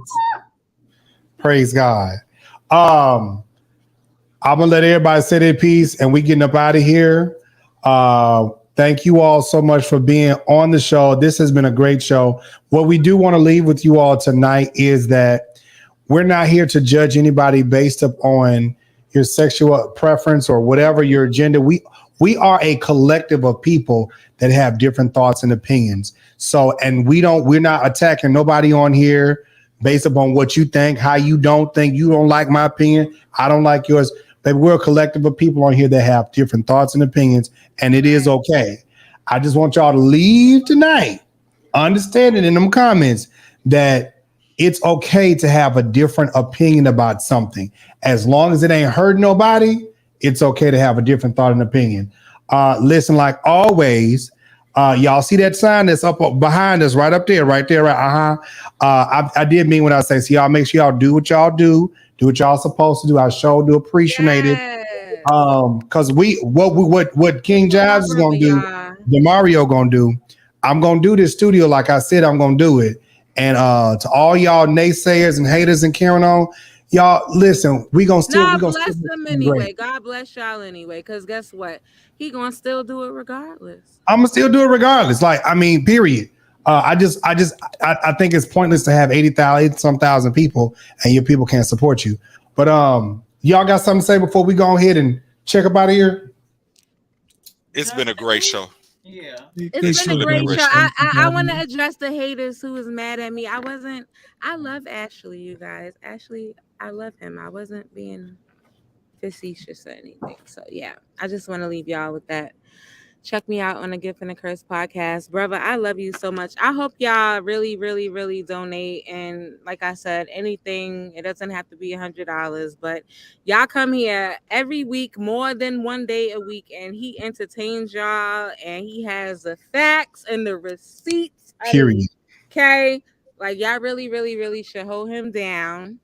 praise God. I'm gonna let everybody say their piece and we getting up out of here. Thank you all so much for being on the show. This has been a great show. What we do want to leave with you all tonight is that we're not here to judge anybody based upon your sexual preference or whatever your agenda. We are a collective of people that have different thoughts and opinions. So, and we're not attacking nobody on here based upon what you think, how you don't think. You don't like my opinion, I don't like yours. But we're a collective of people on here that have different thoughts and opinions, and it is okay. I just want y'all to leave tonight understanding in them comments that it's okay to have a different opinion about something. As long as it ain't hurt nobody, it's okay to have a different thought and opinion. Listen, like always, y'all see that sign that's up behind us, right up there, right? I did mean what I say. So y'all make sure y'all do what y'all do what y'all supposed to do. I sure do appreciate it. Because what King Jives is gonna do, DeMario gonna do. I'm gonna do this studio like I said I'm gonna do it. And to all y'all naysayers and haters and carrying on, y'all listen. We gonna still. God bless them anyway. God bless y'all anyway. Because guess what? He gonna still do it regardless. I'm gonna still do it regardless. Like I mean, period. I think it's pointless to have 80,000 people and your people can't support you. But y'all got something to say before we go ahead and check up out of here? It's been a great show. Yeah, it's been a great show. I want to address the haters who was mad at me. I love Ashley, you guys. Ashley, I love him. I wasn't being facetious or anything. So yeah, I just want to leave y'all with that. Check me out on the Gift and the Curse podcast. Brother, I love you so much. I hope y'all really, really, really donate. And like I said, anything, it doesn't have to be $100, but y'all come here every week, more than one day a week, and he entertains y'all, and he has the facts and the receipts. Period. Okay? Like, y'all really, really, really should hold him down.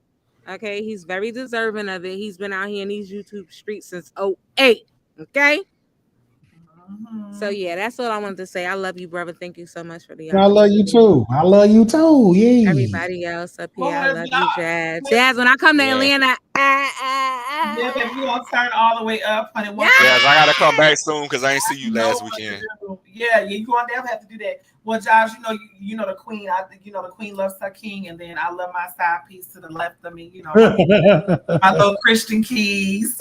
Okay? He's very deserving of it. He's been out here in these YouTube streets since 2008. Okay? So yeah, that's all I wanted to say. I love you, brother. Thank you so much for the I love you too. I love you too. Yeah. Everybody else up here, I love you, Jazz. Jazz, when I come to Atlanta, yeah, baby, you gonna turn all the way up, honey. Yes, I gotta come back soon because I ain't see you last weekend. Yeah, you gonna never have to do that. Well, Josh, you know the queen. I think the queen loves her king, and then I love my side piece to the left of me. My little Christian keys.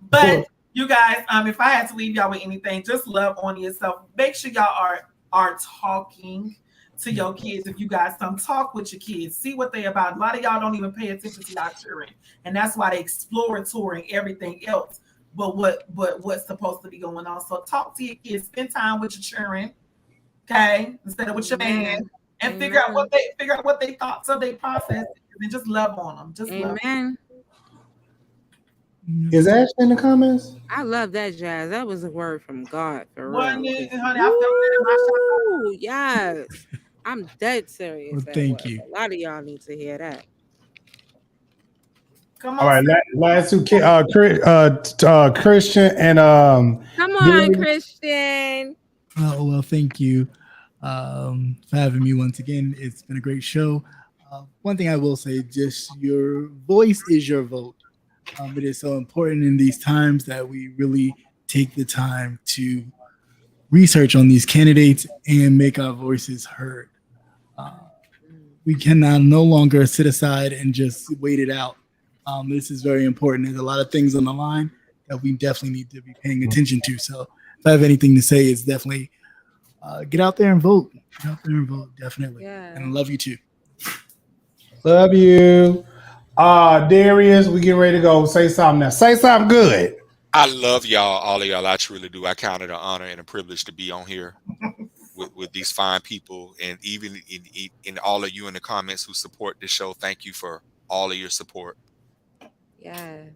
But you guys, if I had to leave y'all with anything, just love on yourself. Make sure y'all are talking to your kids. If you guys don't talk with your kids, see what they about. A lot of y'all don't even pay attention to y'all children, and that's why they exploratory everything else. But what's supposed to be going on? So talk to your kids, spend time with your children, okay, instead of with your man, and figure out what they thoughts of their process, and just love on them. Just love them. Is Ashley in the comments? I love that, Jazz. That was a word from God for real. Honey, I yes. I'm dead serious. Well, thank you. A lot of y'all need to hear that. Come on. All right, last two, Christian and come on, Christian. Well, thank you for having me once again. It's been a great show. One thing I will say, just your voice is your vote. It is so important in these times that we really take the time to research on these candidates and make our voices heard. We cannot no longer sit aside and just wait it out. This is very important. There's a lot of things on the line that we definitely need to be paying attention to. So if I have anything to say, it's definitely get out there and vote. Get out there and vote, definitely. Yeah. And I love you too. Love you. Darius, we get ready to go. Say something now. Say something good. I love y'all, all of y'all. I truly do. I count it an honor and a privilege to be on here with these fine people, and even in all of you in the comments who support this show. Thank you for all of your support. Yes.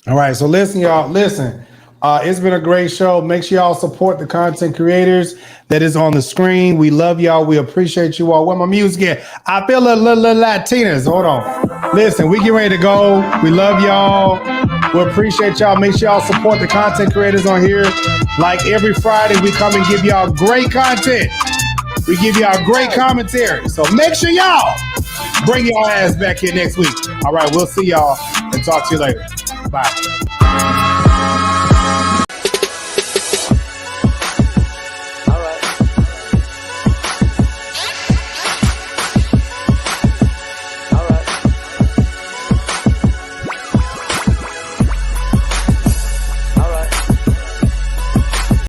All right. So listen, y'all. Listen. It's been a great show. Make sure y'all support the content creators that is on the screen. We love y'all. We appreciate you all. Where my music at? I feel a little Latinas. Hold on. Listen, we get ready to go. We love y'all. We appreciate y'all. Make sure y'all support the content creators on here. Like every Friday, we come and give y'all great content. We give y'all great commentary. So make sure y'all bring y'all ass back here next week. All right. We'll see y'all and talk to you later. Bye.